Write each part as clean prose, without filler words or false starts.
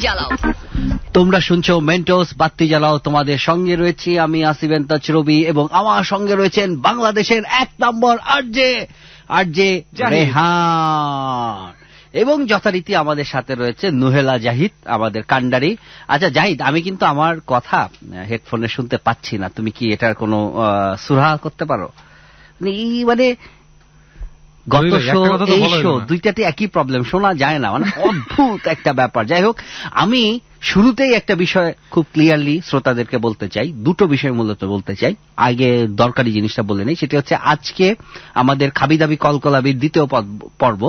জ্বালাও। তোমরা শুনছো মেন্টোস বাতি জ্বালাও। তোমাদের সঙ্গে রয়েছি আমি আসিফ রবি এবং আমার সঙ্গে রয়েছেন বাংলাদেশের 1 নম্বর আরজে রেহান এবং যথারীতি আমাদের সাথে রয়েছে নুহেলা জাহিদ, আমাদের কান্ডারি। আচ্ছা জাহিদ, আমি কিন্তু আমার কথা হেডফোনে শুনতে পাচ্ছি না, তুমি কি এটার কোনো সুরাহা করতে পারো? মানে গত শো এই শো দুইটাতে একই প্রবলেম, শোনা যায় না, মানে অদ্ভুত একটা ব্যাপার। যাই হোক, আমি শুরুতেই একটা বিষয় খুব ক্লিয়ারলি শ্রোতাদেরকে বলতে চাই, দুটো বিষয় মূলত বলতে চাই। আগে দরকারি জিনিসটা বলে নেই, সেটা হচ্ছে আজকে আমাদের খাবিদাবি কলকলাবির দ্বিতীয় পর্ব।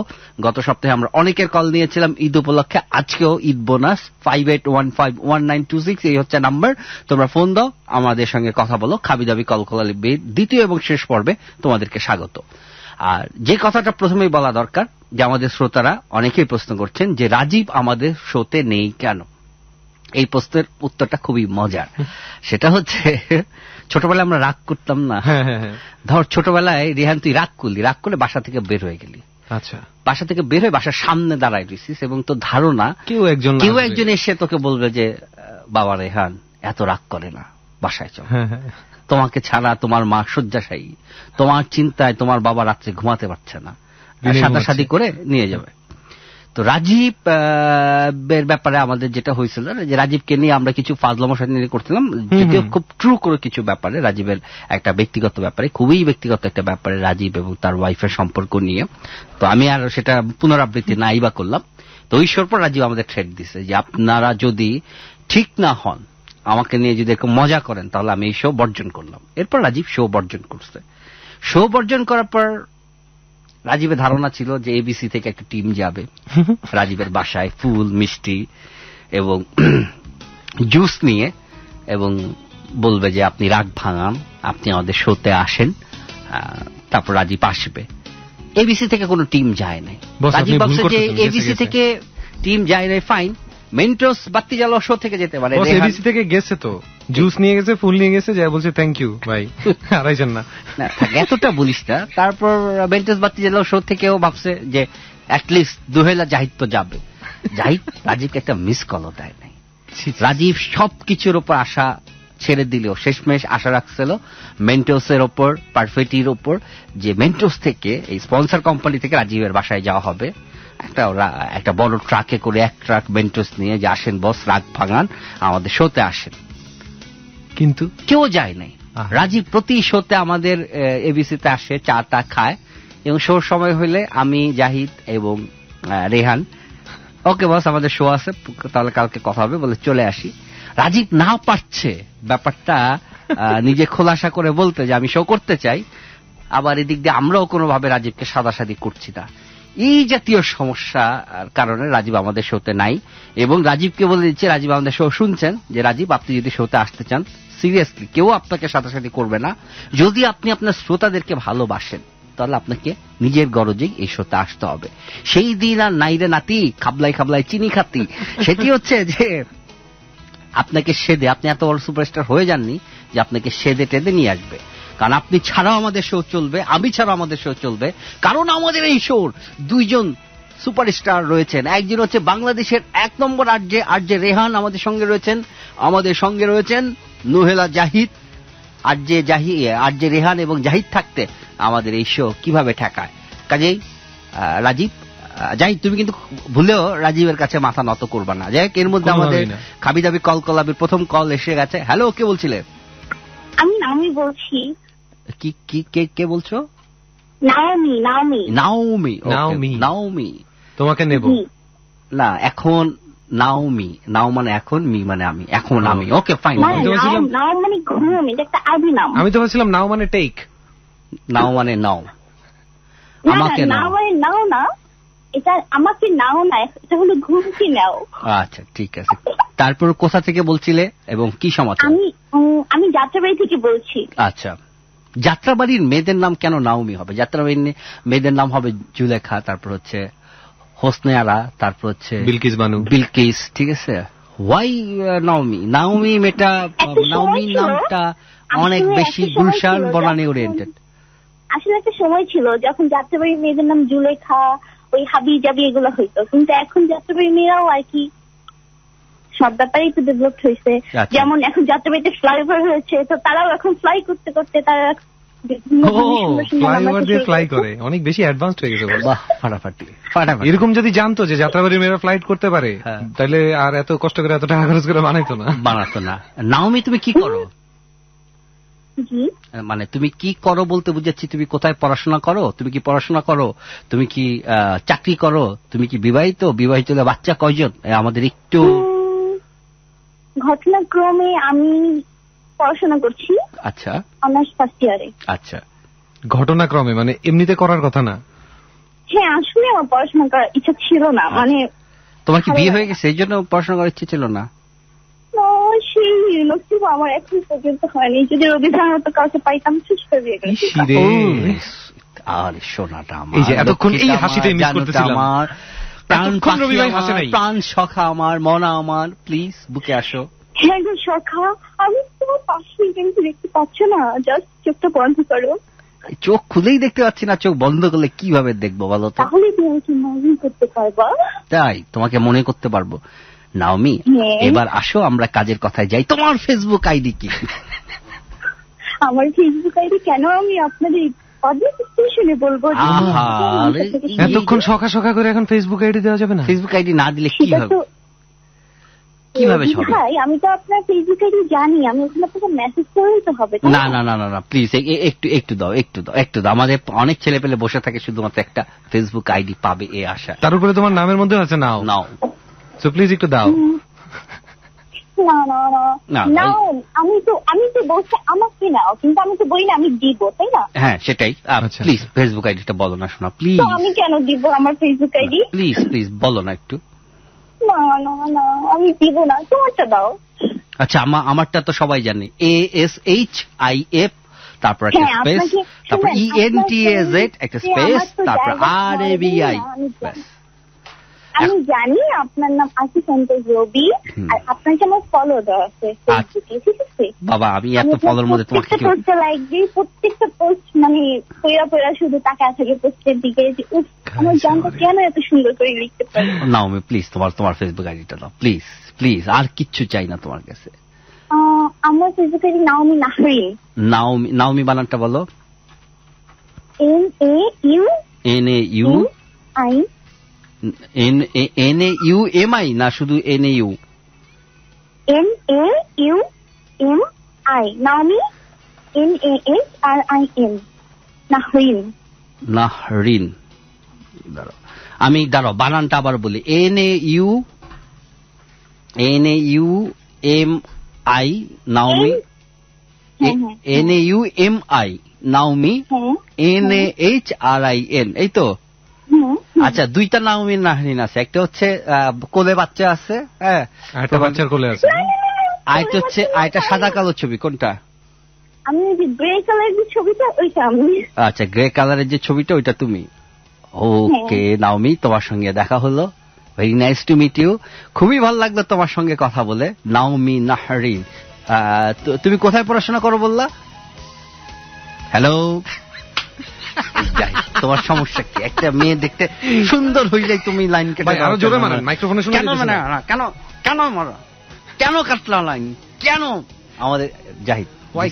গত সপ্তাহে আমরা অনেকের কল নিয়েছিলাম ঈদ উপলক্ষে, আজকেও ঈদ বোনাস 58151926 এই হচ্ছে নাম্বার। তোমরা ফোন দাও, আমাদের সঙ্গে কথা বলো। খাবিদাবি কলকলাবির দ্বিতীয় এবং শেষ পর্বে তোমাদেরকে স্বাগত। আর যে কথাটা প্রথমেই বলা দরকার, যে আমাদের শ্রোতারা অনেকেই প্রশ্ন করছেন যে রাজীব আমাদের শোতে নেই কেন। এই প্রশ্নের উত্তরটা খুবই মজার। সেটা হচ্ছে ছোটবেলায় আমরা রাগ করতাম না, ধর ছোটবেলায় রেহান তুই রাগ করলে বাসা থেকে বের হয়ে গেলি। আচ্ছা, বাসা থেকে বের হয়ে বাসার সামনে দাঁড়ায় রইছিস এবং তোর ধারণা কেউ একজন এসে তোকে বলবে যে বাবা রেহান এত রাগ করে না, বাসায় চল, তোমাকে ছাড়া তোমার মা শয্যাশায়ী, তোমার চিন্তায় তোমার বাবা রাত্রে ঘুমাতে পারছে না, সাদাসাদি করে নিয়ে যাবে। তো রাজীবের ব্যাপারে আমাদের যেটা হয়েছিল, যে রাজীবকে নিয়ে আমরা কিছু ফাজলামশাই নিয়ে করছিলাম, যদিও খুব ট্রু করে কিছু ব্যাপারে, রাজীবের একটা ব্যক্তিগত ব্যাপারে, খুবই ব্যক্তিগত একটা ব্যাপারে রাজীব এবং তার ওয়াইফের সম্পর্ক নিয়ে। তো আমি আর সেটা পুনরাবৃত্তি নাই বা করলাম। তো ওই পর রাজীব আমাদের থ্রেট দিছে যে আপনারা যদি ঠিক না হন, আমাকে নিয়ে যদি একটু মজা করেন, তাহলে আমি এই শো বর্জন করলাম। এরপর রাজীব শো বর্জন করছে। শো বর্জন করার পর রাজীবের ধারণা ছিল যে এবিসি থেকে একটা টিম যাবে রাজীবের বাসায় ফুল মিষ্টি এবং জুস নিয়ে, এবং বলবে যে আপনি রাগ ভাঙান, আপনি আমাদের শোতে আসেন, তারপর রাজীব আসবে। এবিসি থেকে কোনো টিম যায় নাই। রাজীব ভাবছে যে এবিসি থেকে টিম যায় নাই, ফাইন, মেন্টোস বাতি জ্বালাও শো থেকে যেতে পারে। এবিসি থেকে গেছে, তো জুস নিয়ে গেছে, ফুল নিয়ে গেছে, যা বলছে থ্যাংক ইউ ভাই, আড়াইছেন না, এতটা বলিস না। তারপর মেন্টোস বাতি জ্বালাও শো থেকেও ভাবছে যে অ্যাটলিস্ট দুহেলা জাহিদ তো যাবে। জাহিদ রাজীবকে একটা মিস কলও দেয় নাই। রাজীব সবকিছুর ওপর আশা ছেড়ে দিলেও শেষমেশ আশা রাখছিল মেন্টোসের ওপর, পারফেক্টির ওপর, যে মেন্টোস থেকে এই স্পন্সর কোম্পানি থেকে রাজীবের বাসায় যাওয়া হবে একটা বড় ট্রাকে করে, 1 ট্রাক মেন্টোস নিয়ে, যে আসেন বস রাগ ভাঙান, আমাদের শোতে আসেন। কিন্তু কেউ যায় নাই। রাজীব প্রতি শোতে আমাদের এবিসিতে আসে, চা টা খায়, এবং শোর সময় হইলে আমি, জাহিদ এবং রেহান, ওকে বস আমাদের শো আছে, তাহলে কালকে কথা হবে বলে চলে আসি। রাজীব না পারছে ব্যাপারটা নিজে খোলাসা করে বলতে যে আমি শো করতে চাই, আবার এদিক দিয়ে আমরাও কোনোভাবে রাজীবকে সাদাসাদি করছি না। এই জাতীয় সমস্যার কারণে রাজীব আমাদের শোতে নাই। এবং রাজীবকে বলে দিচ্ছে, রাজীব আমাদের শো শুনছেন, যে রাজীব আপনি যদি শোতে আসতে চান, সিরিয়াসলি কেউ আপনাকে সাদাসাদি করবে না। যদি আপনি আপনার শ্রোতাদেরকে ভালোবাসেন, তাহলে আপনাকে নিজের গরজেই এই শোতে আসতে হবে। সেই দিন আর নাই রে নাতি, খাবলাই খাবলাই চিনি খাতি। সেটি হচ্ছে যে আপনাকে সেদে, আপনি এত বড় সুপারস্টার হয়ে যাননি যে আপনাকে সেদে টেদে নিয়ে আসবে। কারণ আপনি ছাড়াও আমাদের শো চলবে, আমি ছাড়াও আমাদের শো চলবে। কারণ আমাদের এই শোর 2জন সুপারস্টার রয়েছেন। একজন হচ্ছে বাংলাদেশের 1 নম্বর আরজে রেহান, আমাদের সঙ্গে রয়েছেন নুহেলা জাহিদ। আরজে রেহান এবং জাহিদ থাকতে আমাদের এই শো কিভাবে ঠেকায়? কাজেই জাহিদ, তুমি কিন্তু ভুলেও রাজীবের কাছে মাথা নত করবা না। যাই হোক, এর মধ্যে আমাদের খাবিদাবি কলকলাবির প্রথম কল এসে গেছে। হ্যালো, কে বলছিলে? আমি নাওমি বলছি। কে বলছো? নাওমি। তোমাকে নেব না, এখন নাও মানে এখন, মি মানে আমি, এখন আমি। Okay fine. নাও মানে ঘুম, এটা একটা আদি নাম। আমি তো বলছিলাম নাও মানে টেক। নাও মানে নাও, আমাকে নাও মানে নাও না, এটা আমাকে নাও না, এটা হলো ঘুমকে নাও। আচ্ছা ঠিক আছে। তারপর কোথা থেকে বলছিলে এবং কি সমাচার? আমি যাত্রাবাড়ি থেকে বলছি। আচ্ছা, যাত্রাবাড়ির মেয়েদের নাম কেন নাওমি হবে? যাত্রাবাড়ির মেয়েদের নাম হবে জুলেখা, তারপর হচ্ছে হোসনে আরা, তারপর হচ্ছে বিলকিস বানু, বিলকিস, ঠিক আছে। হোয়াই নাওমি মেয়েটা, নাওমি নামটা অনেক বেশি গুলশান বনানী ওরিয়েন্টেড। আসলে একটা সময় ছিল যখন যাত্রাবাড়ির মেয়েদের নাম জুলেখা, ওই হাবি জাবি এগুলো হইতো, কিন্তু এখন যাত্রাবাড়ির মেয়েরাও আর কি সব ব্যাপারে একটু ডেভেলপ হয়েছে। আচ্ছা। যেমন এখন যাত্রাবাড়িতে ফ্লাইওভার হয়েছে, তো তারাও এখন ফ্লাই করতে করতে তারা বিভিন্ন সুন্দর সুন্দর ফ্লাইওভার নাম্বার দিয়ে শুরু ফ্লাই করেছে। করে, অনেক বেশি অ্যাডভান্সড হয়ে গেছে বস। বাহ, ফাটাফাটি ফাটাফাটি। এরকম যদি জানতো যে যাত্রাবাড়ির মেয়েরা ফ্লাইট করতে পারে, হ্যাঁ। তাহলে আর এত কষ্ট করে এত টাকা খরচ করে বানাইতো না। বানাতো না। নাওমি, তুমি কি করো? জি, মানে তুমি কি করো বলতে বুঝাচ্ছি, তুমি কোথায় পড়াশোনা করো? তুমি কি পড়াশোনা করো? তুমি কি চাকরি করো? তুমি কি বিবাহিত? বিবাহিত হলে বাচ্চা কয়জন? আমাদের একটু। ঘটনাক্রমে আমি পড়াশোনা করছি আচ্ছা অনার্স ফার্স্ট ইয়ারে। আচ্ছা। ঘটনাক্রমে মানে এমনিতে করার কথা না। হ্যাঁ, আসলে আমার পড়াশোনা করার ইচ্ছা ছিল না, মানে তোমার কি বিয়ে হয়ে গেছে এই জন্য পড়াশোনা করার ইচ্ছে ছিল না? সেই নসিব আমার এখন পর্যন্ত হয়নি। যদি রবীন্দ্রনাথ মতো কাউকে পাইতাম শেষ করে দিয়ে গেল। ইসিরে। আর সোনাটা আমার, এই যে এতক্ষণ এই লক্ষ্মীটা হাসিটাই আমার, মিস জানুটা করতেছিলাম। আমার, প্রাণ এতক্ষণ পাখি রবি ভাই হাসে আমার, নাই। প্রাণ সখা আমার, মনা আমার, প্লিজ বুকে আসো। হ্যাঁ গো সখা, আমি তোমার পাশে কিন্তু দেখতে পাচ্ছ না, জাস্ট চোখটা বন্ধ করো। চোখ খুলেই দেখতে পাচ্ছি না, চোখ বন্ধ করলে কিভাবে দেখবো বলো তো? তাহলে তুমি আমাকে মনে করতে পারবা। তাই তোমাকে মনে করতে পারবো। নাওমি, হ্যাঁ। এবার আসো আমরা কাজের কথায় যাই। তোমার ফেসবুক আইডি কি? আমার ফেসবুক আইডি কেন আমি আপনাদের পাবলিক স্টেশনে বলবো? যে আহা, আরে, এতক্ষণ সখা সখা করে এখন ফেসবুক আইডি দেওয়া যাবে না? ফেসবুক আইডি না দিলে কি সেটা হবে? তো কিভাবে হবে? ভাই, আমি তো আপনার ফেসবুক আইডি জানি, আমি ওখানে আপনাকে মেসেজ করেই তো হবে, তাই না না না না না, প্লিজ একটু একটু দাও, একটু দাও, একটু দাও। আমাদের অনেক ছেলে পেলে বসে থাকে শুধুমাত্র একটা ফেসবুক আইডি পাবে এই আশা। তার উপরে তোমার নামের মধ্যে আছে নাও। নাও। সো প্লিজ একটু দাও। না না না না, না, আমি তো বলছি আমাকে নাও, কিন্তু আমি তো বলি না আমি দিব, তাই না? হ্যাঁ সেটাই। আচ্ছা। প্লিজ ফেসবুক আইডিটা বলো না শোনা, প্লিজ তো আমি কেন দিব আমার ফেসবুক আইডি? প্লিজ প্লিজ বলো না একটু। না না না, আমি দিব না, তোমারটা দাও। আচ্ছা, আমারটা তো সবাই জানে, ASHIF, তারপর একটা হ্যাঁ, স্পেস, আপনাকে তারপর শুনেন, ENTAZ একটা আপনার স্পেস, আমার তো তারপর জায়গা RABI। আমি জানি। ব্যাস। আমি জানি আপনার নাম আসিফ রবি, আর আপনাকে আমার ফলো দেওয়া আছে ফেসবুকে, ঠিক আছে? বাবা, আমি এত ফলোর মধ্যে তোমাকে কি? পোস্টে লাইক দিই, প্রত্যেকটা পোস্ট মানে পয়রা পয়রা শুধু তাকায় থাকে পোস্টের দিকে, যে উফ আমার জানটা কেন এত সুন্দর করে লিখতে পারে। নাওমি প্লিজ তোমার ফেসবুক আইডিটা দাও প্লিজ প্লিজ, আর কিচ্ছু চাই না তোমার কাছে। আমার Facebook ID Naomi Nahrin. Naomi বানানটা বলো। NAUMI। NAUMI না শুধু NAU? NAUMI, Naomi, NAHRIN, Nahrin. Nahrin. আমি দাঁড়াও বানানটা আবার বলি। NAUMI Naomi, NAUMI Naomi, NAHRIN, এই তো? আচ্ছা, দুইটা নাওমি নাহরিন আছে, একটা হচ্ছে কোলে বাচ্চা আছে, হ্যাঁ, একটা বাচ্চার কোলে আছে। আরেকটা হচ্ছে আরেকটা সাদা কালো ছবি, কোনটা? আমি যে গ্রে কালার যে ছবিটা, ওইটা আমি। আচ্ছা, গ্রে কালারের যে ছবিটা ওইটা তুমি। ওকে নাওমি, তোমার সঙ্গে দেখা হলো, very nice to meet you. খুবই ভালো লাগলো তোমার সঙ্গে কথা বলে, নাওমি নাহরিন। তুমি কোথায় পড়াশোনা করো বললা? হ্যালো, তোমার সমস্যা কি? একটা মেয়ে দেখতে সুন্দর হইলে তুমি লাইন কেটে আরো জোরে মারেন, মাইক্রোফোনে শুনে কেন মানে কেন কেন মারো? কেন কাটলা লাইন? কেন? আমাদের জাহিদ, হোয়াই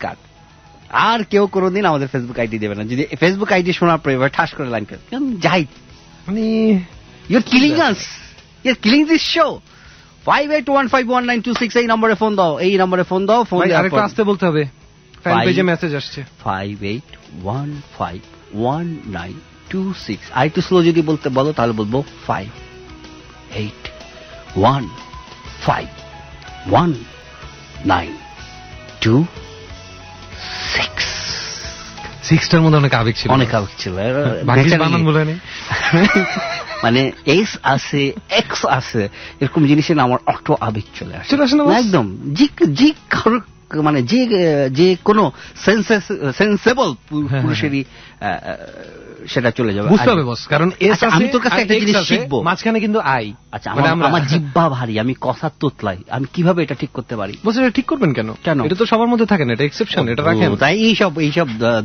কাট। আর কেউ কোনোদিন আমাদের ফেসবুক আইডি দেবে না। যদি ফেসবুক আইডি শোনার পরে ঠাস করে লাইন করে জাহিদ, মানে your killing us, your killing this show. 58151926 এই নম্বরে ফোন দাও, এই নম্বরে ফোন দাও। ফোন আরেকটু আসতে বলতে হবে, ফ্যান পেজে মেসেজ আসছে। 58151926। আর একটু স্লো যদি বলতে বলো তাহলে বলবো 58151926। 6টার মধ্যে অনেক আবেগ ছিল, অনেক আবেগ ছিল, বানান বলে নেই। মানে এস আছে, এক্স আছে, এরকম জিনিসে না আমার অটো আবেগ চলে আসে একদম। মানে যে কোনো সেন্সেবল পুরুষেরই সেটা চলে যাবে, বুঝতে হবে বস। কারণ আমি তোর কাছে একটা জিনিস শিখবো, মাঝখানে কিন্তু আই। আচ্ছা, আমার জিহ্বা ভারী, আমি কথা তোতলাই, আমি কিভাবে এটা ঠিক করতে পারি? বস, এটা ঠিক করবেন কেন? কেন? এটা তো সবার মধ্যে থাকে না, এটা এক্সেপশন, এটা রাখেন। তাই এইসব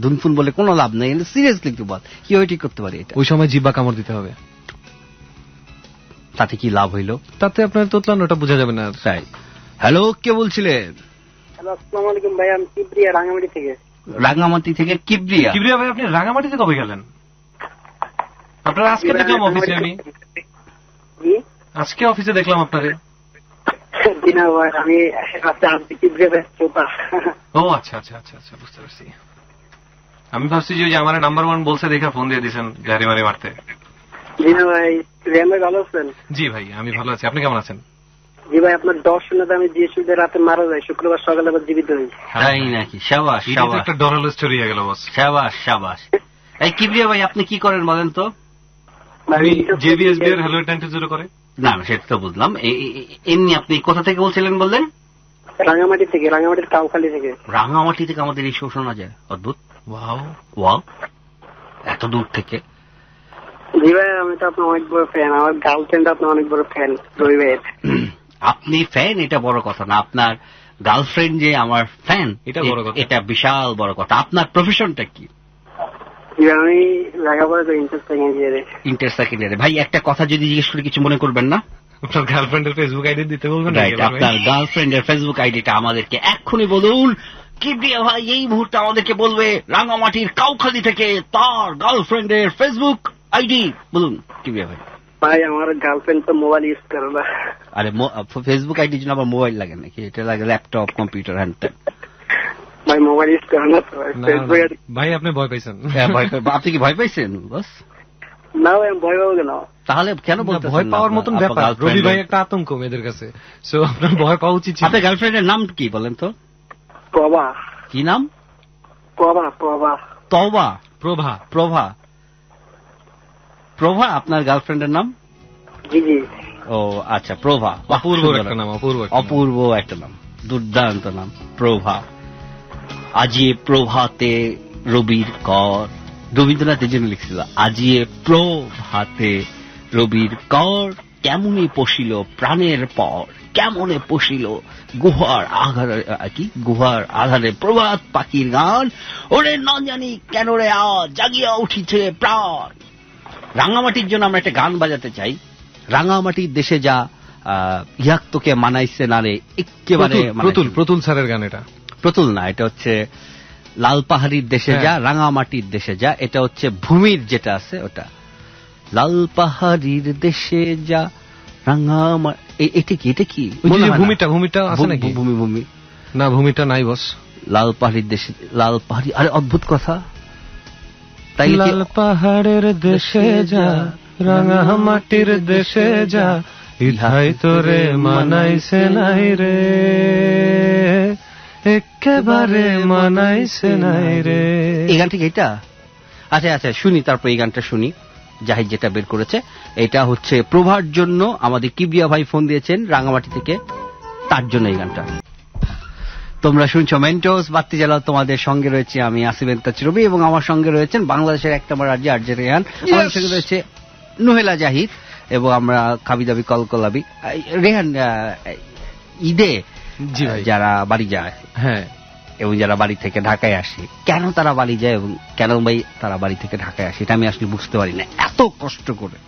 ধুনফুন বলে কোনো লাভ নেই। সিরিয়াসলি একটু বল, কিভাবে ঠিক করতে পারি এটা? ওই সময় জিহ্বা কামড় দিতে হবে। তাতে কি লাভ হইল? তাতে আপনার তোতলানোটা বোঝা যাবে না। তাই। হ্যালো, কে বলছিলেন? হ্যালো, আসসালামু আলাইকুম ভাই, আমি কিবরিয়া রাঙ্গামাটি থেকে। রাঙ্গামাটি থেকে কিবরিয়া? কিবরিয়া ভাই, আপনি রাঙ্গামাটিতে কবে গেলেন? আপনার আজকে দেখলাম অফিসে, আমি আজকে অফিসে দেখলাম আপনারে। আমি ও আচ্ছা আচ্ছা আচ্ছা আচ্ছা, বুঝতে পারছি। আমি ভাবছি যে আমার নাম্বার 1 বলছে দেখে ফোন দিয়ে দিয়েছেন গাড়ি মারি মারতে। ভালো আছেন? জি ভাই, আমি ভালো আছি। আপনি কেমন আছেন? জি ভাই, আপনার দর্শনে আমি যে সুবিধা রাতে মারা যায়, শুক্রবার সকালে আবার জীবিত হই। তাই নাকি? শাবাশ শাবাশ, একটা ডরালো স্টোরি হয়ে গেল বস। শাবাশ শাবাশ। এই কিবরিয়া ভাই, আপনি কি করেন বলেন তো? জেবিএসবি এর হ্যালো 1020 করে। না, সেটা তো বুঝলাম। এমনি আপনি কোথা থেকে বলছিলেন বললেন? রাঙ্গামাটি থেকে, রাঙ্গামাটির কাউখালী থেকে। রাঙ্গামাটি থেকে আমাদের এই শো শোনা যায়? অদ্ভুত। ওয়াও ওয়াও, এত দূর থেকে। জি ভাই, আমি তো আপনার অনেক বড় ফ্যান। আমার গার্লফ্রেন্ড আপনার অনেক বড় ফ্যান। রবি ভাই, আপনি ফ্যান এটা বড় কথা না, আপনার গার্লফ্রেন্ড যে আমার ফ্যান এটা বড় কথা, এটা বিশাল বড় কথা। আপনার প্রফেশনটা কি? আমি লেখাপড়া করি, ইন্টার সেকেন্ড ইয়ারে। ইন্টার সেকেন্ড ইয়ারে। ভাই একটা কথা যদি জিজ্ঞেস করে কিছু মনে করবেন না? আপনার গার্লফ্রেন্ডের ফেসবুক আইডি দিতে বলবেন? রাইট, আপনার গার্লফ্রেন্ডের ফেসবুক আইডিটা আমাদেরকে এক্ষুনি বলুন। কিবরিয়া ভাই এই মুহূর্তে আমাদেরকে বলবে রাঙ্গামাটির কাউখালী থেকে তার গার্লফ্রেন্ডের ফেসবুক আইডি বলুন কিবরিয়া ভাই। ভাই, আমার গার্লফ্রেন্ড তো মোবাইল ইউজ করে না। আরে ফেসবুক আইডির জন্য আবার মোবাইল লাগে নাকি? এটা লাগে ল্যাপটপ, কম্পিউটার, হ্যান্ড। ভাই মোবাইল ইউজ করে না ভাই, আপনি ভয় পাইছেন? আপনি কি ভয় পাইছেন বস? না ভাই, আমি ভয় পাবো কেন? তাহলে কেন বলতে? ভয় পাওয়ার মতন ব্যাপার। রবি ভাই একটা আতঙ্ক মেয়েদের কাছে, সো আপনার ভয় পাওয়া উচিত। আপনার গার্লফ্রেন্ডের নাম কি বলেন তো? প্রভা। কি নাম? প্রভা। প্রভা। তওবা। প্রভা। প্রভা। প্রভা আপনার গার্লফ্রেন্ডের নাম? জি জি। ও আচ্ছা, প্রভা। অপূর্ব একটা নাম। অপূর্ব একটা নাম, দুর্দান্ত নাম, প্রভা। আজিয়ে প্রভাতে রবির কর, রবীন্দ্রনাথ এই জন্য লিখছিল আজিয়ে প্রভাতে রবির কর, কেমনে পশিল প্রাণের পর, কেমনে পশিল গুহার আধারে, কি গুহার আধারে প্রভাত পাখির গান, ওরে না জানি কেন রে আজ জাগিয়া উঠিছে প্রাণ। রাঙ্গামাটির জন্য আমরা একটা গান বাজাতে চাই। রাঙ্গামাটির দেশে যা ইয়াক তোকে মানাইছে না রে, একেবারে প্রতুল স্যারের গান। এটা প্রতুল না, এটা হচ্ছে লাল পাহাড়ির দেশে যা, রাঙামাটির দেশে যা। এটা হচ্ছে ভূমির যেটা আছে ওটা, লাল পাহাড়ির দেশে যা রাঙামাটি। এটা কি? এটা কি ভূমিটা আছে নাকি? ভূমি না, ভূমিটা নাই বস। লাল পাহাড়ির দেশে, লাল পাহাড়ি। আরে অদ্ভুত কথা। তাই লাল পাহাড়ের দেশে যা, রাঙামাটির দেশে যা, ইধাই তোরে মানাইছে নাই রে, একেবারে মানাইছে নাই রে। এই গান ঠিক এটা? আচ্ছা আচ্ছা, শুনি, তারপর এই গানটা শুনি। জাহিদ যেটা বের করেছে এটা হচ্ছে প্রভার জন্য। আমাদের কিবরিয়া ভাই ফোন দিয়েছেন রাঙামাটি থেকে, তার জন্য এই গানটা। তোমরা শুনছো মেন্টোস বাতি জ্বালাও, তোমাদের সঙ্গে রয়েছে আমি আসিফ রবি এবং আমার সঙ্গে রয়েছেন বাংলাদেশের এক নম্বর রাজ্যে আরজে রেহান। আমার সঙ্গে রয়েছে নুহেলা জাহিদ এবং আমরা খাবি দাবি কলকলাবি। রেহান, ঈদে যারা বাড়ি যায়, হ্যাঁ, এবং যারা বাড়ি থেকে ঢাকায় আসে, কেন তারা বাড়ি যায় এবং কেন ভাই তারা বাড়ি থেকে ঢাকায় আসে, এটা আমি আসলে বুঝতে পারি না। এত কষ্ট করে,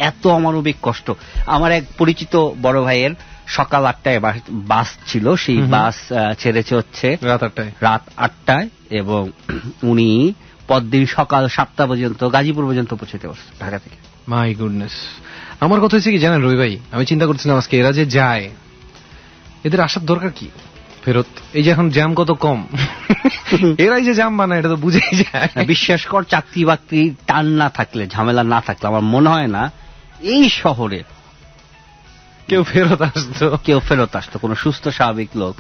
এত অমানবিক কষ্ট। আমার এক পরিচিত বড় ভাইয়ের সকাল 8টায় বাস ছিল, সেই বাস ছেড়েছে হচ্ছে রাত 8টায় এবং উনি পরদিন সকাল 7টা পর্যন্ত গাজীপুর পর্যন্ত পৌঁছতে পারছে ঢাকা থেকে। My goodness. আমার কথা হচ্ছে কি জানেন রবি ভাই, আমি চিন্তা করছিলাম আজকে এরা যে যায়, এদের আসার দরকার কি ফেরত? এই যে এখন জ্যাম কত কম, এরাই যে জ্যাম বানায় এটা তো বুঝেই যায়। বিশ্বাস কর, চাকরি বাকরি টান না থাকলে, ঝামেলা না থাকলে আমার মনে হয় না এই শহরে কেউ ফেরত আসতো কোন সুস্থ স্বাভাবিক লোক।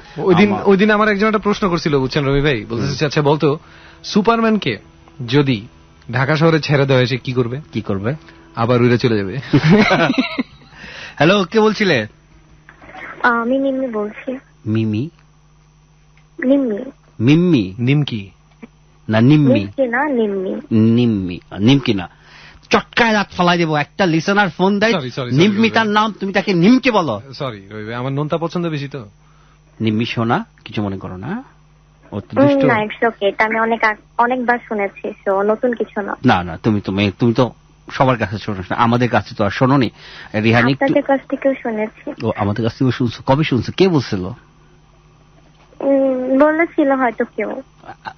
ওই দিন আমার একজন একটা প্রশ্ন করছিল, বুঝছেন রবি ভাই, বলতে আচ্ছা বলতো সুপারম্যানকে যদি ঢাকা শহরে ছেড়ে দেওয়া হয়েছে কি করবে? আবার উড়ে চলে যাবে। হ্যালো, কে বলছিলে? আমি নিম্মি বলছি। মিমি? নিম্মি? নিমকি না নিম্মি না, নিমকি না। চটকায় রাত ফলাই দেবো। একটা লিসনার ফোন দেয়, নিম্মি তার নাম, তুমি তাকে নিমকে বলো। সরি আমার নোনতা পছন্দ বেশি তো। নিম্মি শোনা, কিছু মনে করো না। আমি অনেকবার শুনেছি, নতুন কিছু না। না তুমি তো সবার কাছে শোনো, আমাদের কাছে তো আর শোনোনি। রিহানি আপনাদের কাছ থেকেও শুনেছি। ও আমাদের কাছ থেকেও শুনছো? কবে শুনছো? কে বলছিল? বলেছিল হয়তো কেউ।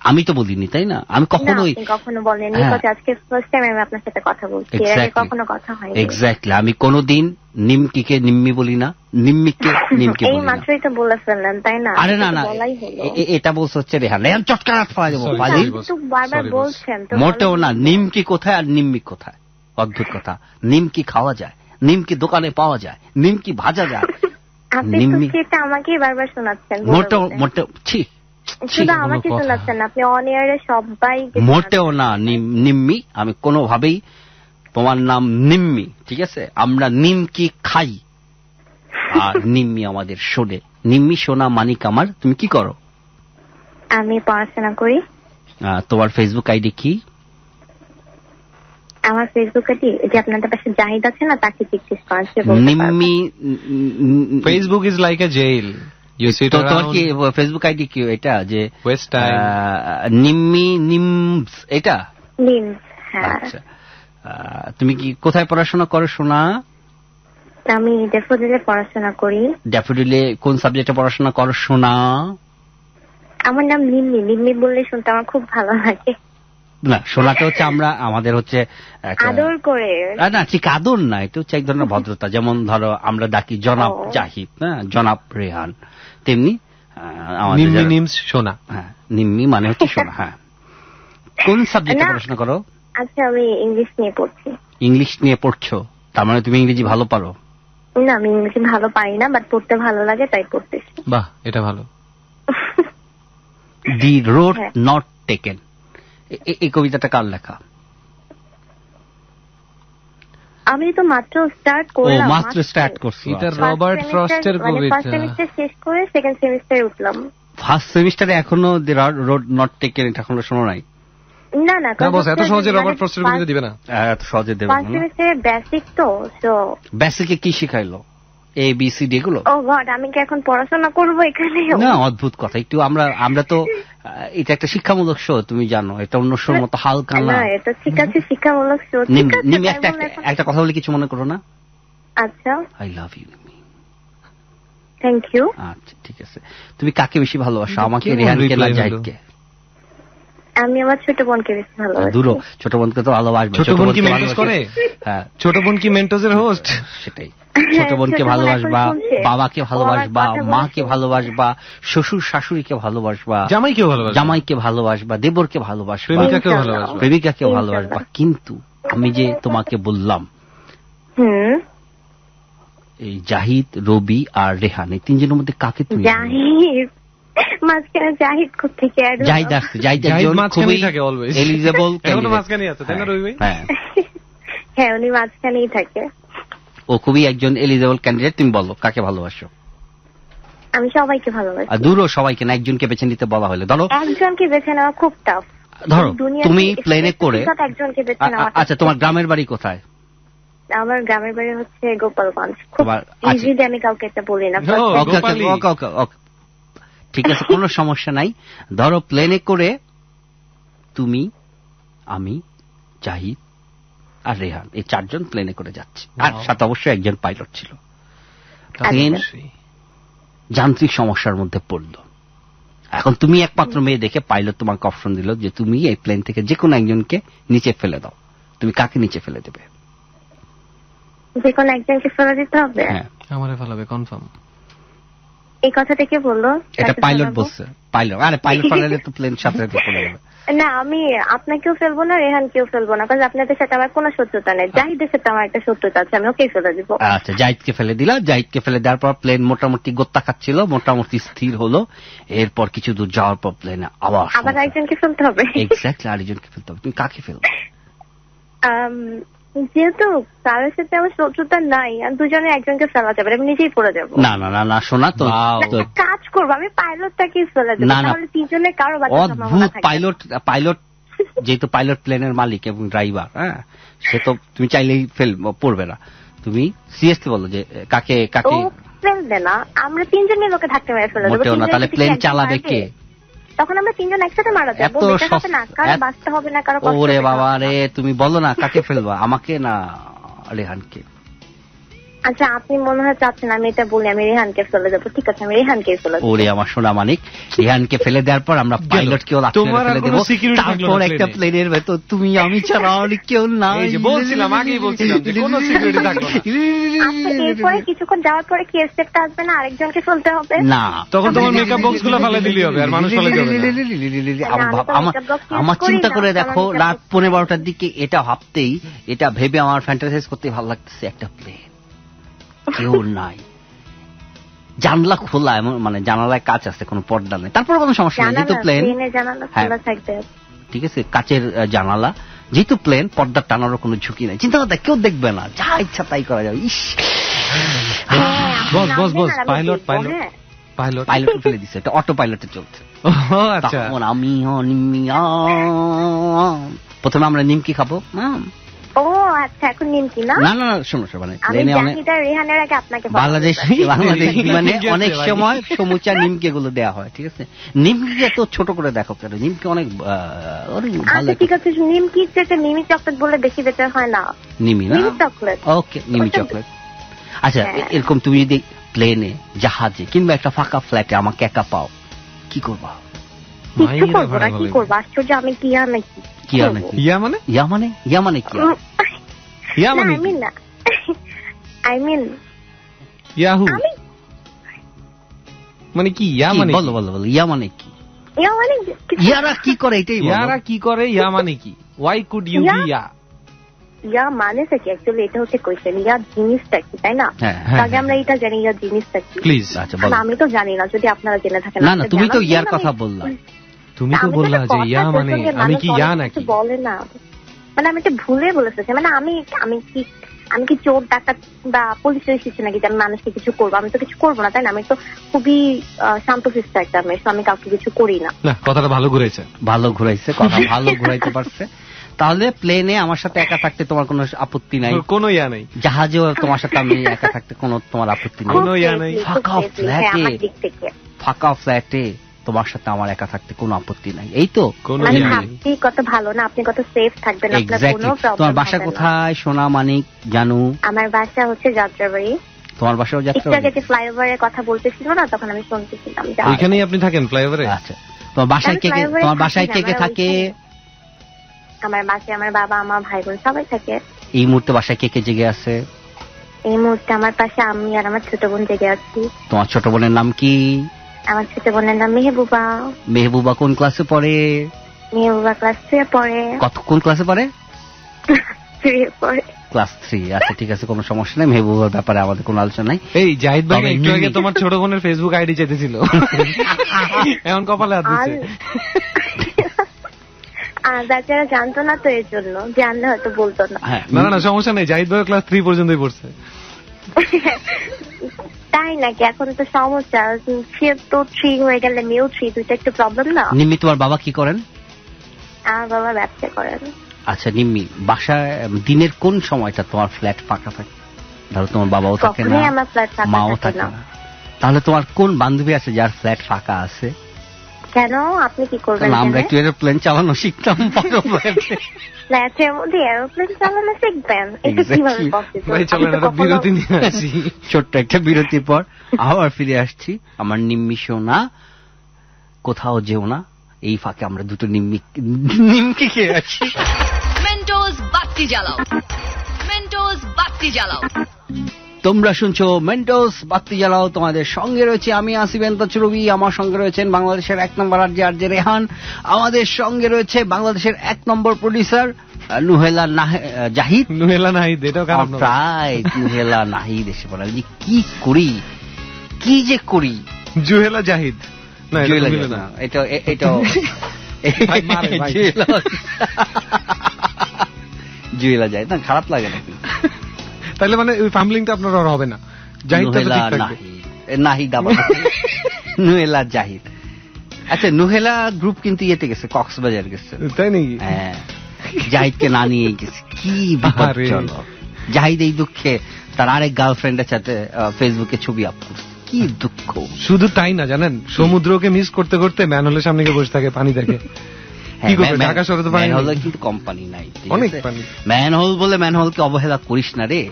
আমি তো বলিনি, তাই না? আমি কখনোই কখনো বলেনি। আজকে ফার্স্ট টাইম আমি আপনার সাথে কথা বলছি, এর আগে কখনো কথা হয়নি। এক্স্যাক্টলি, আমি কোনোদিন নিমকিকে নিম্মি বলি না, নিম্মিকে নিমকি বলি না। এই মাত্রই তো বলে ফেললেন, তাই না? আরে না না, এটা বলছে হচ্ছে রেহান, রেহান চটকা রাত ফেলা দেবো। বারবার বলছেন তো। মোটেও না। নিমকি কোথায় আর নিম্মি কোথায়? অদ্ভুত কথা। নিমকি খাওয়া যায়, নিমকি দোকানে পাওয়া যায়, নিমকি ভাজা যায়। আপনি তো আমাকেই বারবার শোনাচ্ছেন। মোটেও ছি, শুধু আমাকে শোনাচ্ছেন, আপনি অন এয়ারে সবাই। মোটেও না নিম্মি, আমি কোনোভাবেই। তোমার নাম নিম্মি, ঠিক আছে? আমরা নিমকি খাই আর নিম্মি আমাদের শোনে। নিম্মি সোনা মানিক আমার। তুমি কি করো? আমি পড়াশোনা করি। তোমার ফেসবুক আইডি কি? আমার ফেসবুক আইডি যে আপনাদের পাশে জাহিদ আছে না, তাকে জিজ্ঞেস করেন। Nimmi Facebook is like a jail. তোমার কি ফেসবুক আইডি কি এটা? যে নিম্মি নিমস, এটা নিমস। হ্যাঁ। আচ্ছা, তুমি কি কোথায় পড়াশোনা করো সোনা? আমি ড্যাফোডিলে পড়াশোনা করি। ড্যাফোডিলে কোন সাবজেক্টে পড়াশোনা করো সোনা? আমার নাম নিম্মি। নিম্মি বললে শুনতে আমার খুব ভালো লাগে। না, সোনাটা হচ্ছে আমরা আমাদের হচ্ছে আদর করে। না, ঠিক আদর না, এটা হচ্ছে এক ধরনের ভদ্রতা। যেমন ধরো আমরা ডাকি জনাব জাহিদ, হ্যাঁ, জনাব রেহান, তেমনি নিম্মি নিমস সোনা। হ্যাঁ, নিম্মি মানে হচ্ছে সোনা। হ্যাঁ। কোন সাবজেক্টে পড়াশোনা করো? আচ্ছা, আমি ইংলিশ নিয়ে পড়ছি। ইংলিশ নিয়ে পড়ছো? তার মানে তুমি ইংরেজি ভালো পারো? না, আমি ইংরেজি ভালো পারি না, বাট পড়তে ভালো লাগে তাই পড়তেছি। বাহ, এটা ভালো। দি রোড নট টেকেন, এই কবিতাটা কার লেখা? আমি তো মাত্র স্টার্ট করলাম। মাত্র স্টার্ট করছি। এটা রবার্ট ফ্রস্টের কবিতা। ফার্স্ট সেমিস্টার শেষ করে সেকেন্ড সেমিস্টারে উঠলাম। ফার্স্ট সেমিস্টারে এখনো দি রোড নট টেকেন এটা এখনো শোনো নাই? না না, বস, এত সহজে রবার্ট ফ্রস্টের কবিতা দিবে না। এত সহজে দেবে না। ফার্স্ট সেমিস্টারে বেসিক তো, সো বেসিকে কি শিখাইলো? এ বি সি ডি গুলো? ও গড, আমি কি এখন পড়াশোনা করব এখানে? না, অদ্ভুত কথা। একটু আমরা তো এটা একটা শিক্ষামূলক শো, তুমি জানো। এটা অন্য শোর মতো হালকা না। এটা ঠিক আছে, শিক্ষামূলক শো। নিমি একটা কথা বলে কিছু মনে করো না? আচ্ছা। I love you Nimi. Thank you. আচ্ছা, ঠিক আছে। তুমি কাকে বেশি ভালোবাসো, আমাকে, রেহানকে না জাহিদকে? আমি আমার ছোট বোনকে বেশি ভালোবাসি। দূরও ছোট বোনকে তো ভালোবাসবে। ছোট বোন কি মেন্টস করে? হ্যাঁ, ছোট বোন কি মেন্টসের হোস্ট? সেটাই। ছোট বোনকে ভালোবাসবা, বাবাকে ভালোবাসবা, মাকে ভালোবাসবা, শ্বশুর শাশুড়িকে ভালোবাসবা, জামাইকে ভালোবাসবা, দেবরকে ভালোবাসবা, প্রেমিকাকেও ভালোবাসবা। কিন্তু আমি যে তোমাকে বললাম, এই জাহিদ, রবি আর রেহান, এই তিনজনের মধ্যে কাকে তুমি? মাঝখানে জাহিদ কোত্থেকে? জাহিদ আসছে। জাহিদ খুবই এলিজেবল। এখনো মাঝখানেই আছে, তাই না রবি ভাই? হ্যাঁ, উনি মাঝখানেই থাকে। ও খুবই একজন এলিজেবল ক্যান্ডিডেট। তুমি বলো কাকে ভালোবাসো? আমি সবাইকে ভালোবাসি। আর দূরও সবাইকে না, একজনকে বেছে নিতে বলা হলে? ধরো একজনকে বেছে নেওয়া খুব টাফ। ধরো তুমি প্লেনে করে, একজনকে বেছে নেওয়া। আচ্ছা, তোমার গ্রামের বাড়ি কোথায়? আমার গ্রামের বাড়ি হচ্ছে গোপালগঞ্জ। খুব ইজিলি আমি কাউকে এটা বলি না। ঠিক আছে, কোনো সমস্যা নাই। ধরো প্লেনে করে তুমি, আমি, জাহিদ আর রেহান, এই চারজন প্লেনে করে যাচ্ছে। আর সাথে অবশ্যই একজন পাইলট ছিল। প্লেন যান্ত্রিক সমস্যার মধ্যে পড়ল। এখন তুমি একমাত্র মেয়ে দেখে পাইলট তোমাকে অপশন দিল যে তুমি এই প্লেন থেকে যে কোনো একজনকে নিচে ফেলে দাও। তুমি কাকে নিচে ফেলে দেবে? যে কোনো একজনকে ফেলে দিতে হবে? হ্যাঁ, আমারে ফেলাবে কনফার্ম। এই কথাটা কে বললো? এটা পাইলট বলছে। পাইলট? আরে পাইলট ফেলালে তো প্লেন সাথে চলে যাবে। না, আমি আপনাকেও ফেলবো না, রেহানকেও ফেলবো না, কারণ আপনাদের সাথে আমার কোনো শত্রুতা নেই। জাহিদের সাথে আমার একটা শত্রুতা আছে, আমি ওকে ফেলে দিব। আচ্ছা, জাহিদকে ফেলে দিলা। জাহিদকে ফেলে দেওয়ার পর প্লেন মোটামুটি গোত্তা খাচ্ছিল, মোটামুটি স্থির হলো। এরপর কিছু দূর যাওয়ার পর প্লেনে আবার একজনকে ফেলতে হবে। এক্স্যাক্টলি, আরেকজনকে ফেলতে হবে। তুমি কাকে ফেলবে? যেহেতু কারোর সাথে আমার শত্রুতা নাই, আর দুজনে একজনকে ফেলা যাবে, আমি নিজেই পড়ে যাবো। না না না না, শোনা তো, কাজ করবো, আমি পাইলটটাকেই ফেলে দেবো। তাহলে তিনজনে কারো অদ্ভুত পাইলট যেহেতু পাইলট প্লেনের মালিক এবং ড্রাইভার, হ্যাঁ, সে তো তুমি চাইলেই পড়বে না। তুমি সিরিয়াসলি বলো যে কাকে কাকে ফেলবে না? আমরা তিনজনের লোকে থাকতে মেরে ফেলে দেবো। তাহলে প্লেন চালাবে কে? তখন আমরা তিনজন একসাথে মারা যাবো, এত বেঁচে হবে না, কারো বাঁচতে হবে না, কারো কষ্ট ওরে হবে না। বাবা রে, তুমি বলো না কাকে ফেলবা, আমাকে না রেহানকে? আচ্ছা, আপনি মনে হয় চাচ্ছেন আমি এটা বলি আমি রেহানকে ফেলে যাবো। ঠিক আছে, আমি রেহানকে ফেলে দেবো। ওরে আমার সোনা মানিক, রেহানকে ফেলে দেওয়ার পর আমরা পাইলটকেও ফেলে দেবো, তারপর একটা প্লেনের ভেতর তুমি আমি ছাড়া আর কেউ নাই। বলছিলাম, আগেই বলছিলাম যে কোনো সিকিউরিটি থাকবে না। আচ্ছা, এরপরে কিছুক্ষণ যাওয়ার পরে কি স্টেপটা আসবে না, আরেকজনকে ফেলতে হবে না, তখন তোমার মেকআপ বক্স গুলো ফেলে দিলেই হবে, আর মানুষ ফেলে যাবে না। আমার চিন্তা করে দেখো, রাত 11:30টার দিকে এটা ভাবতেই, এটা ভেবে আমার ফ্যান্টাসাইজ করতে ভালো লাগতেছে, একটা প্লেন, কেউ নাই, জানলা খোলা, এমন মানে জানালায় কাচ আছে, কোনো পর্দা নেই, তারপর কোনো সমস্যা নেই, যেহেতু প্লেন। ঠিক আছে, কাচের জানালা, যেহেতু প্লেন, পর্দা টানারও কোনো ঝুঁকি নেই, চিন্তা করতে কেউ দেখবে না, যা ইচ্ছা তাই করা যাবে। ইস, বস পাইলট ফেলে দিচ্ছে, এটা অটো পাইলটে চলছে। আচ্ছা, আমি প্রথমে আমরা নিমকি খাবো। ও আচ্ছা, এখন নিমকি না? না না, শোনো মানে প্লেনে অনেক রেহানের আগে আপনাকে বাংলাদেশ মানে অনেক সময় সমুচা নিমকি গুলো দেওয়া হয়, ঠিক আছে? নিমকি এত ছোট করে দেখো কেন, নিমকি অনেক ভালো। ঠিক আছে, নিমকি যেটা মিমি চকলেট বলে বেশি বেটার হয় না? নিমি না, চকলেট, ওকে, নিমি চকলেট। আচ্ছা, এরকম তুমি যদি প্লেনে, জাহাজে কিংবা একটা ফাঁকা ফ্ল্যাটে আমাকে একা পাও, কি করবা? কিছু করবো না। কি করবো? আশ্চর্য, আমি কি আর নাকি? কি আর নাকি? ইয়া মানে কি? ইয়া মানে ইয়াহু মানে কি? ইয়া মানে বলো, ইয়া মানে কি? ইয়ারা কি করে, এটাই ইয়ারা কি করে, ইয়া মানে কি? ওয়াই কুড ইউ বি ইয়া? ইয়া মানে কি? অ্যাকচুয়ালি এটা হচ্ছে কোয়েশ্চেন, ইয়া জিনিসটা কি, তাই না? আগে আমরা এটা জানি, ইয়া জিনিসটা কি। প্লিজ, আচ্ছা বলো। আমি তো জানি না, যদি আপনারা জেনে থাকেন। না, তুমি তো ইয়ার কথা বললা। তুমি তো বললা যে ইয়া মানে, আমি কি ইয়া নাকি? বলে না, মানে আমি তো ভুলে বলেছি, মানে আমি কি চোর ডাকাত বা পুলিশে এসেছি নাকি যে আমি মানুষকে কিছু করবো? আমি তো কিছু করবো না, তাই না? আমি তো খুবই শান্তশিষ্ট একটা মেয়ে, আমি কাউকে কিছু করি না। কথাটা ভালো ঘুরাইছে, কথা ভালো ঘুরাইতে পারছে। তাহলে প্লেনে আমার সাথে একা থাকতে তোমার কোনো আপত্তি নাই? কোনো ইয়া নাই। জাহাজেও তোমার সাথে আমি একা থাকতে কোনো তোমার আপত্তি নেই? কোনো ইয়া নাই। ফাঁকা ফ্ল্যাটে তোমার সাথে আমার একা থাকতে কোনো আপত্তি নাই, এই তো? আপনি কত ভালো না, আপনি কত সেফ থাকবেন, আপনার কোনো প্রবলেম। তোমার বাসা কোথায় সোনা মানিক জানু? আমার বাসা হচ্ছে যাত্রাবাড়ি। তোমার বাসাও যাত্রাবাড়ি? একটু আগে ফ্লাইওভারের কথা বলতেছিল না, তখন আমি শুনতেছিলাম। ওইখানেই আপনি থাকেন, ফ্লাইওভারে? আচ্ছা, তোমার বাসায় কে কে থাকে? আমার বাসায় আমার বাবা, আমার ভাই বোন সবাই থাকে। এই মুহূর্তে বাসায় কে কে জেগে আছে? এই মুহূর্তে আমার পাশে আমি আর আমার ছোট বোন জেগে আছি। তোমার ছোট বোনের নাম কি? আমার ছোট বোনের নাম মেহবুবা। মেহবুবা কোন ক্লাসে পড়ে? মেহবুবা ক্লাস 3 পড়ে। কোন ক্লাসে পড়ে? 3 পড়ে। ক্লাস 3। আচ্ছা ঠিক আছে, কোনো সমস্যা নেই, মেহবুবার ব্যাপারে আমাদের কোনো আলোচনা নাই। এই জাহিদ ভাই একটু আগে তোমার ছোট বোনের ফেসবুক আইডি চাইতেছিল, এখন কপালে হাত দিচ্ছে। যারা জানতো না তো, এর জন্য, জানলে হয়তো বলতো না। না সমস্যা নেই, জাহিদ ভাই ক্লাস 3 পর্যন্তই পড়ছে। তাই নাকি? এখন তো সমস্যা, সে তো 3 হয়ে গেলে মেয়েও 3, দুইটা একটু প্রবলেম না? নিম্মি, তোমার বাবা কি করেন? আমার বাবা ব্যবসা করেন। আচ্ছা নিম্মি, বাসায় দিনের কোন সময়টা তোমার ফ্ল্যাট ফাঁকা থাকে? ধরো তোমার বাবাও থাকে না, মাও থাকে না, তাহলে তোমার কোন বান্ধবী আছে যার ফ্ল্যাট ফাঁকা আছে? কেন, আপনি কি করবেন? আমরা একটু এরোপ্লেন চালানো শিখতাম, ফ্ল্যাটের মধ্যে এরোপ্লেন চালানো শিখবেন? এটা কিভাবে পসিবল? ছোট্ট একটা বিরতির পর আবার ফিরে আসছি। আমার নিম্মি সোনা, কোথাও যেও না, এই ফাঁকে আমরা দুটো নিমকি খেয়ে আছি। মেন্টোস বাতি জ্বালাও, মেন্টোস বাতি জ্বালাও। তোমরা শুনছো মেন্টোস বাতি জ্বালাও, তোমাদের সঙ্গে রয়েছে আমি আসিফ চুরবি, আমার সঙ্গে রয়েছেন বাংলাদেশের 1 নম্বর আরজে রেহান, আমাদের সঙ্গে রয়েছে বাংলাদেশের 1 নম্বর প্রডিউসার নুহেলা জাহিদ। নুহেলা নাহিদ, এটাও খারাপ না, প্রায় নুহেলা নাহিদ এসে পড়ে। কি করি, কি যে করি। জুহেলা জাহিদ না, এটা জুয়েলা জাহিদ না, খারাপ লাগে নাকি? তাহলে মানে ওই ফাম্বলিংটা আপনার আর হবে না, নাহিদ আবার নুহেলা জাহিদ। আচ্ছা, নুহেলা গ্রুপ কিন্তু ইয়েতে গেছে, কক্সবাজার গেছে, তাই নাকি? হ্যাঁ, জাহিদকে না নিয়ে গেছে, কি বিপজ্জনক। জাহিদ এই দুঃখে তার আরেক গার্লফ্রেন্ডের সাথে ফেসবুকে ছবি আপ করছে। কি দুঃখ। শুধু তাই না জানেন, সমুদ্রকে মিস করতে করতে ম্যানহোলের সামনে গিয়ে বসে থাকে, পানি দেখে। কি করবে, ঢাকা শহরে তো পানি নেই। ম্যানহোলে কিন্তু কোম্পানি নাই, অনেক পানি। ম্যানহোল বলে ম্যানহোলকে অবহেলা করিস না রে।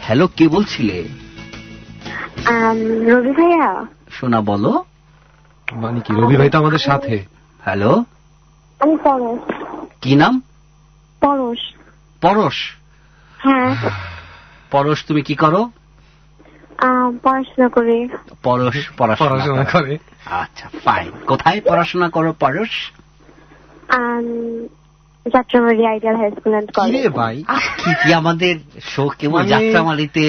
হ্যালো, কে বলছিলে? রবি ভাইয়া। শোনা বলো। মানে কি, রবি ভাই তো আমাদের সাথে। হ্যালো, আমি পরশ। কি নাম? পরশ। পরশ? হ্যাঁ। পরশ, তুমি কি করো? পড়াশোনা করি। পরশ পড়াশোনা করে। আচ্ছা, ফাইন। কোথায় পড়াশোনা করো Parash? Jatrabari ideal high school and college. কিরে ভাই, কি আমাদের শো কেবল যাত্রামালিতে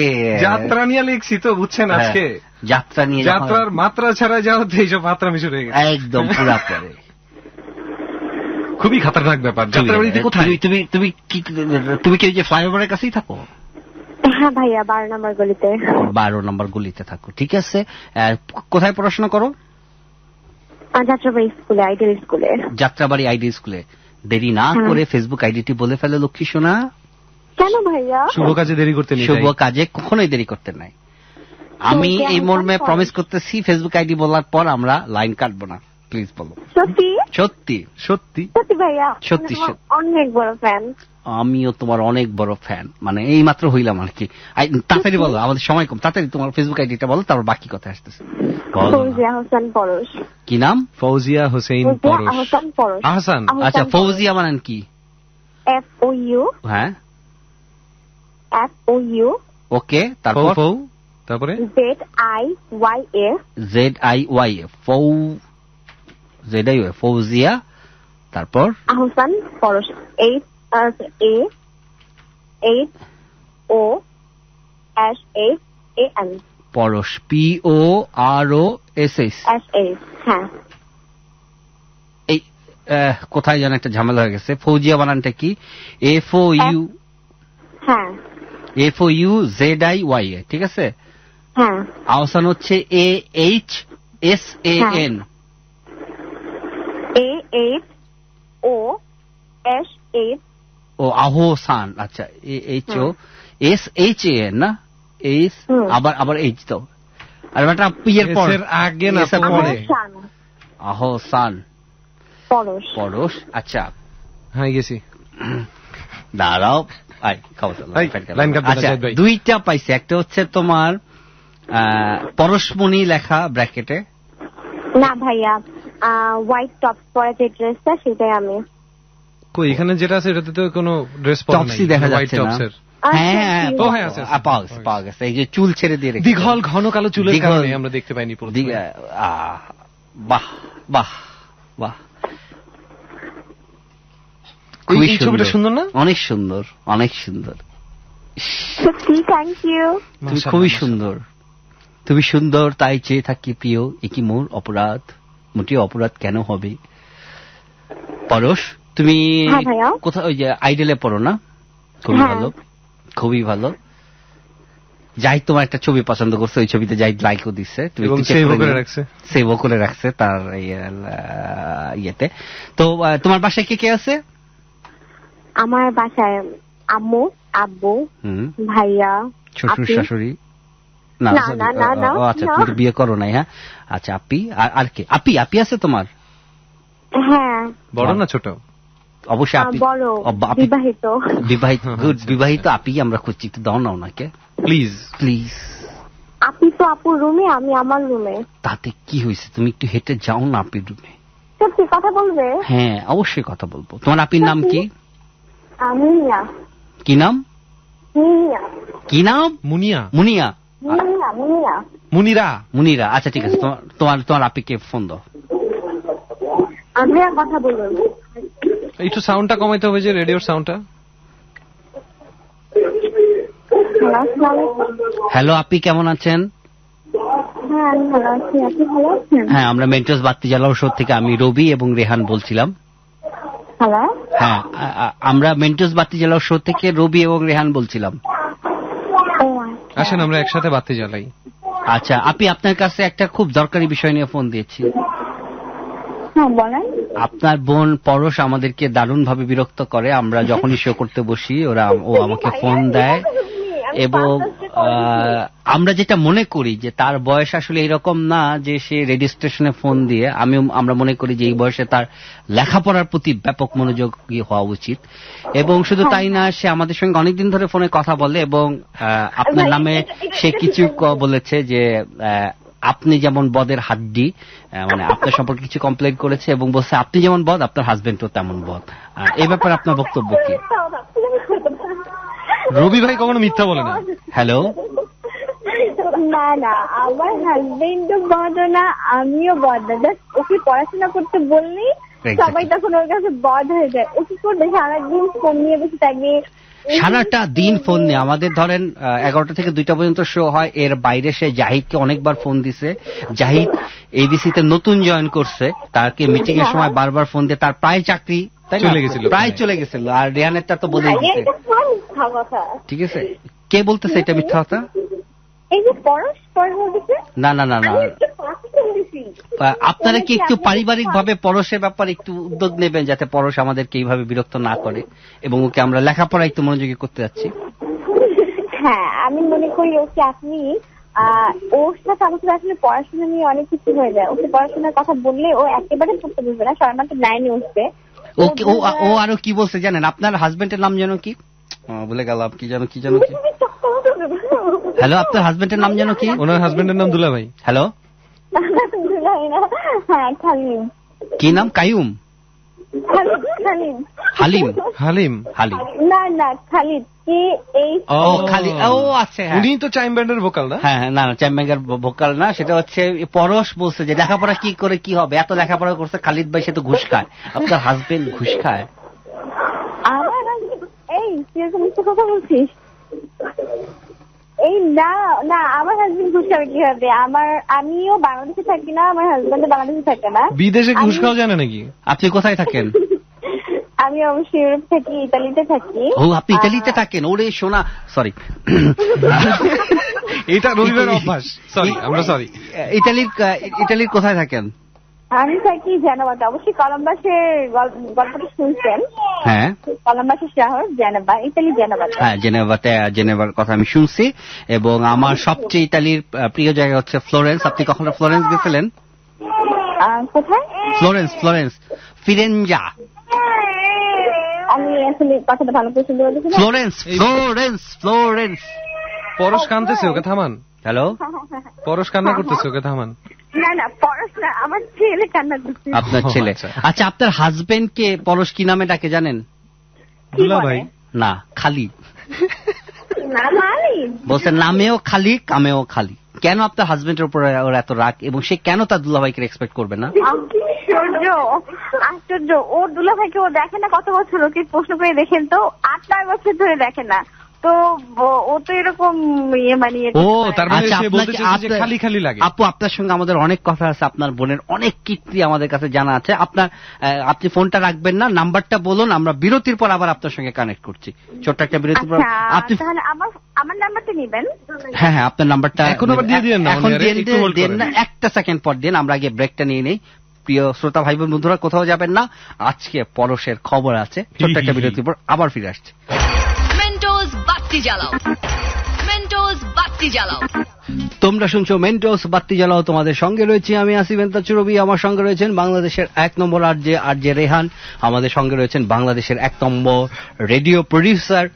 যাত্রা নিয়ে লিখছি তো, বুঝছেন? আজকে যাত্রা নিয়ে, যাত্রার মাত্রা ছাড়া যাও তো এইসব মাত্রা মিশে রয়ে গেছে একদম পুরা পরে। খুবই খতরনাক ব্যাপার। যাত্রাবাড়িতে কোথায়? তুমি কি যে ফ্লাইওভারের কাছেই থাকো? হ্যাঁ ভাইয়া, 12 নম্বর গলিতে। 12 নম্বর গলিতে থাকো, ঠিক আছে। কোথায় পড়াশোনা করো? যাত্রাবাড়ি স্কুলে, আইডিয়াল স্কুলে। যাত্রাবাড়ি আইডি স্কুলে। দেরি না করে ফেসবুক আইডিটি বলে ফেলে লক্ষ্মী সোনা। কেন ভাইয়া? শুভ কাজে দেরি করতে নেই। শুভ কাজে কখনোই দেরি করতে নাই। আমি এই মর্মে প্রমিস করতেছি, ফেসবুক আইডি বলার পর আমরা লাইন কাটবো না। প্লিজ বলো। সত্যি সত্যি সত্যি সত্যি ভাইয়া? সত্যি অনেক বড় ফ্যান। আমিও তোমার অনেক বড় ফ্যান, মানে এই মাত্র হইলাম আর কি। তাড়াতাড়ি বলো, আমাদের সময় কম, তাড়াতাড়ি তোমার ফেসবুক আইডিটা বলো, তারপর বাকি কথা আসতেছে। ফৌজিয়া হোসেন পরশ। কি নাম? ফৌজিয়া হোসেন পরশ। আহসান। আচ্ছা, ফৌজিয়া মানে কি? FOU। হ্যাঁ, FOU। ওকে, তারপর? তারপরে ZIYA। ZIYA, ZIYA, Fouzia. তারপর? আহসান পরশ। AHOSHAN। পরশ, POROSH। হ্যাঁ। এই কোথায় যেন একটা ঝামেলা হয়ে গেছে। ফৌজিয়া বানানটা কি? FOU। হ্যাঁ। FOU ZIYA, ঠিক আছে। হ্যাঁ। আহসান হচ্ছে AHSAN। AHOSHAN। ও, আহসান। আচ্ছা, AHOSHAN না? আবার এইচ তো, আর একটা ইয়ের পর আগে না পরে। আহসান পরশ। আচ্ছা, হ্যাঁ গেছি। দাঁড়াও, আচ্ছা, দুইটা পাইছে। একটা হচ্ছে তোমার পরশমণি লেখা ব্র্যাকেটে। না ভাইয়া, হোয়াইট টপ পরা যে ড্রেসটা, সেটাই আমি। কই, এখানে যেটা আছে এটাতে তো কোনো ড্রেস পরা নাই, দেখা যাচ্ছে না। হ্যাঁ, পাওয়া গেছে। এই যে চুল ছেড়ে দিয়ে রেখেছে, দীঘল ঘন কালো চুলের কারণে আমরা দেখতে পাইনি। বাহ বাহ বাহ, খুবই ছবিটা সুন্দর না? অনেক সুন্দর, অনেক সুন্দর। Thank you. তুমি খুবই সুন্দর, তুমি সুন্দর, তাই চেয়ে থাকি প্রিয়। একই মোর অপরাধ, মোটেও অপরাধ কেন হবে? পরশ, তুমি কোথায়? ওই যে আইডেলে পড়ো না? খুবই ভালো, খুবই ভালো। জাহিদ তোমার একটা ছবি পছন্দ করছে, ওই ছবিতে জাহিদ লাইকও দিচ্ছে, তুমি সেভ করে রাখছে তার ইয়েতে। তো তোমার বাসায় কে কে আছে? আমার বাসায় আম্মু, আব্বু, ভাইয়া, শ্বশুর শাশুড়ি। না, আচ্ছা, তুমি তো বিয়ে করো নাই। হ্যাঁ, আচ্ছা, আপি। আর কে? আপি আছে তোমার? হ্যাঁ। বড় না ছোট? অবশ্যই আপি। বিবাহিত। গুড, বিবাহিত আপি আমরা খুঁজছি, একটু দাও না ওনাকে প্লিজ। আপি তো আপুর রুমে, আমি আমার রুমে। তাতে কি হয়েছে? তুমি একটু হেঁটে যাও না আপির রুমে। সত্যি কথা বলবে? হ্যাঁ, অবশ্যই কথা বলবো। তোমার আপির নাম কি? মুনিয়া। কি নাম? কি নাম? মুনিরা। আচ্ছা, ঠিক আছে, তোমার আপিকে ফোন দাও। কথা বলবেন? একটু সাউন্ডটা কমাইতে হবে, যে রেডিওর সাউন্ডটা। হ্যালো আপি, কেমন আছেন? হ্যাঁ, আমরা মেন্টস বাত্তি জ্বালাও শো থেকে আমি রবি এবং রেহান বলছিলাম। হ্যাঁ, আমরা মেন্টস বাত্তি জ্বালাও শো থেকে রবি এবং রেহান বলছিলাম। আসেন আমরা একসাথে বাতি জ্বালাই। আচ্ছা আপি, আপনার কাছে একটা খুব দরকারি বিষয় নিয়ে ফোন দিয়েছি। আপনার বোন পরশ আমাদেরকে দারুণ ভাবে বিরক্ত করে। আমরা যখনই শো করতে বসি ও আমাকে ফোন দেয় এবং আমরা যেটা মনে করি যে তার বয়স আসলে এরকম না যে সে রেডিও স্টেশনে ফোন দিয়ে, আমরা মনে করি যে এই বয়সে তার লেখাপড়ার প্রতি ব্যাপক মনোযোগী হওয়া উচিত। এবং শুধু তাই না, সে আমাদের সঙ্গে অনেকদিন ধরে ফোনে কথা বলে এবং আপনার নামে সে কিছু বলেছে যে আপনি যেমন বদের হাড্ডি, মানে আপনার সম্পর্কে কিছু কমপ্লেন করেছে এবং বলছে আপনি যেমন বদ আপনার হাজবেন্ডও তেমন বদ। এই ব্যাপারে আপনার বক্তব্য কি? রবি ভাই কখনো মিথ্যা বলে না। হ্যালো, না না, আমার হাজবেন্ডও বদ না, আমিও বদ না। জাস্ট ওকে পড়াশোনা করতে বললেই সবাই তখন ওর কাছে বদ হয়ে যায়। ও কি করবে, সারাদিন ফোন নিয়ে বসে থাকবে, সারাটা দিন ফোন নিয়ে। আমাদের ধরেন 11টা থেকে 2টা পর্যন্ত শো হয়, এর বাইরে সে জাহিদকে অনেকবার ফোন দিছে। জাহিদ এবিসিতে নতুন জয়েন করছে, তাকে মিটিং এর সময় বারবার ফোন দিয়ে তার প্রায় চাকরি প্রায় চলে গেছিল। আর রেহানেরটা তো বলেই দিচ্ছে। ঠিক আছে, কে বলতেছে এটা মিথ্যা কথা? না না না না, আপনারা কি একটু পারিবারিক ভাবে পরশের ব্যাপারে একটু উদ্যোগ নেবেন, যাতে পরশ আমাদেরকে এইভাবে বিরক্ত না করে এবং ওকে আমরা লেখাপড়া একটু মনোযোগী করতে যাচ্ছি। হ্যাঁ, আমি মনে করি ওকে আপনি ওর সাথে আমাকে আসলে পড়াশোনা নিয়ে অনেক কিছু হয়ে যায়। ওকে পড়াশোনার কথা বললে ও একেবারে পড়তে বুঝবে না, সরমাত্র লাইনে উঠবে। ও আরো কি বলছে জানেন? আপনার হাজবেন্ডের নাম যেন কি? বলে গেলাম, কি জানো কি জানো কি? হ্যালো, আপনার হাজবেন্ডের নাম যেন কি? ওনার হাজবেন্ডের নাম দুলা ভাই। হ্যালো, হ্যাঁ খালিম। কি নাম? কাইয়ুম? হালিম? হালিম? হালিম না না, খালিদ। ও খালিদ, ও আচ্ছা, উনি তো চাইম ব্যান্ডের ভোকাল না? হ্যাঁ না, চাইম ব্যান্ডের ভোকাল না, সেটা হচ্ছে পরশ বলছে যে লেখাপড়া কি করে কি হবে, এত লেখাপড়া করছে খালিদ ভাই, সে তো ঘুষ খায়। আপনার হাজবেন্ড ঘুষ খায়? এই তুই কথা বলছিস? এই না না, আমার হাজবেন্ড ঘুষ খাবে কি হবে? আমিও বাংলাদেশে থাকি না, আমার হাজবেন্ড বাংলাদেশে থাকে না। বিদেশে ঘুষ খাওয়া জানে নাকি? আপনি কোথায় থাকেন? আমি অবশ্যই ইউরোপ থাকি, ইতালিতে থাকি। ও, আপনি ইতালিতে থাকেন? ওরে সোনা, সরি, এটা রবিবার অভ্যাস। সরি, আমরা সরি। ইতালির কোথায় থাকেন? আমি থাকি জেনেভাতে। অবশ্যই কলম্বাসের গল্পটা শুনছেন? হ্যাঁ, কলম্বাসের শহর জেনেভা, ইতালি জেনেভাতে। হ্যাঁ, জেনেভার কথা আমি শুনছি। এবং আমার সবচেয়ে ইতালির প্রিয় জায়গা হচ্ছে ফ্লোরেন্স। আপনি কখনো ফ্লোরেন্স গেছিলেন? কোথায়? ফ্লোরেন্স, ফিরেঞ্জা। আমি আসলে কথাটা ভালো করে শুনতে পারছি না। ফ্লোরেন্স। পরশ কাঁদতেছে, ওকে থামান। হ্যালো, পরশ কান্না করতেছে, ওকে থামান। না না, পরশ না, আমার ছেলে কান্না করছে। আপনার ছেলে? আচ্ছা, আপনার হাজবেন্ড কে পরশ কি নামে ডাকে জানেন? দুলা ভাই? না, খালি। না, মালিক বলছে নামেও খালি, কামেও খালি। কেন আপনার হাজবেন্ডের উপর ওর এত রাগ, এবং সে কেন তার দুলাভাইকে এক্সপেক্ট করবে না? আশ্চর্য, ওর দুলাভাইকে ও দেখে না কত বছর? ওকে প্রশ্ন করে দেখেন তো, 8-9 বছর ধরে দেখে না তো। ও তো এরকম খালি খালি লাগে। আপু, আপনার সঙ্গে আমাদের অনেক কথা আছে, আপনার বোনের অনেক কীর্তি আমাদের কাছে জানা আছে। আপনি ফোনটা রাখবেন না, নাম্বারটা বলুন, আমরা বিরতির পর আবার আপনার সঙ্গে কানেক্ট করছি। ছোট্ট একটা বিরতির পর আপনি আমার নাম্বারটা নেবেন? হ্যাঁ হ্যাঁ, আপনার নাম্বারটা এখন আবার দিয়ে দিন না, এখন দিয়ে না, একটা সেকেন্ড পর দিন। আমরা আগে ব্রেকটা নিয়ে নেই। প্রিয় শ্রোতা ভাই বোন বন্ধুরা, কোথাও যাবেন না, আজকে পরশের খবর আছে। ছোট্ট একটা বিরতির পর আবার ফিরে আসছে। মেন্টোস বাতি জ্বালাও, মেন্টোস বাতি জ্বালাও। তোমরা শুনছো মেন্টোস বাতি জ্বালাও। তোমাদের সঙ্গে রয়েছি আমি আসিফ চুরবি। আমার সঙ্গে রয়েছেন বাংলাদেশের 1 নম্বর আরজে রেহান। আমাদের সঙ্গে রয়েছেন বাংলাদেশের 1 নম্বর রেডিও প্রডিউসার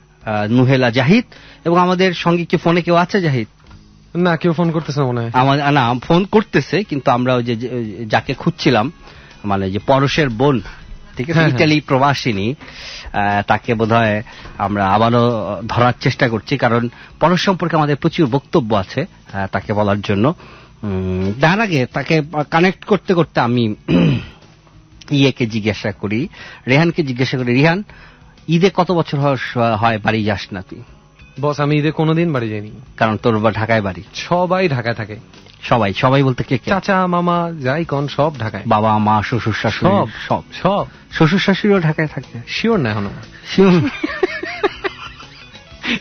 নুহেলা জাহিদ। এবং আমাদের সঙ্গে কি ফোনে কেউ আছে জাহিদ? না, কেউ ফোন করতেছে মনে হয়। না, ফোন করতেছে, কিন্তু আমরা ওই যে যাকে খুঁজছিলাম, মানে যে পরশের বোন, ঠিক আছে, ইতালি প্রবাসিনী, তাকে বোধহয় আমরা আবারও ধরার চেষ্টা করছি, কারণ পরশ সম্পর্কে আমাদের প্রচুর বক্তব্য আছে তাকে বলার জন্য। তার আগে তাকে কানেক্ট করতে করতে আমি ইয়েকে জিজ্ঞাসা করি, রেহানকে জিজ্ঞাসা করি, রিহান, ঈদে কত বছর হয় বাড়ি যাস না তুই? বস, আমি ঈদে কোনোদিন বাড়ি যাইনি। কারণ তোর ঢাকায় বাড়ি? সবাই ঢাকায় থাকে। সবাই বলতে কে? চাচা, মামা, যাই কোন সব ঢাকায়। বাবা, মা, শ্বশুর শাশুড়ি সব শ্বশুর শাশুড়িও ঢাকায় থাকে? শিওর না এখনো।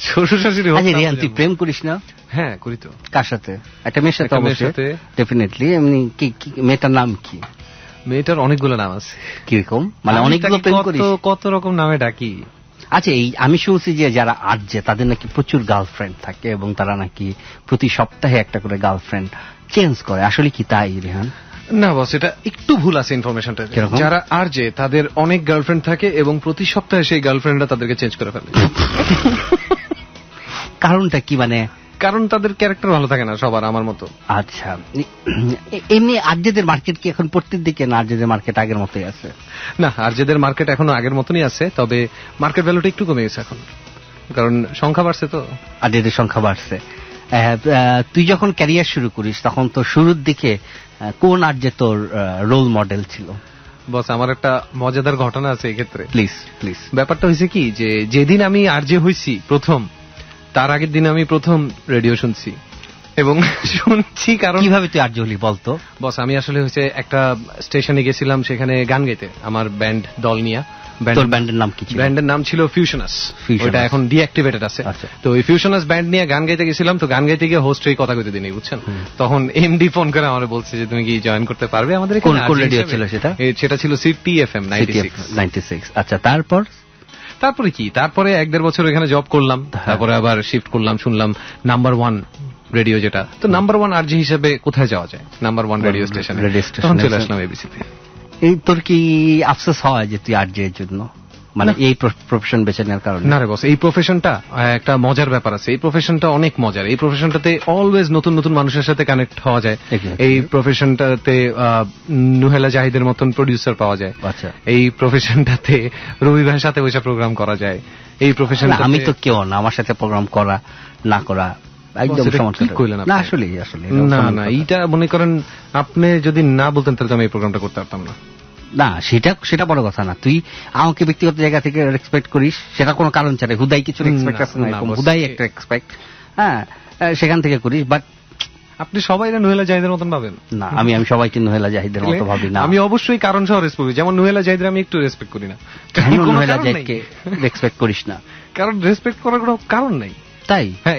শ্বশুর শাশুড়ি। রিহান, তুই প্রেম করিস না? হ্যাঁ, করি তো। কার সাথে? একটা মেয়ের সাথে? অবশ্যই, ডেফিনেটলি। এমনি মেয়েটার নাম কি? মেয়েটার অনেকগুলো নাম আছে। কিরকম? মানে অনেকগুলো প্রেম করিস? কত রকম নামে ডাকি। আচ্ছা, এই আমি শুনছি যে যারা আরজে তাদের নাকি প্রচুর গার্লফ্রেন্ড থাকে এবং তারা নাকি প্রতি সপ্তাহে একটা করে গার্লফ্রেন্ড চেঞ্জ করে, আসলে কি তাই রেহান? না বস, এটা একটু ভুল আছে ইনফরমেশনটা। কিরকম? যারা আরজে তাদের অনেক গার্লফ্রেন্ড থাকে এবং প্রতি সপ্তাহে সেই গার্লফ্রেন্ডরা তাদেরকে চেঞ্জ করে ফেলে। কারণটা কি? মানে কারণ তাদের ক্যারেক্টার ভালো থাকে না সবার, আমার মতো। আচ্ছা, এমনি আরজেদের মার্কেট কি এখন পড়তির দিকে না আরজেদের মার্কেট আগের মতোই আছে? না, আরজেদের মার্কেট এখনো আগের মতনই আছে, তবে মার্কেট ভ্যালুটা একটু কমে গেছে এখন, কারণ সংখ্যা বাড়ছে তো। আরজেদের সংখ্যা বাড়ছে। তুই যখন ক্যারিয়ার শুরু করিস তখন তো শুরুর দিকে কোন আরজে তোর রোল মডেল ছিল? বস, আমার একটা মজাদার ঘটনা আছে এই ক্ষেত্রে। Please please. ব্যাপারটা হয়েছে কি, যে যেদিন আমি আরজে হয়েছি প্রথম, তার আগের দিন আমি প্রথম রেডিও শুনছি এবং শুনছি কারণ কিভাবে তুই আরজে হলি বলতো? বস, আমি আসলে হচ্ছে একটা স্টেশনে গেছিলাম, সেখানে গান গাইতে আমার ব্যান্ড দল নিয়ে। তোর ব্যান্ডের নাম কি ছিল? ব্যান্ডের নাম ছিল ফিউশনাস, Fusionus। ওটা এখন ডিঅ্যাক্টিভেটেড আছে। আচ্ছা। তো ওই ফিউশনাস ব্যান্ড নিয়ে গান গাইতে গেছিলাম, তো গান গাইতে গিয়ে হোস্ট এই কথা কইতে দিনই, বুঝছেন? তখন এমডি ফোন করে আমার বলছে যে তুমি কি জয়েন করতে পারবে আমাদের এখানে? কোন রেডিও ছিল সেটা? সেটা ছিল সিটি এফএম 96। আচ্ছা, তারপরে কি? তারপরে 1-1.5 বছর এখানে জব করলাম, তারপরে আবার শিফট করলাম, শুনলাম নাম্বার 1 রেডিও যেটা, তো নাম্বার 1 আরজি হিসেবে কোথায় যাওয়া যায়? নাম্বার 1 রেডিও স্টেশনে। তখন চলে আসলাম এবিসিতে। এই তোর কি আফসোস হয় যে তুই আরজে এর জন্য, মানে এই প্রফেশন বেছে নেওয়ার কারণে? না রে বস, এই প্রফেশনটা একটা মজার ব্যাপার আছে। এই প্রফেশনটা অনেক মজার। এই প্রফেশনটাতে অলওয়েজ নতুন নতুন মানুষের সাথে কানেক্ট হওয়া যায়। এই প্রফেশনটাতে নুহেলা জাহিদের মতন প্রডিউসার পাওয়া যায়। আচ্ছা, এই প্রফেশনটাতে রবি ভাইয়ের সাথে বসে প্রোগ্রাম করা যায়। এই প্রফেশন আমি তো কেউ না, আমার সাথে প্রোগ্রাম করা না করা একদম সমস্যা না। আসলে না, এইটা মনে করেন আপনি যদি না বলতেন তাহলে আমি এই প্রোগ্রামটা করতে পারতাম না। না, সেটা বড় কথা না। তুই আমাকে ব্যক্তিগত জায়গা থেকে রেসপেক্ট করিস, সেটা কোনো কারণ ছাড়া। হুদাই কিছু রেসপেক্ট আছে না, হুদাই একটা রেসপেক্ট, হ্যাঁ, সেখান থেকে করিস। বাট আপনি সবাই নুহেলা জাহিদের মতন ভাবেন? না, আমি সবাইকে নুহেলা জাহিদের মতো ভাবি না। আমি অবশ্যই কারণ সহ রেসপেক্ট করি, যেমন নুহেলা জাহিদের আমি একটু রেসপেক্ট করি না। নুহেলা জাহিদকে রেসপেক্ট করিস না? কারণ রেসপেক্ট করার কোনো কারণ নাই। তাই? হ্যাঁ,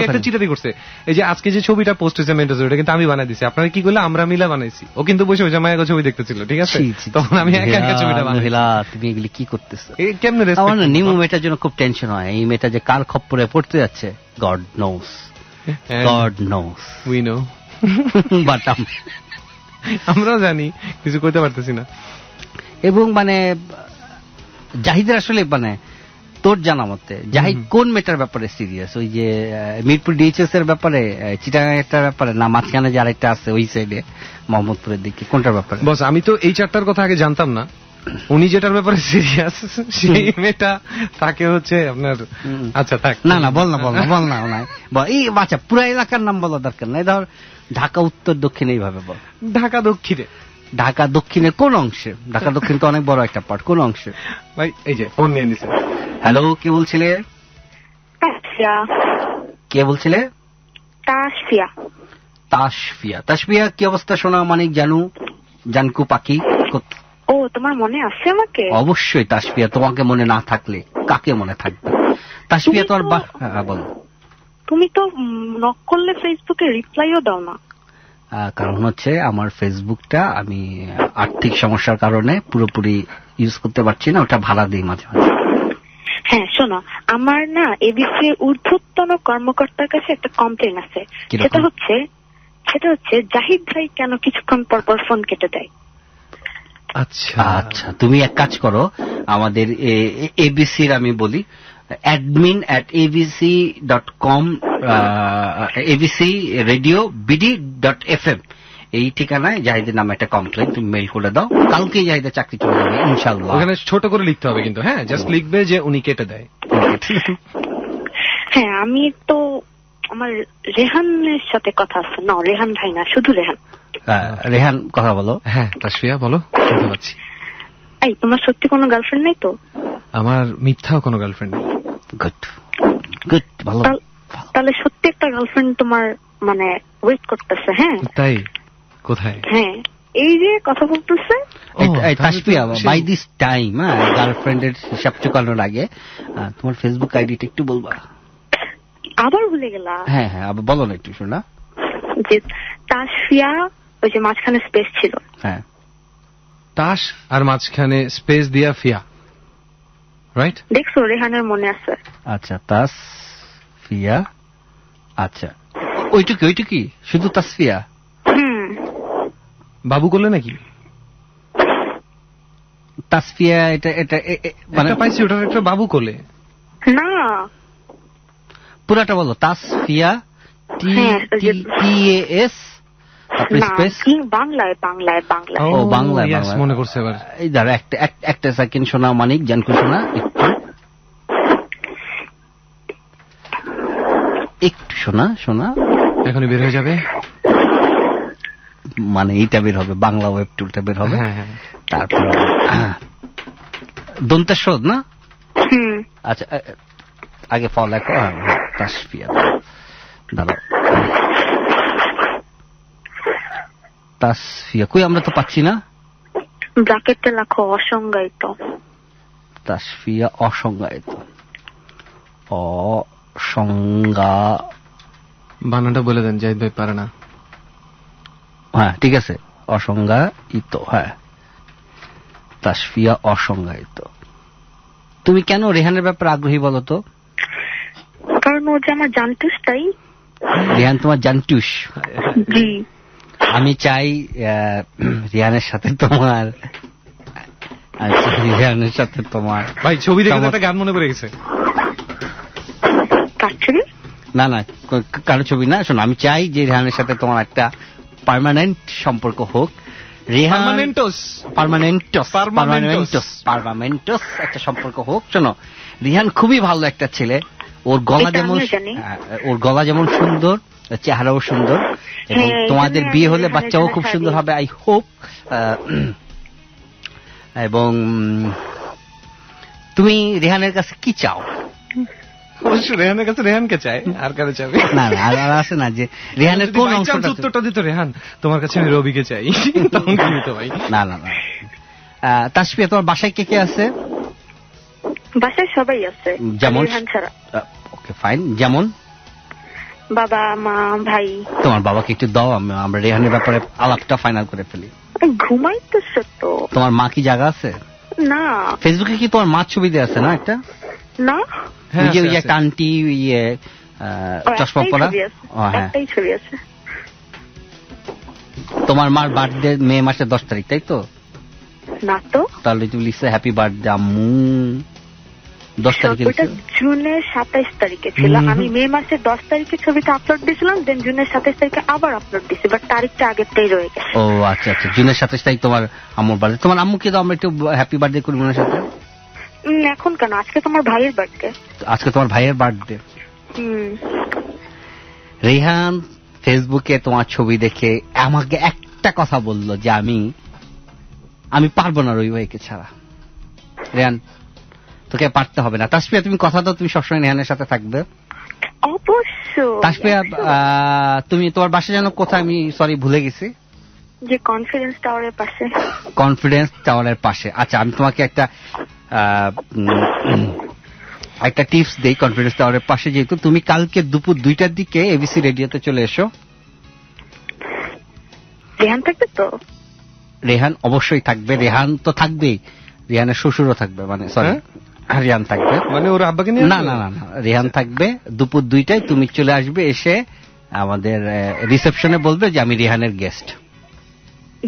একটা চিটারি করছে। এই যে আজকে যে ছবিটা পোস্ট হয়েছে মেন্টোস, ওটা কিন্তু আমি বানাই দিছি। আপনারা কি করলে? আমরা মিলা বানাইছি। ও কিন্তু বসে বসে মায়ের ছবি দেখতেছিল, ঠিক আছে? তখন আমি একা একা ছবিটা বানাই। তুমি এগুলি কি করতেছো? কেমনে রেসপেক্ট? আমার নিমু মেয়েটার জন্য খুব টেনশন হয়। এই মেয়েটা যে কার খপ্পরে পড়তে যাচ্ছে, God knows, we know, but আমরাও জানি, কিছু কইতে পারতেছি না। এবং মানে জাহিদের আসলে মানে তোর জানা মতে জাহিদ কোন মেটার ব্যাপারে সিরিয়াস? ওই যে মিরপুর ডিএইচএস এর ব্যাপারে, চিটাগাং এর ব্যাপারে, না মাঝখানে যে আরেকটা আছে ওই সাইডে মোহাম্মদপুরের দিকে, কোনটার ব্যাপারে? বস, আমি তো এই চারটার কথা আগে জানতাম না। উনি যেটার ব্যাপারে সিরিয়াস, সেই মেয়েটা তাকে হচ্ছে আপনার। আচ্ছা থাক, না বল না এই বাচ্চা পুরো এলাকার নাম বলা দরকার নাই। ধর ঢাকা উত্তর দক্ষিণ এইভাবে বল। ঢাকা দক্ষিণের কোন অংশে? ঢাকা দক্ষিণ তো অনেক বড় একটা পার্ট, কোন অংশে? ভাই এই যে ফোন নিয়ে নিছে। হ্যালো, কে বলছিলে? কে বলছিলে? তাসফিয়া। কি অবস্থা সোনা মানিক জানকু পাখি? ও, তোমার মনে আছে আমাকে? অবশ্যই তাসফিয়া, তোমাকে মনে না থাকলে কাকে মনে থাকবে? তাসফিয়া তো আর বলো। তুমি তো নক করলে ফেসবুকে রিপ্লাইও দাও না। কারণ হচ্ছে আমার ফেসবুকটা আমি আর্থিক সমস্যার কারণে পুরোপুরি ইউজ করতে পারছি না, ওটা ভাড়া দিই মাঝে মাঝে। হ্যাঁ শোনো, আমার না এবিসি এর ঊর্ধ্বতন কর্মকর্তার কাছে একটা কমপ্লেন আছে। সেটা হচ্ছে জাহিদ ভাই কেন কিছুক্ষণ পর পর ফোন কেটে দেয়। আচ্ছা, তুমি এক কাজ করো, আমাদের এবিসির আমি বলি admin@abc.com, abcradiobd.fm, এই ঠিকানায় জাহিদের নামে একটা কমপ্লেন তুমি মেইল করে দাও। কালকেই জাহিদের চাকরি চলে যাবে ইনশাআল্লাহ। ওখানে ছোট করে লিখতে হবে কিন্তু, হ্যাঁ, জাস্ট লিখবে যে উনি কেটে দেয়। হ্যাঁ, আমি তো আমার রেহানের সাথে কথা আছে। না, রেহান ভাই না, শুধু রেহান। রেহান, কথা বলো। হ্যাঁ তাসফিয়া বলো, শুনতে পাচ্ছি। এই, তোমার সত্যি কোনো গার্লফ্রেন্ড নেই তো? আমার মিথ্যাও কোনো গার্লফ্রেন্ড নেই। গুড, ভালো। তাহলে সত্যি একটা গার্লফ্রেন্ড তোমার মানে ওয়েট করতেছে। হ্যাঁ তাই? কোথায়? হ্যাঁ, এই যে কথা বলতেছে। তাসফিয়া, বাই দিস টাইম গার্লফ্রেন্ডের হিসাব চুকানোর আগে তোমার ফেসবুক আইডিটা একটু বলবা? আবার ভুলে গেলা? হ্যাঁ, আবার বলো না একটু শোনা। যে তাসফিয়া, ওই যে মাঝখানে স্পেস ছিল। হ্যাঁ, তাস আর মাঝখানে স্পেস দিয়া ফিয়া। রাইট? দেখছো রেহানের মনে আছে। আচ্ছা, তাসফিয়া। আচ্ছা, ওইটুকি শুধু তাসফিয়া? বাবু করলে নাকি? তাসফিয়া এটা মানে পাইছি, ওটার একটা বাবু কোলে না। পুরাটা বলো। তাসফিয়া, TAS স্পেস বাংলায়। ও বাংলায়, মনে করছে এবার। এই দাঁড়া একটা সেকেন্ড শোনা, মানিক জানকু শোনা, একটু শোনা এখনই বের হয়ে যাবে, মানে এইটা বের হবে, বাংলা ওয়েব টুলটা বের হবে। তারপর দন্তেশ্বর না? আচ্ছা, আগে ফল লেখো। তাসফিয়া, দাঁড়াও। তাসফিয়া কই, আমরা তো পাচ্ছি না। ব্র্যাকেটে লেখো অসংজ্ঞায়িত। তাসফিয়া অসংজ্ঞায়িত, অসংজ্ঞা, বানানটা বলে দেন, জাহিদ ভাই পারে না। হ্যাঁ ঠিক আছে, অসংজ্ঞায়িত। হ্যাঁ, তাসফিয়া অসংজ্ঞায়িত। তুমি কেন রেহানের ব্যাপারে আগ্রহী বলো তো? কারণ ও যে আমার জানতুস, তাই। রেহান তোমার জানতুস? জি। আমি চাই রিহানের সাথে তোমার, রিহানের সাথে তোমার। ভাই ছবি দেখে একটা গান মনে পড়ে গেছে। না কারো ছবি না, শোনো, আমি চাই যে রিহানের সাথে তোমার একটা পার্মানেন্ট সম্পর্ক হোক। পার্মানেন্টস একটা সম্পর্ক হোক। শোনো, রিহান খুবই ভালো একটা ছেলে, ওর গলা যেমন সুন্দর, চেহারাও সুন্দর, এবং তোমাদের বিয়ে হলে বাচ্চাও খুব সুন্দর হবে, আই হোপ। এবং তুমি রেহানের কাছে কি চাও? অবশ্য রেহানের কাছে রেহানকে চাই, আর কারে চাবে না, আর আছে না যে রেহানের কোন অংশটা? উত্তরটা দিত রেহান, তোমার কাছে আমি রবিকে চাই, তখন কি দিত ভাই? না। তাসফিয়া, তোমার বাসায় কে কে আছে? বাসায় সবাই আছে, যেমন? Okay fine. যেমন? বাবা, মা, ভাই। তোমার বাবাকে একটু দাও, আমরা রেহানের ব্যাপারে আলাপটা ফাইনাল করে ফেলি। ঘুমাইতেছে তো। তোমার মা কি জায়গা আছে? না। ফেসবুকে কি তোমার মা ছবি দেওয়া আছে? না একটা না, ওই একটা আন্টি চশমা পরা, একটাই ছবি আছে। তোমার মার বার্থডে মে মাসের 10 তারিখ, তাই তো? না তো। তাহলে তুমি লিখছে হ্যাপি বার্থডে আম্মু। 10 তারিখে জুনের 27 তারিখে ছিল। আমি মে মাসের 10 তারিখে ছবিটা আপলোড দিয়েছিলাম, দেন জুনের 27 তারিখে আবার আপলোড দিয়েছি, বাট তারিখটা আগেরটাই রয়ে গেছে। ও আচ্ছা, জুনের 27 তারিখ তোমার আম্মুর বার্থডে। তোমার আম্মুকে তো আমরা একটু হ্যাপি বার্থডে করি ওনার সাথে। এখন কেন? আজকে তোমার ভাইয়ের বার্থডে। আজকে তোমার ভাইয়ের বার্থডে। রেহান ফেসবুকে তোমার ছবি দেখে আমাকে একটা কথা বললো যে আমি পারবো না রবি ভাইকে ছাড়া। রেহান, তোকে পারতে হবে না। তাসফিয়া, তুমি কথা দাও তুমি সবসময় রেহানের সাথে থাকবে। অবশ্যই। তাসফিয়া, তুমি তোমার বাসা যেন কোথায়? আমি সরি ভুলে গেছি। যে কনফিডেন্স টাওয়ারের পাশে। কনফিডেন্স টাওয়ারের পাশে। আচ্ছা, আমি তোমাকে একটা টিপস দেই। কনফিডেন্স টাওয়ারের পাশে যেহেতু, তুমি কালকে দুপুর 2টার দিকে এবিসি রেডিওতে চলে এসো। রেহান থাকবে তো? রেহান অবশ্যই থাকবে। রেহান তো থাকবেই, রেহানের শ্বশুরও থাকবে, মানে সরি রেহান থাকবে, মানে ওর আব্বাকে নিয়ে। না, রেহান থাকবে। দুপুর 2টায় তুমি চলে আসবে, এসে আমাদের রিসেপশনে বলবে যে আমি রেহানের গেস্ট।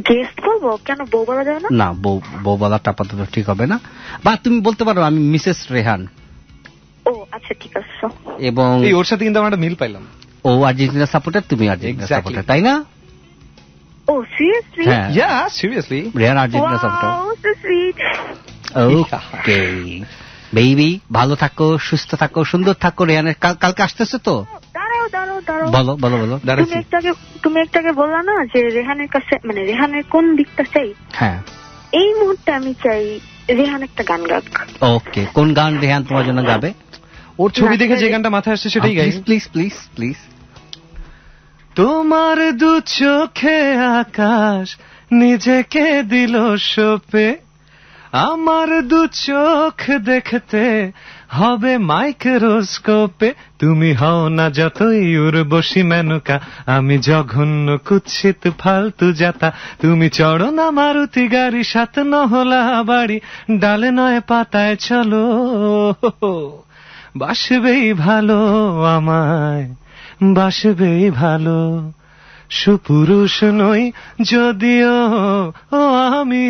গেস্ট বলবো কেন? বউ বলা যাবে না? না, বউ বলাটা আপাতত ঠিক হবে না, বা তুমি বলতে পারো আমি মিসেস রেহান। ও আচ্ছা, ঠিক আছে। এবং ওর সাথে কিন্তু আমরা মিল পাইলাম। ও আর্জেন্টিনা সাপোর্টার, তুমি আর্জেন্টিনা সাপোর্টার, তাই না? ও সিরিয়াসলি? হ্যাঁ seriously, Rehan Argentina supporter. Okay baby, ভালো থাকো, সুস্থ থাকো, সুন্দর থাকো। রেহানের কালকে আসতেছে তো? বলো। তুমি একটাকে বললা না যে রেহানের কাছে, মানে রেহানের কোন দিকটা চাই? হ্যাঁ, এই মুহূর্তে আমি চাই রেহান একটা গান গাক। ওকে, কোন গান রেহান তোমার জন্য গাবে? ওর ছবি দেখে যে গানটা মাথায় আসছে সেটাই গাই। প্লিজ। তোমার দু চোখে আকাশ নিজেকে দিল সপে, আমার দু চোখ দেখতে হবে মাইক্রোস্কোপে, তুমি হও না যতই উর্বশী মেনকা, আমি জঘন্য কুৎসিত ফালতু যাতা, তুমি চড়ো না মারুতি গাড়ি, সাত নহলা বাড়ি, ডালে নয় পাতায় চলো, বাসবেই ভালো আমায়, বাসবেই ভালো। সুপুরুষ নই যদিও আমি,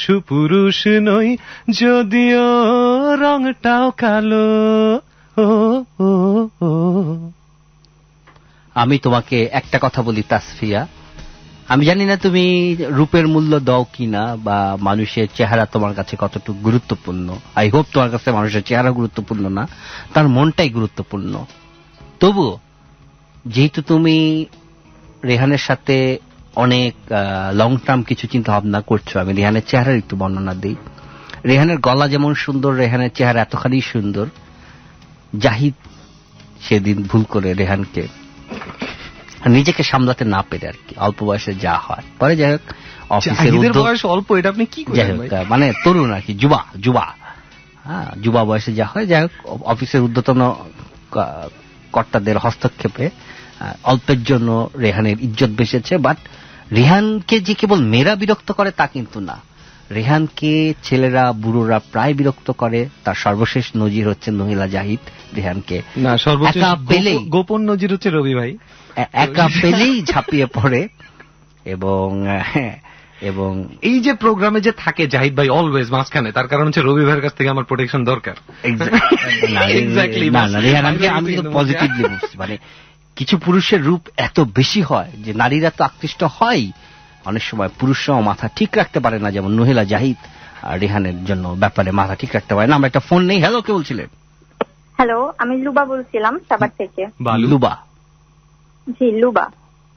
সুপুরুষ নই যদিও রংটাও কালো। আমি তোমাকে একটা কথা বলি তাসফিয়া, আমি জানি না তুমি রূপের মূল্য দাও কিনা বা মানুষের চেহারা তোমার কাছে কতটুকু গুরুত্বপূর্ণ। আই হোপ তোমার কাছে মানুষের চেহারা গুরুত্বপূর্ণ না, তার মনটাই গুরুত্বপূর্ণ। তবুও যেহেতু তুমি রেহানের সাথে অনেক লং টার্ম কিছু চিন্তা ভাবনা করছো, আমি রেহানের চেহারার একটু বর্ণনা দিই। রেহানের গলা যেমন সুন্দর, রেহানের চেহারা এতখানি সুন্দর। জাহিদ সেদিন ভুল করে রেহানকে নিজেকে সামলাতে না পেরে আর কি, অল্প বয়সে যা হয় পরে, যাই হোক অফিসের বয়স অল্প, এটা আপনি কি যাই হোক মানে তরুণ আর কি, যুবা বয়সে যা হয়, যাই হোক অফিসের ঊর্ধ্বতন কর্তাদের হস্তক্ষেপে অল্পের জন্য রেহানের ইজ্জত বেসেছে। বাট রেহানকে যে কেবল মেয়েরা বিরক্ত করে তা কিন্তু না, রেহানকে ছেলেরা বুড়োরা প্রায় বিরক্ত করে। তার সর্বশেষ নজির হচ্ছে নহিলা জাহিদ। রেহানকে না, সর্বশেষ গোপন নজির হচ্ছে রবি ভাই, একা পেলেই ঝাঁপিয়ে পড়ে। এবং এই যে প্রোগ্রামে যে থাকে জাহিদ ভাই অলওয়েজ মাঝখানে, তার কারণ হচ্ছে রবি ভাইয়ের কাছ থেকে আমার প্রোটেকশন দরকার। আমি কিন্তু পজিটিভলি বলছি, মানে কিছু পুরুষের রূপ এত বেশি হয় যে নারীরা তো আকৃষ্ট হয়, অনেক সময় পুরুষরাও মাথা ঠিক রাখতে পারে না, যেমন নহিলা জাহিদ আর রেহানের জন্য ব্যাপারে মাথা ঠিক রাখতে পারে না। আমরা একটা ফোন নেই। হ্যালো, কে বলছিলেন? হ্যালো, আমি লুবা বলছিলাম সাভার থেকে। লুবা? জি, লুবা।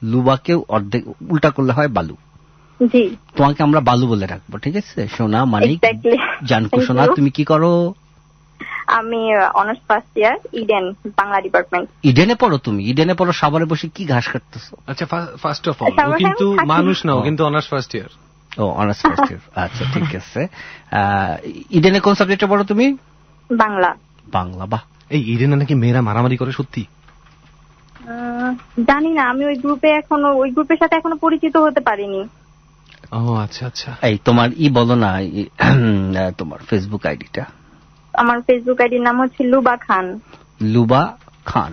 লুবাকেও অর্ধেক উল্টা করলে হয় বালু। জি, তোমাকে আমরা বালু বলে রাখবো, ঠিক আছে? সোনা মানিক জানকু সোনা, তুমি কি করো? আমি honours first year, Eden Bangla department. ইডেনে পড়ো তুমি? ইডেনে পড়ো, সাভারে বসে কি ঘাস কাটতেছো? আচ্ছা, ফার্স্ট অফ অল কিন্তু মানুষ নাও, কিন্তু অনার্স ফার্স্ট ইয়ার। ও, অনার্স ফার্স্ট ইয়ার, আচ্ছা ঠিক আছে। ইডেনে কোন সাবজেক্টে পড়ো তুমি? বাংলা। বাংলা, বাহ। এই ইডেনে নাকি মেয়েরা মারামারি করে, সত্যি? জানি না, আমি ওই গ্রুপের সাথে এখনো পরিচিত হতে পারিনি। ও আচ্ছা আচ্ছা। এই তোমার বলো না, তোমার ফেসবুক আইডিটা? আমার ফেসবুক আইডির নাম হচ্ছে লুবা খান। লুবা খান।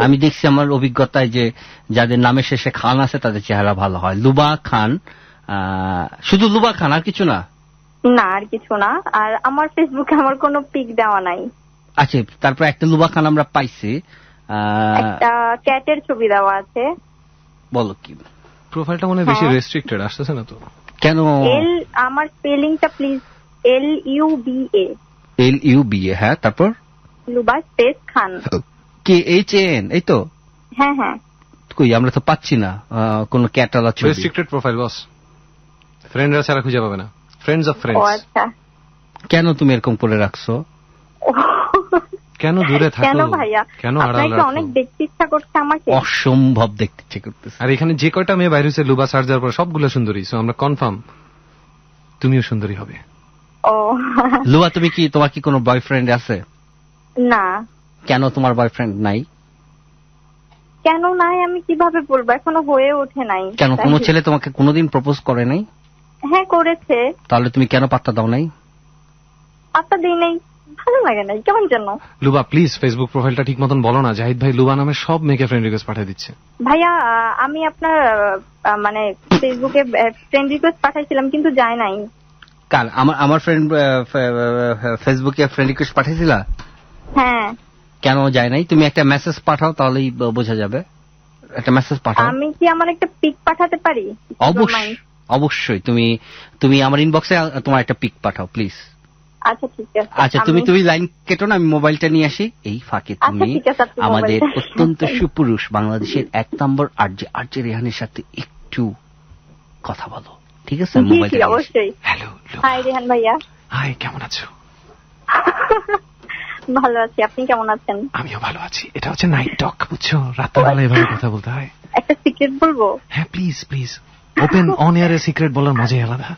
আমি দেখছি আমার অভিজ্ঞতায় যে যাদের নামের শেষে খান আছে তাদের চেহারা ভালো হয়। লুবা খান, শুধু লুবা খান, আর কিছু না? না, আর কিছু না। আর আমার ফেসবুকে আমার কোনো পিক দেওয়া নাই। আচ্ছা, তারপর একটা লুবা খান আমরা পাইছি, একটা ক্যাটের ছবি দেওয়া আছে। বলো কি? প্রোফাইলটা মনে হয় বেশি রেস্ট্রিক্টেড আসতেছে না তো? কেন? আমার স্পেলিংটা প্লিজ, LUBA। LUBA, হ্যাঁ। তারপর লুবা স্পেস খান, KHAN, এই তো? হ্যাঁ হ্যাঁ। কই, আমরা তো পাচ্ছি না কোনো ক্যাটালা ছবি। রেস্ট্রিক্টেড প্রোফাইল বস, ফ্রেন্ডরা ছাড়া খুঁজে পাবে না। Friends of friends. ও আচ্ছা। কেন তুমি এরকম করে রাখছো? কেন দূরে থাকো? কেন ভাইয়া? কেন আড়াল রাখো? অনেক দেখতে ইচ্ছা করছে আমাকে, অসম্ভব দেখতে ইচ্ছা করতেছে। আর এখানে যে কয়টা মেয়ে বাইরে হচ্ছে লুবা সার্চ দেওয়ার পর সবগুলো সুন্দরী, সো আমরা কনফার্ম তুমিও সুন্দরী হবে। ও লুবা, তোমার কি কোনো বয়ফ্রেন্ড আছে? না। কেন তোমার বয়ফ্রেন্ড নাই? কেন নাই আমি কিভাবে বলবো, এখনো হয়ে ওঠে নাই। কেন, কোনো ছেলে তোমাকে কোনোদিন প্রপোজ করে নাই? হ্যাঁ করেছে। তাহলে তুমি কেন পাত্তা দাও নাই? পাত্তা দিই নাই, ভালো লাগে নাই, কেমন যেন। লুবা প্লিজ ফেসবুক প্রোফাইলটা ঠিক মতন বলো না। জাহিদ ভাই লুবা নামে সব মেয়েকে ফ্রেন্ড রিকোয়েস্ট পাঠিয়ে দিচ্ছে। ভাইয়া আমি আপনার মানে ফেসবুকে ফ্রেন্ড রিকোয়েস্ট পাঠাইছিলাম কিন্তু যায় নাই। কাল আমার ফ্রেন্ড ফেসবুকে ফ্রেন্ড রিকোয়েস্ট পাঠিয়েছিলা? হ্যাঁ। কেন যায় নাই? তুমি একটা মেসেজ পাঠাও, তাহলেই বোঝা যাবে। একটা মেসেজ পাঠাও। আমি কি আমার একটা পিক পাঠাতে পারি? অবশ্যই। তুমি আমার ইনবক্সে তোমার একটা পিক পাঠাও প্লিজ। আচ্ছা ঠিক আছে। আচ্ছা, তুমি লাইন কেটো না, আমি মোবাইলটা নিয়ে আসি। এই ফাঁকে তুমি আমাদের অত্যন্ত সুপুরুষ বাংলাদেশের 1 নম্বর আরজে রেহানের সাথে একটু কথা বলো, ঠিক আছে? মোবাইলটা অবশ্যই। হ্যালো, হাই রেহান ভাইয়া। হাই, কেমন আছো? ভালো আছি, আপনি কেমন আছেন? আমিও ভালো আছি। এটা হচ্ছে নাইট টক, বুঝছো? রাত্রেবেলা এভাবে কথা বলতে হয়। একটা সিক্রেট বলবো? হ্যাঁ প্লিজ প্লিজ, ওপেন অন এয়ারে সিক্রেট বলার মজাই আলাদা।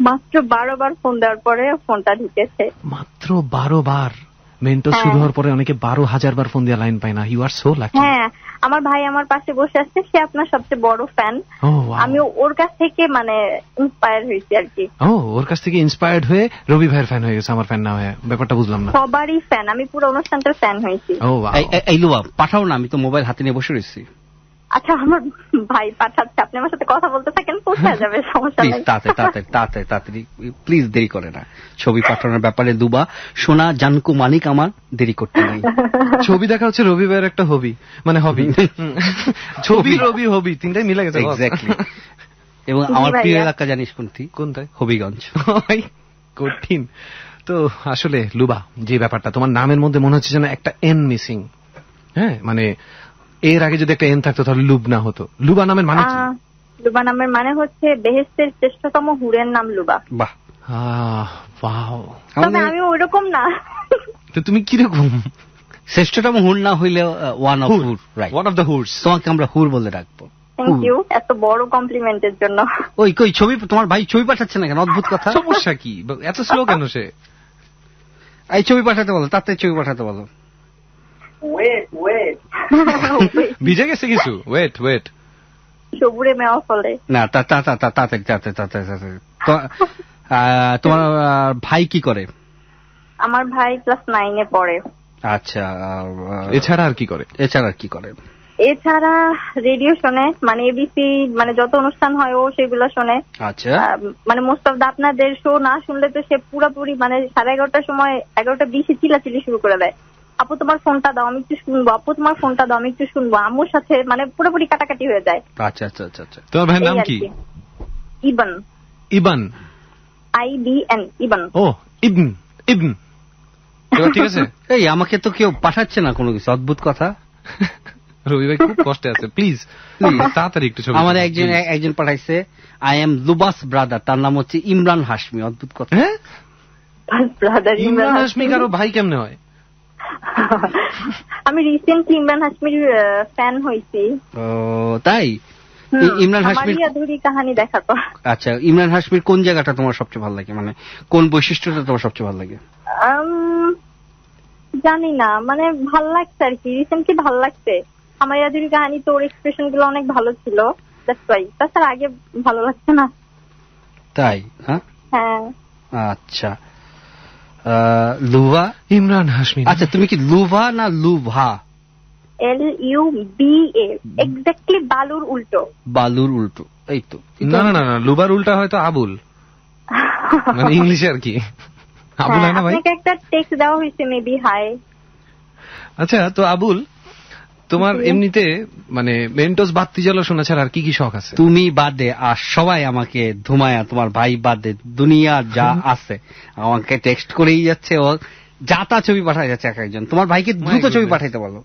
মাত্র 12 বার ফোন দেওয়ার পরে ফোনটা ঢুকেছে। মাত্র 12 বার? মেন্টস শুরু হওয়ার পরে অনেকে 12,000 বার ফোন দিয়ে লাইন পায় না। You are so lucky. হ্যাঁ, আমার ভাই আমার পাশে বসে আছে, সে আপনার সবচেয়ে বড় ফ্যান। আমি ওর কাছ থেকে মানে ইন্সপায়ার হয়েছি আর কি। ওর কাছ থেকে ইন্সপায়ার্ড হয়ে রবি ভাইয়ের ফ্যান হয়ে গেছে, আমার ফ্যান না হয়ে। ব্যাপারটা বুঝলাম না। সবারই ফ্যান, আমি পুরো অনুষ্ঠানটার ফ্যান হয়েছি। এই লুবা পাঠাও না, আমি তো মোবাইল হাতে নিয়ে বসে রয়েছি। আচ্ছা, আমার ভাই পাঠাচ্ছে, আপনি আমার সাথে কথা বলতে থাকেন, পৌঁছে যাবে, সমস্যা নেই। তাড়াতাড়ি প্লিজ, দেরি করে না। ছবি পাঠানোর ব্যাপারে দুবা সোনা জানকু মানিক, আমার দেরি করতে নেই। ছবি দেখা হচ্ছে রবি ভাইয়ের একটা হবি, মানে হবি। ছবি রবি হবি তিনটাই মিলে গেছে। এক্স্যাক্টলি। এবং আমার প্রিয় এলাকা জানিস কোনটায়? হবিগঞ্জ। কঠিন তো আসলে লুবা, যে ব্যাপারটা তোমার নামের মধ্যে মনে হচ্ছে যেন একটা এন মিসিং। হ্যাঁ, মানে এর আগে যদি একটা এন থাকতো তাহলে লুবনা হতো। লুবা নামের মানে কি? লুবা নামের মানে হচ্ছে বেহেশতের শ্রেষ্ঠতম হুরের নাম লুবা। বাহ, ওয়াও। তবে আমি ওইরকম না। তো তুমি কিরকম? শ্রেষ্ঠতম হুর না হইলে ওয়ান অফ হুর, রাইট, ওয়ান অফ দ্য হুরস। তোমাকে আমরা হুর বলে রাখবো। থ্যাংক ইউ এত বড় কমপ্লিমেন্টের জন্য। কই ছবি, তোমার ভাই ছবি পাঠাচ্ছে না কেন? অদ্ভুত কথা। সমস্যা কি? এত স্লো কেন সে? এই ছবি পাঠাতে বলো, তাড়াতাড়ি ছবি পাঠাতে বলো। ভিজে গেছে কিছু? ওয়েট সবুরে মেওয়া ফলে না। তাড়াতাড়ি। তোমার ভাই কি করে? আমার ভাই ক্লাস 9 এ পড়ে। আচ্ছা, এছাড়া আর কি করে? এছাড়া রেডিও শোনে, মানে এবিসি, মানে যত অনুষ্ঠান হয় ও সেগুলো শোনে। আচ্ছা, মানে মোস্ট অফ দা আপনাদের শো না শুনলে তো সে পুরোপুরি মানে 11:30টার সময় 11:20 চিল্লাচিল্লি শুরু করে দেয়। আপু তোমার ফোনটা দাও, আমি একটু শুনবো, আপু তোমার ফোনটা দাও, আমি একটু শুনবো। আম্মুর সাথে মানে পুরোপুরি কাটাকাটি হয়ে যায়। আচ্ছা। তোমার ভাইয়ের নাম কি? ইবান। IBN, ইবান। ইবন। ঠিক আছে। এই আমাকে তো কেউ পাঠাচ্ছে না কোনো কিছু, অদ্ভুত কথা। রবি ভাই খুব কষ্টে আছে, প্লিজ তাড়াতাড়ি একটু ছবি। আমার একজন পাঠাইছে, আই এম লুবাস ব্রাদার, তার নাম হচ্ছে ইমরান হাশমি। অদ্ভুত কথা। হ্যাঁ, ইমরান হাশমি কারো ভাই কেমনে হয়? আমি রিসেন্টলি ইমরান হাশমির ফ্যান হয়েছি। তাই? ইমরান হাশমির আধুরি কাহিনী দেখা তো। আচ্ছা, ইমরান হাশমির কোন জায়গাটা তোমার সবচেয়ে ভালো লাগে, মানে কোন বৈশিষ্ট্যটা তোমার সবচেয়ে ভালো লাগে? জানি না, মানে ভাল লাগছে আর কি, রিসেন্টলি ভাল লাগছে। আমার আধুরি কাহিনী তো ওর এক্সপ্রেশন গুলো অনেক ভালো ছিল, তাছাড়া আগে ভালো লাগছে না। তাই? হ্যাঁ, আচ্ছা। লুভা ইমরান হাশমি। আচ্ছা, তুমি কি লুভা না লুভা? LUBA, এক্স্যাক্টলি বালুর উল্টো। এই তো। না, লুবার উল্টা হয়তো আবুল, মানে ইংলিশে আর কি। আবুল হয় না ভাই? আপনাকে একটা টেক্সট দেওয়া হয়েছে, মেবি হাই। আচ্ছা, তো আবুল, তোমার এমনিতে মানে মেন্টোস বাতি জ্বালো শোনা ছাড়া আর কি কি শখ আছে? তুমি বাদে আর সবাই আমাকে ধুমায়া, তোমার ভাই বাদে দুনিয়া যা আছে আমাকে টেক্সট করেই যাচ্ছে, ও যা তা ছবি পাঠায় যাচ্ছে এক একজন। তোমার ভাইকে দ্রুত ছবি পাঠাইতে বলো।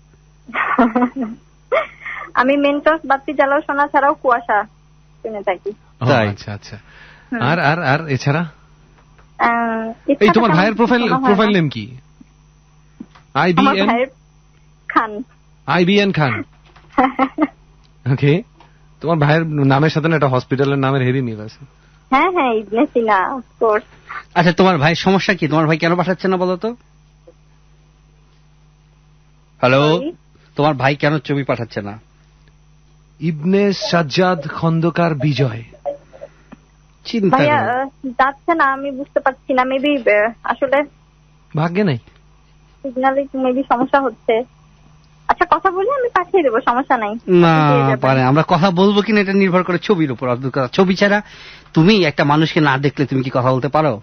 আমি মেন্টোস বাতি জ্বালাও শোনা ছাড়াও কুয়াশা শুনে থাকি। আচ্ছা। আর এছাড়া? এই তোমার ভাইয়ের প্রোফাইল নেম কি? IBN খান। ওকে, তোমার ভাইয়ের নামের সাথে একটা হসপিটালের নামের হেভি মিল আছে। হ্যাঁ, ইবনে সিনা, অফ কোর্স। আচ্ছা, তোমার ভাইয়ের সমস্যা কি? তোমার ভাই কেন পাঠাচ্ছে না বলো তো? হ্যালো, তোমার ভাই কেন ছবি পাঠাচ্ছে না? ইবনে সাজ্জাদ খন্দকার বিজয়। চিন্তা যাচ্ছে না, আমি বুঝতে পারছি না, মেবি আসলে ভাগ্যে নাই, সিগন্যালে মেবি সমস্যা হচ্ছে। আচ্ছা, কথা বলি, আমি পাঠিয়ে দেবো, সমস্যা নাই। না পারে, আমরা কথা বলবো কিনা এটা নির্ভর করে ছবির উপর। ছবি ছাড়া তুমি একটা মানুষকে না দেখলে তুমি কি কথা বলতে পারো?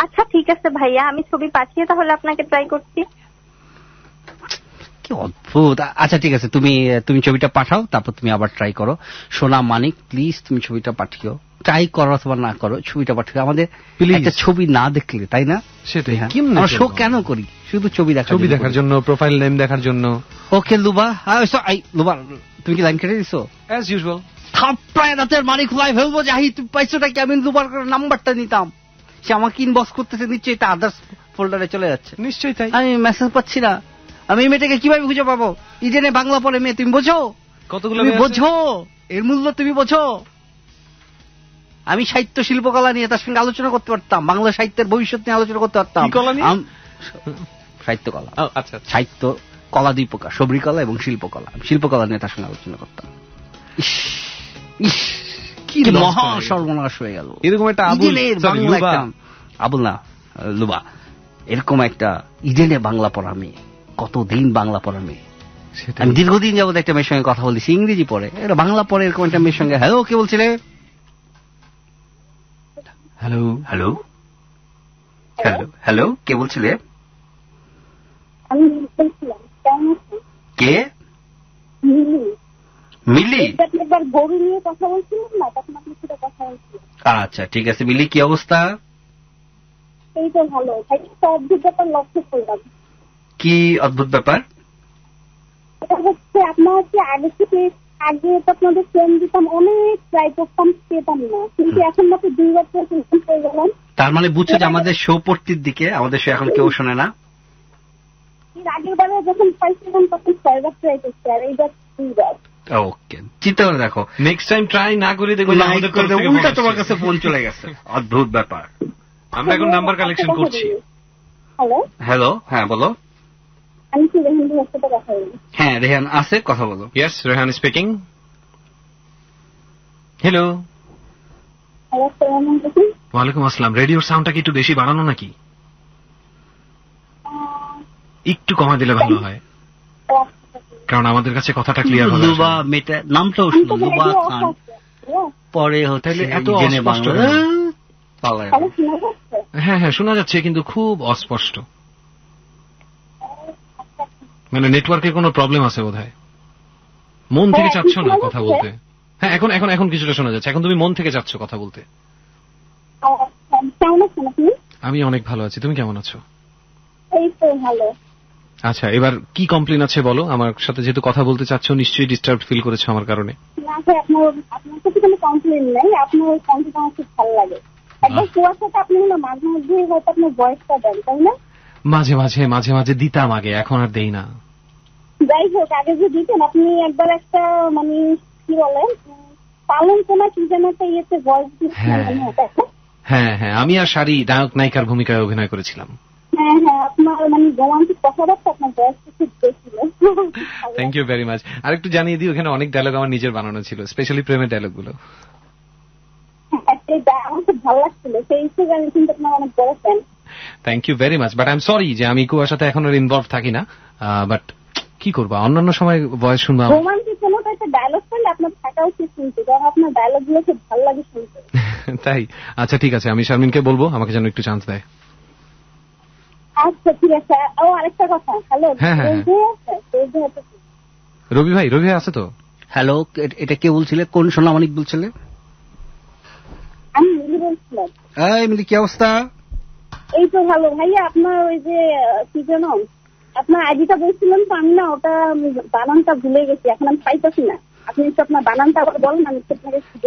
আচ্ছা ঠিক আছে ভাইয়া, আমি ছবি পাঠিয়ে তাহলে আপনাকে ট্রাই করছি। কি অদ্ভুত। আচ্ছা ঠিক আছে, তুমি ছবিটা পাঠাও, তারপর তুমি আবার ট্রাই করো। সোনা মানিক, প্লিজ তুমি ছবিটা পাঠিও। ট্রাই করো অথবা না করো, ছবিটা পাঠিও। আমাদের একটা ছবি না দেখলে, তাই না? সেটাই। আমরা শো কেন করি? শুধু ছবি দেখার জন্য, প্রোফাইল নেম দেখার জন্য। ওকে লুবা, লুবা তুমি কি লাইন কেটে দিছো? As usual. থাপ্পড়ায় রাতের মানিক খুলাই ফেলবো। যাই, তুমি পাইছোটা কি? আমি লুবার নাম্বারটা নিতাম, সে আমাকে ইনবক্স করতেছে, নিশ্চয়ই তা আদার্স ফোল্ডারে চলে যাচ্ছে। নিশ্চয়ই তাই। আমি মেসেজ পাচ্ছি না। আমি এই মেয়েটাকে কিভাবে খুঁজে পাবো? ইডেনে বাংলা পড়ে মেয়ে, তুমি বোঝো? কতগুলো তুমি বোঝো এর মূল্য? তুমি বোঝো? আমি সাহিত্য শিল্পকলা নিয়ে তার সঙ্গে আলোচনা করতে পারতাম, বাংলা সাহিত্যের ভবিষ্যৎ নিয়ে আলোচনা করতে পারতাম। সাহিত্য কলা, আচ্ছা, সাহিত্য কলা দুই প্রকার, সবরি কলা এবং শিল্পকলা। শিল্পকলা নিয়ে তার সঙ্গে আলোচনা করতাম। কি মহা সর্বনাশ হয়ে গেল। এরকম একটা আবুল না লুবা, এরকম একটা ইডেনে বাংলা পড়া মেয়ে, কতদিন বাংলা পড়া মেয়ে। আমি দীর্ঘদিন যাবত একটা মেয়ের সঙ্গে কথা বলছি, ইংরেজি পড়ে, এটা বাংলা পড়ে, এরকম একটা মেয়ের সঙ্গে। হ্যালো, কে বলছিলে? হ্যালো হ্যালো হ্যালো হ্যালো, কে বলছিলে? কে? মিলি। গরু নিয়ে কথা বলছিলাম না, তখন আপনার সাথে কথা বলছিলাম। আচ্ছা ঠিক আছে মিলি, কি অবস্থা? এই তো ভালো। অদ্ভুত ব্যাপার লক্ষ্য করলাম। কি অদ্ভুত ব্যাপার? এটা হচ্ছে আপনার হচ্ছে আগে তো আপনাদের ফোন দিতাম, অনেক ট্রাই করতাম, পেতাম না, কিন্তু এখন মাত্র 2 বছর পেয়ে গেলাম। তার মানে বুঝছো যে আমাদের শো পড়তির দিকে, আমাদের শো এখন কেউ শোনে না। এর আগের বারে যখন পাইছিলাম তখন 6 বার ট্রাই করছি, আর এইবার 2 বার। ওকে, চিন্তা করে দেখো, নেক্সট টাইম ট্রাই না করে দেখো উল্টা তোমার কাছে ফোন চলে গেছে। অদ্ভুত ব্যাপার। আমরা এখন নাম্বার কালেকশন করছি। হ্যালো হ্যালো, হ্যাঁ বলো। আমি কি রেহান ভাইয়ের সাথে কথা বলি? হ্যাঁ রেহান আছে, কথা বলো। Yes, Rehan speaking. হ্যালো। আসসালামু আলাইকুম। ওয়ালাইকুম আসসালাম। রেডিওর সাউন্ডটা কি একটু বেশি বাড়ানো নাকি? একটু কমা দিলে ভালো হয়, কারণ আমাদের কাছে কথাটা ক্লিয়ার হবে। লুবা মেটা নামটাও শুনো, লুবা খান, পরে হচ্ছে এত জেনে অস্পষ্ট। বাংলা। হ্যাঁ হ্যাঁ শোনা যাচ্ছে, কিন্তু খুব অস্পষ্ট। মানে নেটওয়ার্কের কোনো প্রবলেম আছে বোধহয়। মন থেকে চাচ্ছ না কথা বলতে? হ্যাঁ এখন এখন এখন কিছুটা শোনা যাচ্ছে। এখন তুমি মন থেকে চাচ্ছ কথা বলতে। আমি অনেক ভালো আছি, তুমি কেমন আছো? এই তো ভালো। আচ্ছা, এবার কি কমপ্লেন আছে বলো। আমার সাথে যেহেতু কথা বলতে চাচ্ছ, নিশ্চয়ই ডিস্টার্ব ফিল করেছো আমার কারণে। না ভাই, আপনার কাছে কোনো কমপ্লেন নেই, আপনার ওই কন্টেন্ট আমার খুব ভালো লাগে। একবার কুয়ার সাথে আপনি না মাঝে মধ্যে হয়তো আপনার ভয়েসটা দেন, তাই না? মাঝে মাঝে দিতাম আগে, এখন আর দেই না। যাই হোক, আগে যে দিতেন আপনি একবার একটা মানে কি বলে পালন কোনা কি যেন একটা ইয়েতে ভয়েস দিচ্ছেন। হ্যাঁ হ্যাঁ, আমি আর শাড়ি নায়ক নায়িকার ভূমিকায় অভিনয় করেছিলাম। হ্যাঁ হ্যাঁ, আপনার মানে রোমান্টিক কথাবার্তা, আপনার ভয়েসটা খুব বেশি। Thank you very much. আর একটু জানিয়ে দিই, ওখানে অনেক ডায়লগ আমার নিজের বানানো ছিল, স্পেশালি প্রেমের ডায়লগ গুলো। আমার খুব ভালো লাগছিল, সেই হিসেবে আমি কিন্তু আপনার অনেক বড় fan. Thank you very much, but I am sorry যে আমি কুয়ার সাথে এখন আর ইনভলভ থাকি না। বাট কি করবা, অন্যান্য সময় ভয়েস শুনবা। রোমান্টিক কোনো একটা ডায়লগ করলে আপনার থাকা উচিত শুনতে, কারণ আপনার ডায়লগ গুলো খুব ভালো লাগে শুনতে। তাই? আচ্ছা ঠিক আছে, আমি শারমিনকে বলবো আমাকে যেন একটু চান্স দেয়। আচ্ছা ঠিক আছে। ও আরেকটা কথা, হ্যালো, রবি ভাই আছে তো? হ্যালো, এটা কে বলছিলে? কোন সোনামণিক বলছিলে? আমি মিলি বলছিলাম। এই মিলি, কি অবস্থা? এই তো ভালো ভাইয়া। আপনার ওই যে কি যেন আপনার আইডিটা বলছিলেন তো, আমি না ওটা বানানটা ভুলে গেছি, এখন আমি পাইতেছি না। আপনি একটু আপনার বানানটা আবার বলেন। আমি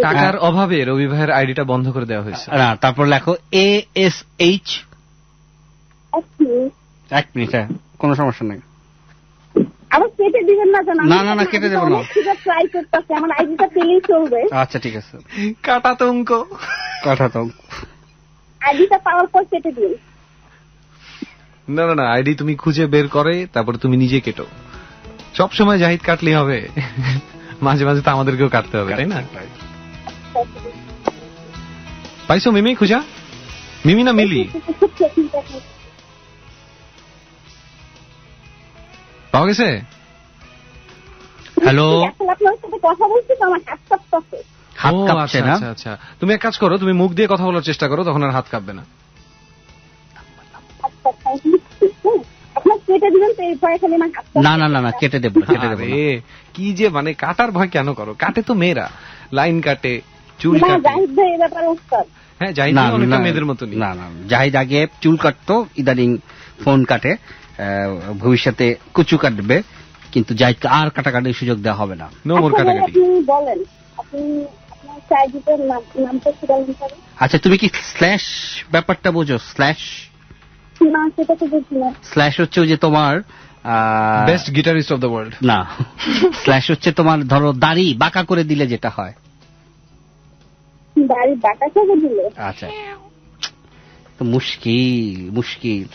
টাকার অভাবে রবি ভাইয়ের আইডিটা বন্ধ করে দেওয়া হয়েছে। না, তারপর লেখো ASH। এক মিনিট, কোনো সমস্যা নেই। আবার কেটে দিবেন না? না না, কেটে দেবো না। ট্রাই করতেছি, আমার আইডিটা পেলেই চলবে। আচ্ছা ঠিক আছে। কাটাতঙ্ক আইডিটা পাওয়ার পর কেটে দিন। না না না, আইডি তুমি খুঁজে বের করে তারপর তুমি নিজে কেটো। সব সময় জাহিদ কাটলেই হবে? মাঝে মাঝে তো আমাদেরকেও কাটতে হবে, তাই না? পাইছো মিমি খুঁজা? মিমি না মিলি? পাওয়া গেছে? হ্যালো, আপনার সাথে কথা বলছি তো, আমার হাত কাঁপছে। হাত কাঁপছে না? আচ্ছা, তুমি এক কাজ করো, তুমি মুখ দিয়ে কথা বলার চেষ্টা করো, তখন আর হাত কাঁপবে না। না না না, কেটে দেবো। কি যে মানে কাটার ভয় কেন করো? কাটে তো মেয়েরা, লাইন কাটে, চুল কাটে। হ্যাঁ, জাহিদ অনেকটা মেয়েদের মতনই। না না, জাহিদ আগে চুল কাটতো, ইদানিং ফোন কাটে, ভবিষ্যতে কুচু কাটবে, কিন্তু জাহিদকে আর কাটাকাটির সুযোগ দেওয়া হবে না। নো মোর কাটাকাটি। বলেন আপনি নামটা কি বলেন? আচ্ছা, তুমি কি স্ল্যাশ ব্যাপারটা বোঝো? স্ল্যাশ না, সেটা তো বুঝি না। স্ল্যাশ হচ্ছে ওই যে তোমার best guitarist of the world. না, স্ল্যাশ হচ্ছে তোমার ধরো দাড়ি বাঁকা করে দিলে যেটা হয়। বাড়ি বাটা করে দিল। আচ্ছা, তো মুশকিল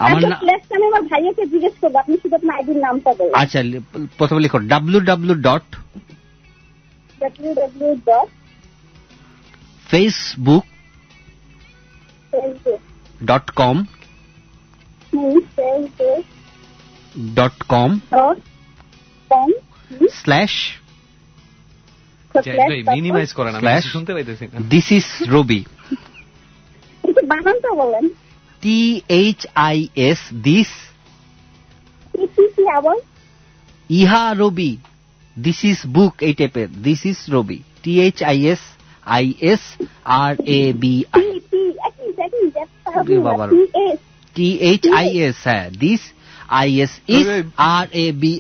আমার না। আমি আমার ভাইয়াকে জিজ্ঞেস করবো, আপনি শুধু আপনার আইডির নামটা বলুন। আচ্ছা, প্রথমে লিখো মিনিমাইজ করেন, আমি শুনতে পাইতেছি না। দিস ইজ রবি, বানানটা বলেন। THIS, দিস ইহা রবি, দিস ইজ বুক, এই টাইপের। This is Rabi, THISISRABI। THIS, হ্যাঁ, দিস IS is RABI,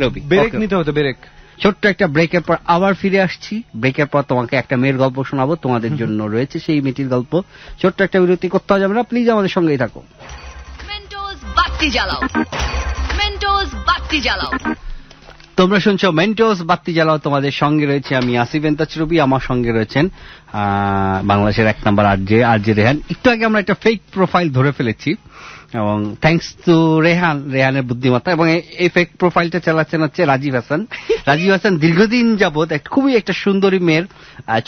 Rabi. Break নিতে হতো, ব্রেক। ছোট্ট একটা ব্রেকের পর আবার ফিরে আসছি। ব্রেকের পর তোমাকে একটা মেয়ের গল্প শোনাবো, তোমাদের জন্য রয়েছে সেই মেয়েটির গল্প। ছোট্ট একটা বিরতি করতে যাবে না, প্লিজ আমাদের সঙ্গেই থাকো। মেন্টোস বাতি জ্বালাও, মেন্টোস বাতি জ্বালাও। তোমরা শুনছো মেন্টোস বাতি জ্বালাও, তোমাদের সঙ্গে রয়েছে আমি আসিফ এন্তাচরবি, আমার সঙ্গে রয়েছেন বাংলাদেশের 1 নম্বর আরজে রেহান। একটু আগে আমরা একটা ফেক প্রোফাইল ধরে ফেলেছি এবং থ্যাঙ্কস টু রেহানের বুদ্ধিমত্তা। এবং এই ফেক প্রোফাইলটা চালাচ্ছেন হচ্ছে রাজীব হাসান। দীর্ঘদিন যাবৎ খুবই একটা সুন্দরী মেয়ের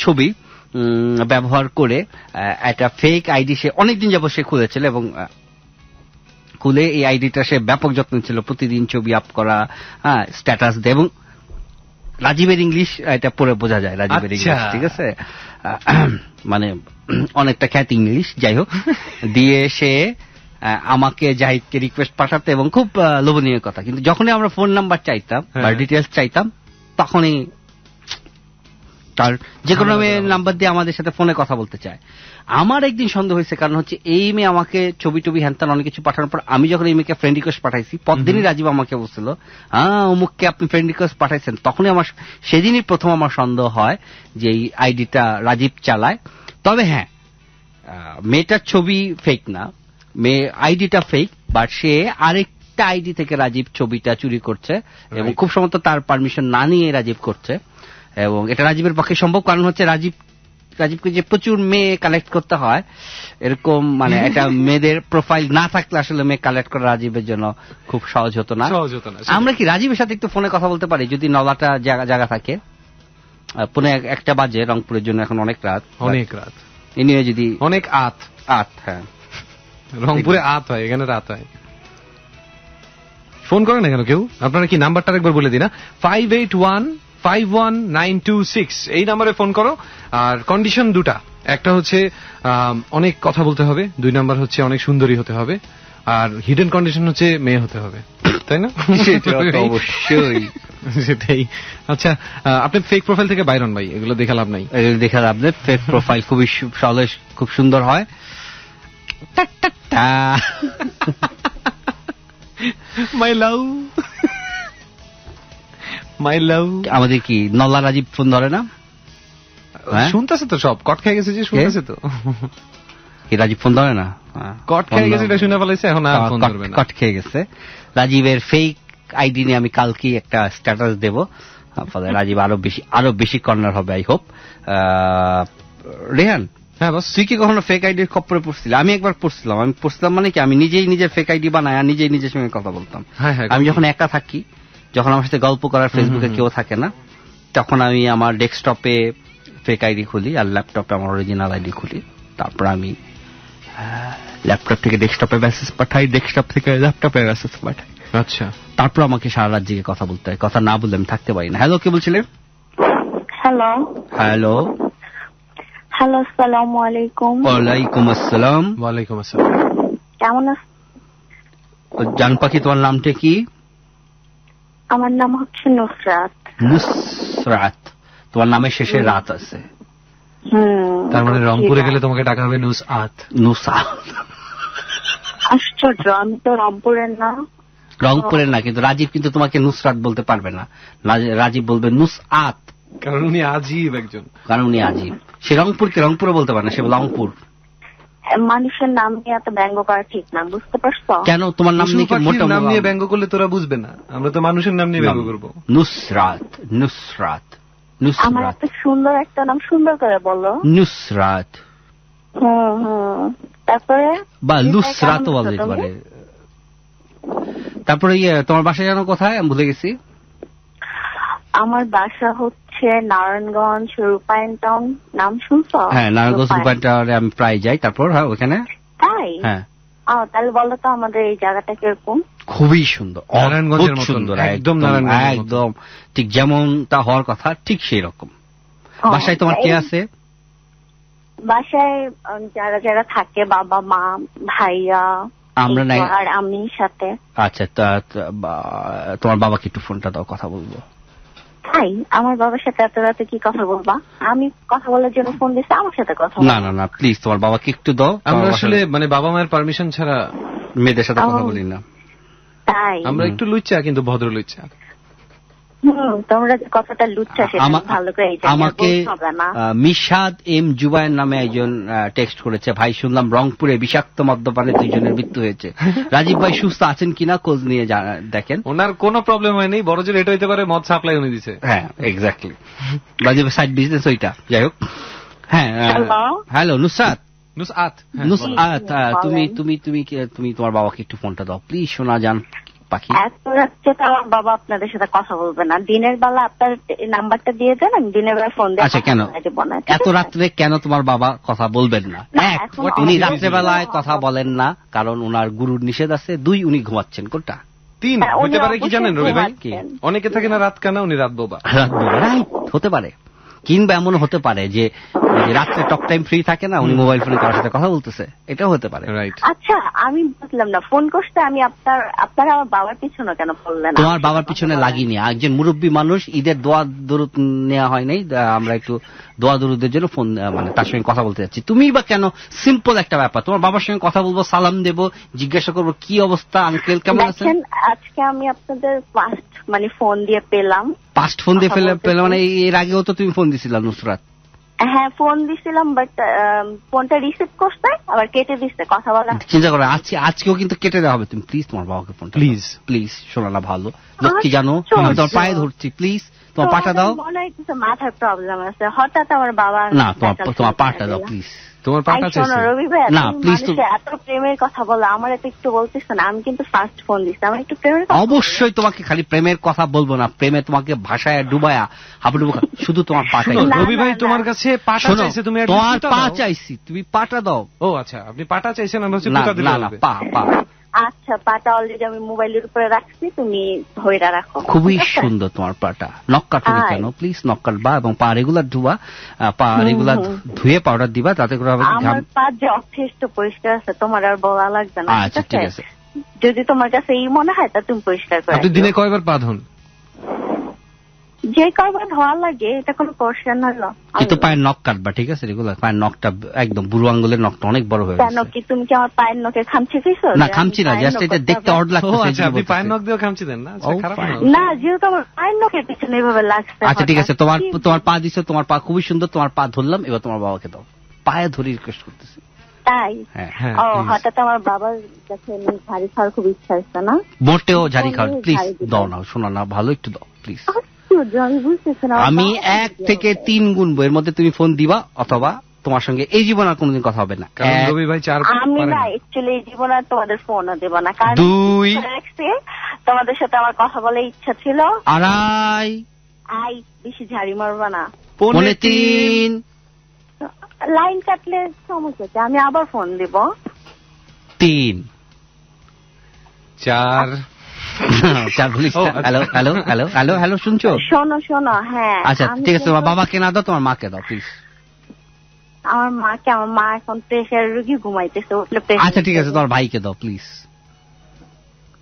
ছবি ব্যবহার করে একটা ফেক আইডি সে অনেকদিন যাবৎ সে খুলেছিল এবং খুলে এই আইডিটা সে ব্যাপক যত্ন ছিল, প্রতিদিন ছবি আপ করা, স্ট্যাটাস দেয়। এবং রাজীবের ইংলিশ এটা পড়ে বোঝা যায়, রাজীবের ইংলিশ, ঠিক আছে, মানে অনেকটা খ্যাত ইংলিশ। যাই হোক, দিয়ে সে আমাকে জাহিদকে রিকোয়েস্ট পাঠাতে এবং খুব লোভনীয় কথা। কিন্তু যখনই আমরা ফোন নাম্বার চাইতাম বা ডিটেলস চাইতাম, তখনই তার যে কোনো মেয়ের নাম্বার দিয়ে আমাদের সাথে ফোনে কথা বলতে চায়। আমার একদিন সন্দেহ হয়েছে, কারণ হচ্ছে এই মেয়ে আমাকে ছবি টবি হ্যানত্যান অনেক কিছু পাঠানোর পর আমি যখন এই মেয়েকে ফ্রেন্ড রিকোয়েস্ট পাঠাইছি, পরদিনই রাজীব আমাকে বলছিল অমুককে আপনি ফ্রেন্ড রিকোয়েস্ট পাঠাইছেন। তখনই আমার সেদিনই প্রথম আমার সন্দেহ হয় যে এই আইডিটা রাজীব চালায়। তবে হ্যাঁ, মেয়েটার ছবি ফেক না, মেয়ে আইডিটা ফেক, বাট সে আরেকটা আইডি থেকে রাজীব ছবিটা চুরি করছে এবং খুব সম্ভবত তার পারমিশন না নিয়ে রাজীব করছে। এবং এটা রাজীবের পক্ষে সম্ভব, কারণ হচ্ছে রাজীবকে যে প্রচুর মেয়ে কালেক্ট করতে হয়, এরকম মানে একটা মেয়েদের প্রোফাইল না থাকলে আসলে মেয়ে কালেক্ট করা রাজীবের জন্য খুব সহজ হতো না। আমরা কি রাজীবের সাথে একটু ফোনে কথা বলতে পারি যদি নলাটা জায়গা থাকে? পুনে 1টা বাজে, রংপুরের জন্য এখন অনেক রাত। এনিওয়ে যদি অনেক আত, হ্যাঁ, রংপুরে আত হয়, এখানে রাত হয়। ফোন করেন না কেন কেউ? আপনারা কি নাম্বারটা একবার বলে দিন না, 58151926, এই নাম্বারে ফোন করো। আর কন্ডিশন দুটা, একটা হচ্ছে অনেক কথা বলতে হবে, 2 নাম্বার হচ্ছে অনেক সুন্দরী হতে হবে, আর হিডেন কন্ডিশন হচ্ছে মেয়ে হতে হবে, তাই না? অবশ্যই সেটাই। আচ্ছা, আপনি ফেক প্রোফাইল থেকে বাইরন ভাই, এগুলো দেখা লাভ নাই। দেখা লাভ নেই, ফেক প্রোফাইল খুবই সহজ, খুব সুন্দর হয়। মাই লাভ। আমাদের কি নল্লা রাজীব ফোন ধরে না? শুনতেছে তো, সব কট খেয়ে গেছে যে, শুনতেছে তো। কি রাজীব ফোন ধরে না? কট খেয়ে গেছে, এটা শুনে ফেলাইছে, এখন আর ফোন ধরবে না। কট খেয়ে গেছে। রাজীবের ফেক আইডি নিয়ে আমি কালকেই একটা স্ট্যাটাস দেব, ফলে রাজীব আরো বেশি কর্নার হবে, আই হোপ। রেহান, হ্যাঁ বস, তুই কি কখনো ফেক আইডির খপ্পরে পড়ছিলি? আমি একবার পড়ছিলাম। মানে কি, আমি নিজেই নিজের ফেক আইডি বানাই আর নিজেই নিজের সঙ্গে কথা বলতাম। আমি যখন একা থাকি, যখন আমার সাথে গল্প করার ফেসবুকে কেউ থাকে না, তখন আমি আমার ডেস্কটপে ফেক আইডি খুলি আর ল্যাপটপে আমার অরিজিনাল আইডি খুলি। তারপর আমি ল্যাপটপ থেকে ডেস্কটপে মেসেজ পাঠাই, ডেস্কটপ থেকে ল্যাপটপে মেসেজ পাঠাই। আচ্ছা, তারপর আমাকে সারা রাত জেগে কথা বলতে হয়, কথা না বললে আমি থাকতে পারি না। হ্যালো, কে বলছিলেন? হ্যালো, আসসালামু আলাইকুম। ওয়ালাইকুম আসসালাম। ওয়ালাইকুম আসসালাম। কেমন আছেন? জান পাখি, তোমার নামটা কি? আমার নাম হচ্ছে নুসরাত। তোমার নামের শেষে রাত আছে। তার মানে রংপুরে গেলে তোমাকে ডাকা হবে নুসআত। আশ্চর্য, আমি তো রংপুরের না, কিন্তু রাজীব কিন্তু তোমাকে নুসরাত বলতে পারবে না, রাজীব বলবে নুসআত, কারণ উনি আজীব একজন। সে রংপুরে বলতে পারে না, সে রংপুর। মানুষের নাম নিয়ে এত ব্যঙ্গ করা ঠিক না, বুঝতে পারছো? কেন? তোমার নাম নাম নিয়ে ব্যঙ্গ করলে তোরা বুঝবে না, আমরা তো মানুষের নাম নিয়ে ব্যঙ্গ করবো। নুসরাত। আমার নুসরাত। এত সুন্দর একটা নাম, সুন্দর করে বলো। নুসরাত তারপরে বা লুসরাতও বলা যেতে পারে। তারপরে তোমার বাসা যেন কোথায়, আমি ভুলে গেছি। আমার বাসা হচ্ছে নারায়ণগঞ্জ রূপায়ণ টাউন, নাম শুনছো? হ্যাঁ, নারায়ণগঞ্জ রূপায়ণ টাউনে আমি প্রায় যাই। তারপর হ্যাঁ ওখানে। তাই? হ্যাঁ। তাহলে বলো তো আমাদের এই জায়গাটা কিরকম? খুবই সুন্দর, নারায়ণগঞ্জের মতো সুন্দর, একদম একদম ঠিক যেমনটা হওয়ার কথা ঠিক সেই রকম। বাসায় তোমার কে আছে? বাসায় যারা যারা থাকে, বাবা মা ভাইয়া আমরা নাই আর আমি সাথে। আচ্ছা, তোমার বাবাকে একটু ফোনটা দাও, কথা বলবো। তাই? আমার বাবার সাথে এত রাতে কি কথা বলবা? আমি কথা বলার জন্য ফোন দিচ্ছি, আমার সাথে কথা না না না প্লিজ তোমার বাবাকে একটু দাও। আমরা আসলে মানে বাবা মায়ের পারমিশন ছাড়া মেয়েদের সাথে কথা বলি না। তাই? আমরা একটু লুচ্চা, কিন্তু ভদ্র লুচ্চা। তোমরা কথাটা লুচ্চা সেটা ভালো করে আমাকে মিশাদ এম জুবায়ের নামে একজন টেক্সট করেছে, ভাই শুনলাম রংপুরে বিষাক্ত মদ্যপানে 2 জনের মৃত্যু হয়েছে। রাজীব ভাই সুস্থ আছেন কিনা খোঁজ নিয়ে দেখেন। ওনার কোনো প্রবলেম হয়নি, বড় জোর এটা হইতে পারে মদ সাপ্লাই উনি দিছে। হ্যাঁ এক্স্যাক্টলি, রাজীব সাইড বিজনেস ওইটা। যাই হোক, হ্যাঁ। হ্যালো নুসরাত। তুমি তোমার বাবাকে একটু ফোনটা দাও প্লিজ, শোনা যান পাখি। এত রাত্রে তো আমার বাবা আপনাদের সাথে কথা বলবে না, দিনের বেলা আপনার নাম্বারটা দিয়ে দেন, আমি দিনের বেলা ফোন দিয়ে। আচ্ছা, কেন এত রাত্রে কেন তোমার বাবা কথা বলবেন না? উনি রাত্রেবেলায় কথা বলেন না কারণ ওনার গুরুর নিষেধ আছে। 2 উনি ঘুমাচ্ছেন। কোনটা? 3 হতে পারে কি জানেন রবি ভাই? অনেকে থাকে না রাত কানা, উনি রাত বোবা। হতে পারে, কিংবা এমন হতে পারে যে রাত্রে টক টাইম ফ্রি থাকে না, উনি মোবাইল ফোনে কারোর সাথে কথা বলতেছে, এটাও হতে পারে। আচ্ছা, আমি বুঝলাম না, ফোন করতে আমি আপনার আমার বাবার পিছনে কেন বললেন? তোমার বাবার পিছনে লাগিনি, একজন মুরব্বী মানুষ, ঈদের দোয়া দরুদ নেওয়া হয় নাই, আমরা একটু দোয়া দরুদের জন্য ফোন মানে তার সঙ্গে কথা বলতে যাচ্ছি। তুমি বা কেন? সিম্পল একটা ব্যাপার, তোমার বাবার সঙ্গে কথা বলবো, সালাম দেবো, জিজ্ঞাসা করবো কি অবস্থা, আঙ্কেল কেমন আছেন। আজকে আমি আপনাদের ফার্স্ট মানে ফোন দিয়ে পেলাম। ফার্স্ট ফোন দিয়ে পেলাম মানে এর আগেও তো তুমি ফোন দিছিলা নুসরাত। হ্যাঁ ফোন দিছিলাম, বাট ফোনটা রিসিভ করতে আবার কেটে দিচ্ছে, কথা বলা। চিন্তা করো আজকেও কিন্তু কেটে দেওয়া হবে। তুমি প্লিজ তোমার বাবাকে ফোনটা প্লিজ শোনা না, ভালো লক্ষ্মী জানো, আমি তোমার পায়ে ধরছি, প্লিজ তোমার পাটা দাও। মনে হয় কিছু মাথার প্রবলেম আছে, হঠাৎ আমার বাবা। না তোমার পাটা দাও প্লিজ। তোমার পাটা চাইছে রবি ভাই, না প্লিজ, এত প্রেমের কথা বলো, আমার এত একটু বলতেছ না। আমি কিন্তু ফার্স্ট ফোন দিচ্ছি, আমার একটু প্রেমের। অবশ্যই তোমাকে খালি প্রেমের কথা বলবো না, প্রেমে তোমাকে ভাষায় ডুবায়া হাবুডুবু, শুধু তোমার পাটাই। রবি ভাই তোমার কাছে পাটা চাইছে, তুমি তোমার পা চাইছি, তুমি পাটা দাও। ও আচ্ছা, আপনি পাটা চাইছেন, আমরা হচ্ছে পুতা দিতে হবে। পা। আচ্ছা, পাটা অলরেডি আমি মোবাইলের উপরে রাখছি, তুমি ধরে রাখো। খুবই সুন্দর তোমার পাটা। নখ কাটবে কেন প্লিজ, নখ কাটবা এবং পা রেগুলার ধোয়া, পা রেগুলার ধুয়ে পাউডার দিবা, তাতে করে আমার পা যথেষ্ট পরিষ্কার আছে, তোমার আর বলা লাগবে না। আচ্ছা ঠিক আছে, যদি তোমার কাছে এই মনে হয় তা তুমি পরিষ্কার করো। আপনি দিনে কয়বার পা ধোন? যে কয়বার ধোয়া লাগে এটা কোনো কোশ্চেন হলো। কিন্তু পায়ের নখ কাটবা, ঠিক আছে রেগুলার। পায়ের নখটা একদম বুড়ো আঙ্গুলের নখটা অনেক বড় হয়ে গেছে। কেন কি তুমি কি আমার পায়ের নখে খামচি দিছো? না খামচি না, জাস্ট এটা দেখতে অড লাগতেছে। আচ্ছা, আপনি পায়ের নখ দিয়ে খামচি দেন না? আচ্ছা, খারাপ না, যেহেতু আমার পায়ের নখের পিছনে এভাবে লাগছে। আচ্ছা ঠিক আছে, তোমার পা দিছো, তোমার পা খুবই সুন্দর, তোমার পা ধরলাম, এবার তোমার বাবাকে দাও, পায়ে ধরে রিকোয়েস্ট করতেছি। তাই? ও হঠাৎ আমার বাবার কাছে ঝাড়ি খাওয়ার খুব ইচ্ছা হচ্ছে না? মোটেও ঝাড়ি খাওয়ার প্লিজ দাও না, শোনো না, ভালো একটু দাও প্লিজ। আমি 1 থেকে 3 গুনবো, এর মধ্যে তুমি ফোন দিবা, অথবা তোমার সঙ্গে এই জীবন আর কোনোদিন কথা হবে না। রবি ভাই 4 আমি না অ্যাকচুয়ালি এই জীবন আর তোমাদের ফোনও দেব না, কারণ 2 তোমাদের সাথে আমার কথা বলার ইচ্ছা ছিল। 2.5 বেশি ঝাড়ি মারবা না। 3 লাইন কাটলে সমস্যা, আমি আবার ফোন দিব। 3 4 hello hello hello hello hello, শুনছো? শোনো হ্যাঁ। আচ্ছা ঠিক আছে, তোমার বাবাকে না দাও, তোমার মাকে দাও প্লিজ। আমার মা এখন প্রেশার রোগী, ঘুমাইতেছে। আচ্ছা ঠিক আছে, তোমার ভাইকে দাও প্লিজ।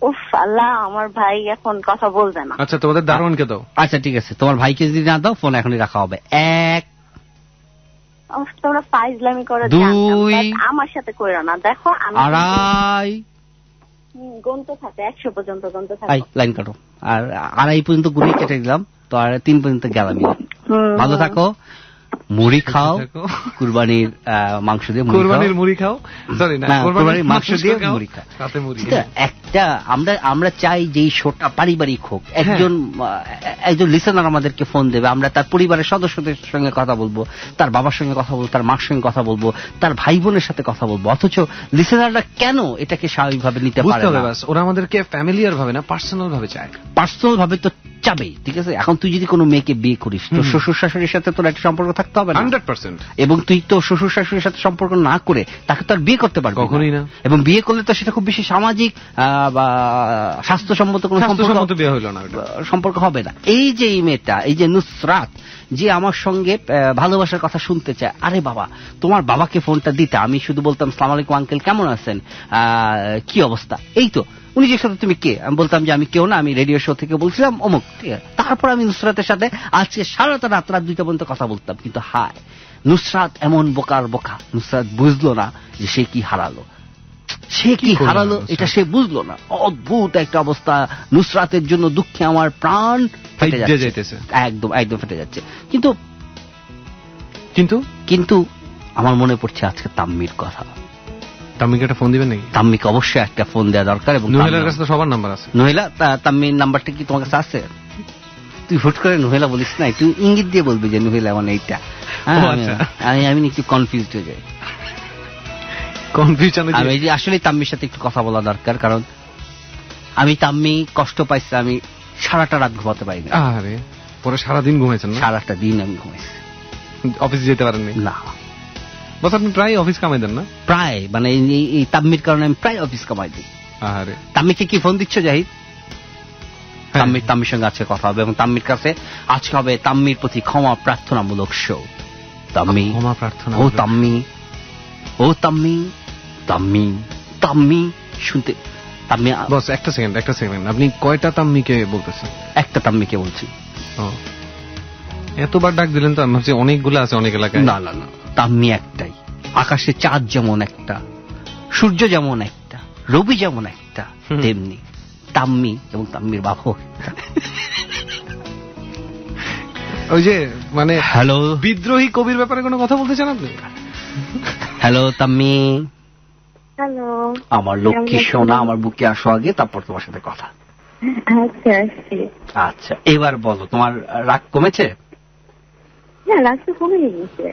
উফ আল্লাহ, আমার ভাই এখন কথা বলবে না। আচ্ছা, তোমাদের দারোয়ানকে দাও। আচ্ছা ঠিক আছে, তোমার ভাইকে যদি না দাও, ফোন এখনই রাখা হবে। 1 তোমরা ফাইজলামি করে 2 আমার সাথে কইরো না। দেখো আমি 2.5 গন্তে থাকে 100 পর্যন্ত গন্তে থাকে। লাইন কাটো, আর 2.5 পর্যন্ত গুলি কেটে দিলাম, তো আর 3 পর্যন্ত গেলাম। ভালো থাকো, মুড়ি খাও, কুরবানির মাংস দিয়ে কুরবানির মুড়ি খাও, সরি না, কুরবানির মাংস দিয়ে মুড়ি খাও। একটা আমরা চাই যে এই শোটা পারিবারিক হোক। একজন লিসেনার আমাদেরকে ফোন দেবে, আমরা তার পরিবারের সদস্যদের সঙ্গে কথা বলবো, তার বাবার সঙ্গে কথা বলবো, তার মার সঙ্গে কথা বলবো, তার ভাই বোনের সাথে কথা বলবো, অথচ লিসেনাররা কেন এটাকে স্বাভাবিকভাবে নিতে পারে না? ওরা আমাদেরকে ফ্যামিলিয়ার ভাবে না, পার্সোনাল ভাবে চায়। পার্সোনাল ভাবে তো চাবেই, ঠিক আছে। এখন তুই যদি কোনো মেয়েকে বিয়ে করিস, তো শ্বশুর শাশুড়ির সাথে তোর একটা সম্পর্ক থাকতে হবে না, 100%। এবং তুই তো শ্বশুর শাশুড়ির সাথে সম্পর্ক না করে তাকে তো আর বিয়ে করতে পারবি কখনোই না। এবং বিয়ে করলে তো সেটা খুব বেশি সামাজিক বা স্বাস্থ্যসম্মত কোনো সম্পর্ক হবে না। এই যে এই মেয়েটা, এই যে নুসরাত, যে আমার সঙ্গে ভালোবাসার কথা শুনতে চায়, আরে বাবা তোমার বাবাকে ফোনটা দিতে, আমি শুধু বলতাম আসসালামু আলাইকুম আঙ্কেল, কেমন আছেন, কি অবস্থা, এই তো। উনি যে সাথে তুমি কে, আমি বলতাম যে আমি কেউ না, আমি রেডিও শো থেকে বলছিলাম অমুক, ঠিক আছে। তারপর আমি নুসরাতের সাথে আজকে সারাটা রাত 2টা পর্যন্ত কথা বলতাম। কিন্তু হায়, নুসরাত এমন বোকার বোকা, নুসরাত বুঝলো না যে সে কি হারালো, এটা সে বুঝলো না। অদ্ভুত একটা অবস্থা। নুসরাতের জন্য দুঃখে আমার প্রাণ ফেটে যাচ্ছে, একদম ফেটে যাচ্ছে। কিন্তু আমার মনে পড়ছে আজকে তাম্মির কথা। তাম্মিকে একটা ফোন দিবেন নাকি? তাম্মিকে অবশ্যই একটা ফোন দেওয়া দরকার। এবং নোহেলার কাছে তো সবার নাম্বার আছে। নোহেলা, তাম্মির নাম্বারটা কি তোমার কাছে আছে? তুই হুট করে নোহেলা বলিস না, তুই ইঙ্গিত দিয়ে বলবি যে নোহেলা মানে এইটা। আমি একটু কনফিউজড হয়ে যাই। আমি আসলে তাম্মির সাথে একটু কথা বলা দরকার, কারণ আমি তাম্মি কষ্ট পাইছে, আমি সারাটা রাত ঘুমাতে পারিনি। আরে পরে সারাদিন ঘুমাইছেন? সারাটা দিন আমি ঘুমাইছি, অফিসে যেতে পারেননি? না। বস আপনি প্রায় অফিস কামাই দেন না? প্রায়, মানে এই তাম্মির কারণে আমি প্রায় অফিস কামাই দিই। আরে তাম্মিকে কি ফোন দিচ্ছ জাহিদ? তাম্মির সঙ্গে আজকে কথা হবে, এবং তাম্মির কাছে আজকে হবে তাম্মির প্রতি ক্ষমা প্রার্থনামূলক শো। তাম্মি, ক্ষমা প্রার্থনা। ও তাম্মি, ও তাম্মি, তাম্মি, তাম্মি শুনতে। তাম্মি, বস একটা সেকেন্ড, আপনি কয়টা তাম্মিকে বলতেছেন? একটা তাম্মিকে বলছি। এতবার ডাক দিলেন তো, আমি ভাবছি অনেকগুলো আছে অনেক এলাকায়। না, তাম্মি একটাই। আকাশে চাঁদ যেমন একটা, সূর্য যেমন একটা, রবি যেমন একটা, তেমনি তাম্মি এবং তাম্মির বাবা। ওই যে মানে হ্যালো, বিদ্রোহী কবির ব্যাপারে কোনো কথা বলতে চান আপনি? হ্যালো তাম্মি। হ্যালো আমার লক্ষ্মী সোনা, আমার বুকে আসো আগে, তারপর তোমার সাথে কথা। আচ্ছা এবার বলো, তোমার রাগ কমেছে? হ্যাঁ, রাগ তো কমে গেছে।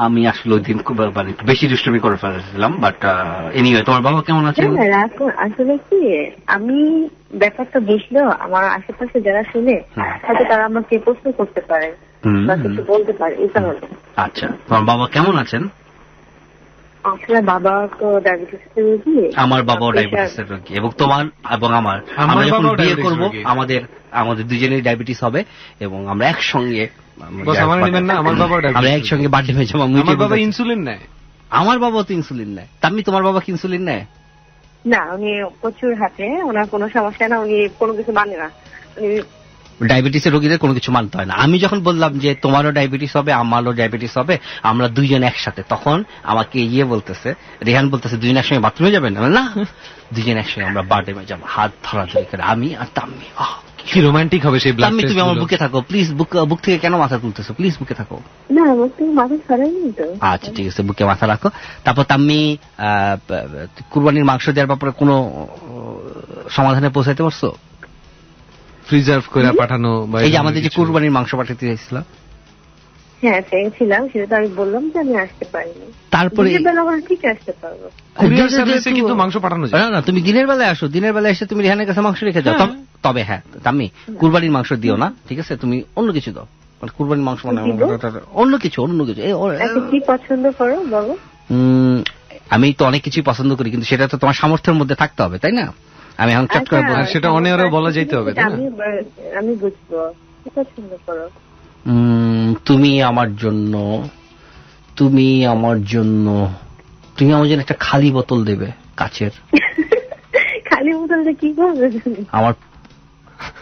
আমি আসলে ওই দিন খুব বেশি দুষ্টুমি করে ফেলেছিলাম, বাট এনিওয়ে তোমার বাবা কেমন আছে? আসলে কি, আমি ব্যাপারটা বুঝলো, আমার আশেপাশে যারা শুনে হয়তো তারা আমাকে প্রশ্ন করতে পারে বা কিছু বলতে পারে, এটা হলো। আচ্ছা, তোমার বাবা কেমন আছেন? আসলে বাবা তো ডায়াবেটিসের রোগী। আমার বাবাও ডায়াবেটিসের রোগী, এবং তোমার এবং আমার যখন বিয়ে করবো আমাদের দুজনেই ডায়াবেটিস হবে, এবং আমরা একসঙ্গে আমরা একসঙ্গে বার্থডে হয়ে যাবো। আমার বাবা ইনসুলিন নেয়। আমার বাবাও তো ইনসুলিন নেয়। তাম্মি তোমার বাবা কি ইনসুলিন নেয়? না, উনি প্রচুর হাঁটে, ওনার কোনো সমস্যা না, উনি কোনো কিছু মানে না। ডায়াবেটিসের রোগীদের কোনো কিছু মানতে হয় না। আমি যখন বললাম যে তোমারও ডায়াবেটিস হবে, আমারও ডায়াবেটিস হবে, আমরা দুইজন একসাথে, তখন আমাকে বলতেছে, রেহান বলতেছে দুজন একসঙ্গে বাথরুমে যাবেন না? দুজন একসঙ্গে আমরা বার্থডে যাবো, হাত ধরাধরি করে, আমি আর তাম্মি। কি রোমান্টিক হবে সেই। তাম্মি তুমি আমার বুকে থাকো প্লিজ। বুক থেকে কেন মাথা তুলতেছো? প্লিজ বুকে থাকো। না, বুক থেকে মাথা সরাইনি তো। আচ্ছা ঠিক আছে, বুকে মাথা রাখো। তারপর তাম্মি, কুরবানির মাংস দেওয়ার ব্যাপারে কোনো সমাধানে পৌঁছাইতে পারছো? প্রিজার্ভ করে পাঠানো, এই যে আমাদের যে কুরবানির মাংস পাঠাতে চাইছিলাম। হ্যাঁ চেয়েছিলাম, সেটা তো আমি বললাম যে আমি আসতে পারিনি। তারপরে ঠিক আসতে পারবো, কিন্তু মাংস পাঠানো যায় না। তুমি দিনের বেলায় আসো, দিনের বেলায় এসে তুমি রেহানের কাছে মাংস রেখে যাও। তবে হ্যাঁ তাম্মি, কুরবানির মাংস দিও না, ঠিক আছে? তুমি অন্য কিছু দাও, কুরবানির মাংস মানে অন্য কিছু। কি পছন্দ করো বলো? আমি তো অনেক কিছুই পছন্দ করি, কিন্তু সেটা তো তোমার সামর্থ্যের মধ্যে থাকতে হবে, তাই না? আমি এখন চট করে বলবো, সেটা অনেক বলা যেতে হবে। আমি বুঝবো কি পছন্দ করো। তুমি আমার জন্য তুমি আমার জন্য একটা খালি বোতল দেবে, কাচের। খালি বোতলটা কি করবে?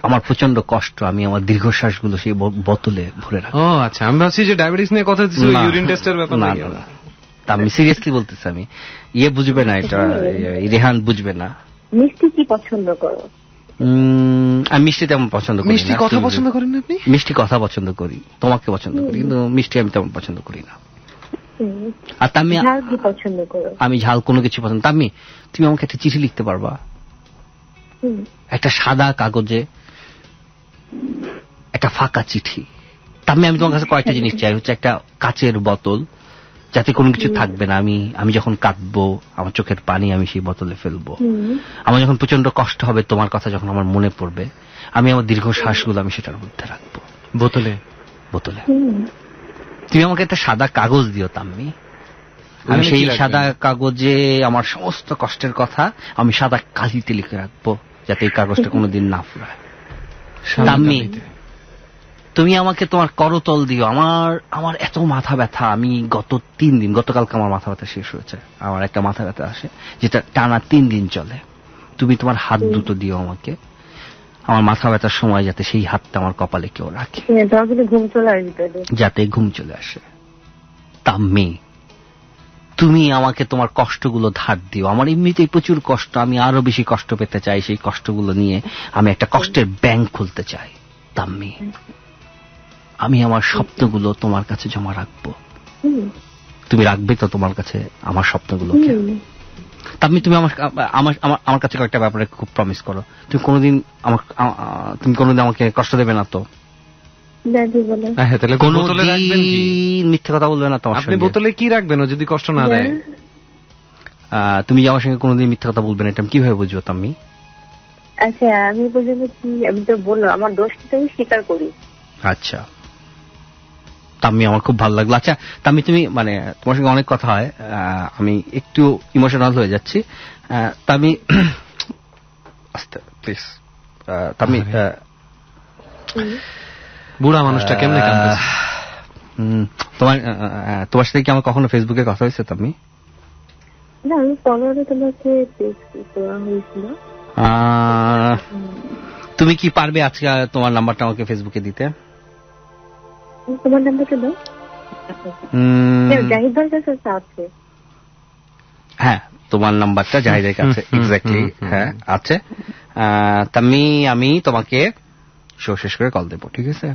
আমার প্রচন্ড কষ্ট, আমি আমার দীর্ঘশ্বাসগুলো সেই বোতলে ভরে রাখি। ও আচ্ছা, আমি ভাবছি যে ডায়াবেটিস নিয়ে কথা হচ্ছে, ইউরিন টেস্টের ব্যাপার। না, আমি সিরিয়াসলি বলতেছি। আমি বুঝবে না, এটা রেহান বুঝবে না। মিষ্টি কি পছন্দ করো? আমি মিষ্টি তেমন পছন্দ করি না। মিষ্টি কথা পছন্দ করেন না আপনি? মিষ্টি কথা পছন্দ করি, তোমাকে পছন্দ করি, কিন্তু মিষ্টি আমি তেমন পছন্দ করি না। আর তাম্মি ঝাল কি পছন্দ করো? আমি ঝাল কোনো কিছু পছন্দ। তাম্মি তুমি আমাকে একটা চিঠি লিখতে পারবা? একটা সাদা কাগজে একটা ফাঁকা চিঠি। তাম্মি আমি তোমার কাছে কয়েকটা জিনিস চাই। হচ্ছে একটা কাচের বোতল, যাতে কোনো কিছু থাকবে না। আমি যখন কাঁদবো, আমার চোখের পানি আমি সেই বোতলে ফেলবো। আমার যখন প্রচন্ড কষ্ট হবে, তোমার কথা যখন আমার মনে পড়বে, আমি আমার দীর্ঘ শ্বাসগুলো আমি সেটার মধ্যে রাখবো বোতলে। তুমি আমাকে একটা সাদা কাগজ দিও তাম্মি, আমি সেই সাদা কাগজে আমার সমস্ত কষ্টের কথা আমি সাদা কালিতে লিখে রাখবো, যাতে এই কাগজটা কোনোদিন না ফুরায়। তাম্মি তুমি আমাকে তোমার করতল দিও। আমার এত মাথা ব্যথা, আমি গতকালকে আমার মাথা ব্যথা শেষ হয়েছে। আমার একটা মাথা ব্যথা আসে যেটা টানা 3 দিন চলে। তুমি তোমার হাত দুটো দিও আমাকে, আমার মাথা ব্যথার সময় যাতে সেই হাতটা আমার কপালে কেউ রাখে, যাতে ঘুম চলে আসে। তাম্মি তুমি আমাকে তোমার কষ্টগুলো ধার দিও। আমার এমনিতেই প্রচুর কষ্ট, আমি আরো বেশি কষ্ট পেতে চাই। সেই কষ্টগুলো নিয়ে আমি একটা কষ্টের ব্যাংক খুলতে চাই। তাম্মি আমি আমার স্বপ্নগুলো তোমার কাছে জমা রাখবো। তুমি রাখবে তো তোমার কাছে আমার স্বপ্নগুলোকে? তাম্মি তুমি আমার কাছে কয়েকটা ব্যাপারে খুব প্রমিস করো। তুমি কোনোদিন আমাকে কষ্ট দেবে না তো? মিথ্যে কথা বলবে না তোমার আপনি বোতলে কি রাখবেন যদি কষ্ট না দেয়? তুমি আমার সঙ্গে কোনোদিন মিথ্যে কথা বলবে না, এটা আমি কিভাবে বুঝবো তাম্মি? আচ্ছা আমি বুঝবো কি? আমি তো বললাম আমার দোষটা আমি স্বীকার করি। আচ্ছা তাম্মি আমার খুব ভালো লাগলো। আচ্ছা তাম্মি তুমি তোমার সঙ্গে অনেক কথা হয়, আমি একটু ইমোশনাল হয়ে যাচ্ছি। তাম্মি আস্তে প্লিজ। তাম্মি বুড়া মানুষটা কেমনে কাঁদতেছে? তোমার সাথে কি আমার কখনো ফেসবুকে কথা হয়েছে তাম্মি? না, আমি ফলোয়ারে তোমাকে দেওয়া হয়েছিল। তুমি কি পারবে আজকে তোমার নাম্বারটা আমাকে ফেসবুকে দিতে? তোমার নাম্বারটা দাও। জাহিদ ভাইয়ের কাছে আছে। হ্যাঁ তোমার নাম্বারটা জাহিদের কাছে এক্স্যাক্টলি হ্যাঁ আছে। আমি তোমাকে শো শেষ করে কল দেবো, ঠিক আছে?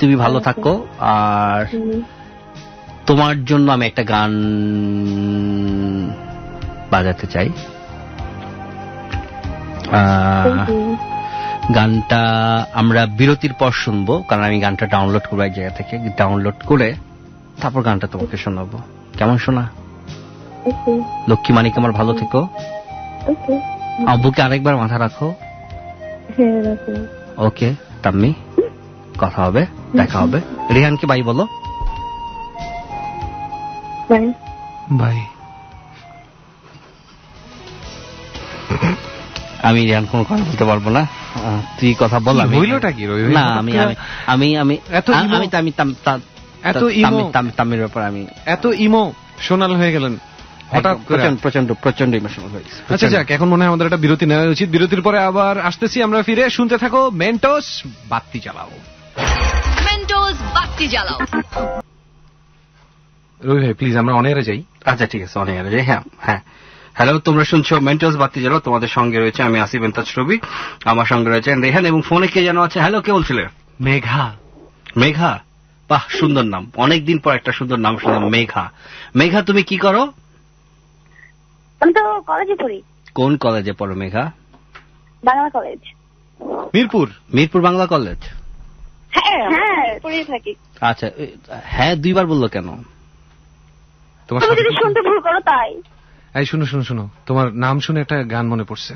তুমি ভালো থাকো। আর তোমার জন্য আমি একটা গান বাজাতে চাই। গানটা আমরা বিরতির পর শুনবো, কারণ আমি গানটা ডাউনলোড করবো এক জায়গা থেকে। ডাউনলোড করে তারপর গানটা তোমাকে শোনাবো। কেমন শোনা? লক্ষ্মী মানিক আমার ভালো থেকো। আব্বুকে আরেকবার মাথা রাখো। ওকে তাম্মি, কথা হবে, দেখা হবে। রিহানকে বাই বলো। বাই। আমি রিহান কোনো কথা বলতে পারবো না, তুই কথা বল। আমি হইলটা কি? না তামির ব্যাপার আমি এত ইমোশনাল হয়ে গেলেন হঠাৎ করে, প্রচন্ড ইমোশনাল হয়ে গেছে। আচ্ছা যাক, এখন মনে হয় আমাদের একটা বিরতি নেওয়া উচিত। বিরতির পরে আবার আসতেছি আমরা ফিরে। শুনতে থাকো মেন্টোস বাতি জ্বালাও। মেন্টোস বাতি জ্বালাও। রবি ভাই প্লিজ আমরা অনেয়ারে যাই। আচ্ছা ঠিক আছে, অনেয়ারে যাই। হ্যাঁ হ্যাঁ হ্যালো, তোমরা শুনছো মেন্টোস বাতি জ্বালাও। তোমাদের সঙ্গে রয়েছে আমি আসিফ এন্তাজ রবি, আমার সঙ্গে রয়েছে রেহান, এবং ফোনে কে যেন আছে। হ্যালো, কে বলছিলে? মেঘা। মেঘা, বাহ সুন্দর নাম, অনেকদিন পর একটা সুন্দর নাম শুনলাম, মেঘা। মেঘা তুমি কি করো? আমি তো কলেজে পড়ি। কোন কলেজে পড়ো মেঘা? বাংলা কলেজ। মিরপুর বাংলা কলেজ? হ্যাঁ পড়ে থাকি। আচ্ছা হ্যাঁ দুইবার বললো কেন? তোমার যদি শুনতে ভুল করো তাই। এই শুনো শুনো শুনো, তোমার নাম শুনে একটা গান মনে পড়ছে।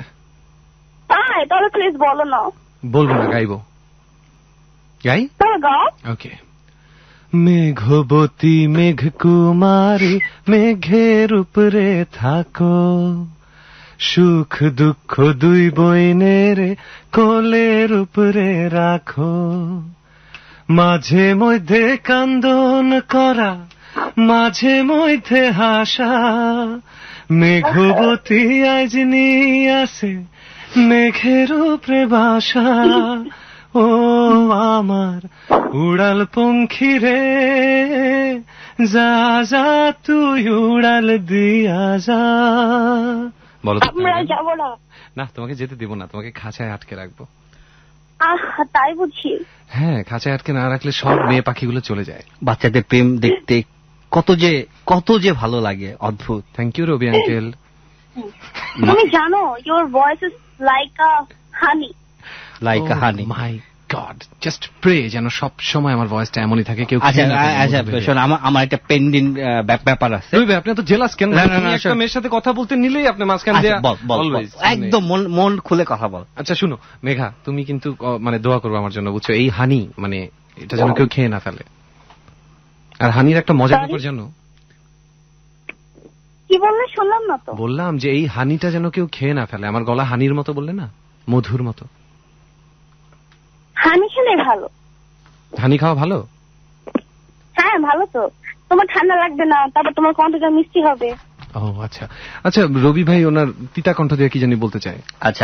তাই? তাহলে প্লিজ বলো না। বলবো না, গাইবো। গাই? তাহলে গাও। ওকে। মেঘবতী মেঘ কুমারী মেঘের উপরে থাকো, সুখ দুঃখ দুই বইনের কোলের উপরে রাখো, মাঝে মধ্যে কান্দন করা মাঝে মধ্যে হাসা, মেঘবতী আজ নিয়ে আসে মেঘের উপরে বাসা, ও আমার উড়াল পঙ্খী রে, যা যা তুই উড়াল দিয়া যা। বলো, আমরা যাব না। না, তোমাকে যেতে দিব না, তোমাকে খাঁচায় আটকে রাখবো। তাই বুঝি? হ্যাঁ, খাঁচায় আটকে না রাখলে সব মেয়ে পাখিগুলো চলে যায়। বাচ্চাদের প্রেম দেখতে কত যে ভালো লাগে, অদ্ভুত। Thank you Rabi uncle. তুমি জানো your voice is like a honey. Like honey. My God, just pray যেন সব সময় আমার ভয়েসটা এমনই থাকে, কেউ আচ্ছা আচ্ছা, শোন, আমার একটা পেন্ডিং ব্যাপার আছে। রবি ভাই, আপনি তো জেলাস কেন? না, না, না, একটা মেয়ের সাথে কথা বলতে নিলেই আপনি মাঝখান দিয়ে অলওয়েজ একদম মন খুলে কথা বল। আচ্ছা শুনো মেঘা, তুমি কিন্তু মানে দোয়া করবে আমার জন্য, বুঝছো? এই হানি মানে এটা যেন কেউ খেয়ে না ফেলে। আর হানির একটা মজার ব্যাপার জানো? কি বললে? শুনলাম না তো। বললাম যে এই হানিটা যেন কেউ খেয়ে না ফেলে। আমার গলা হানির মতো বললে না, মধুর মতো। হানি খেলে ভালো। হানি খাওয়া ভালো? হ্যাঁ ভালো তো, তোমার ঠান্ডা লাগবে না, তারপর তোমার কণ্ঠটা মিষ্টি হবে। ও আচ্ছা আচ্ছা, রবি ভাই ওনার তিতা কণ্ঠ দিয়ে কি জানি বলতে চাই। আচ্ছা,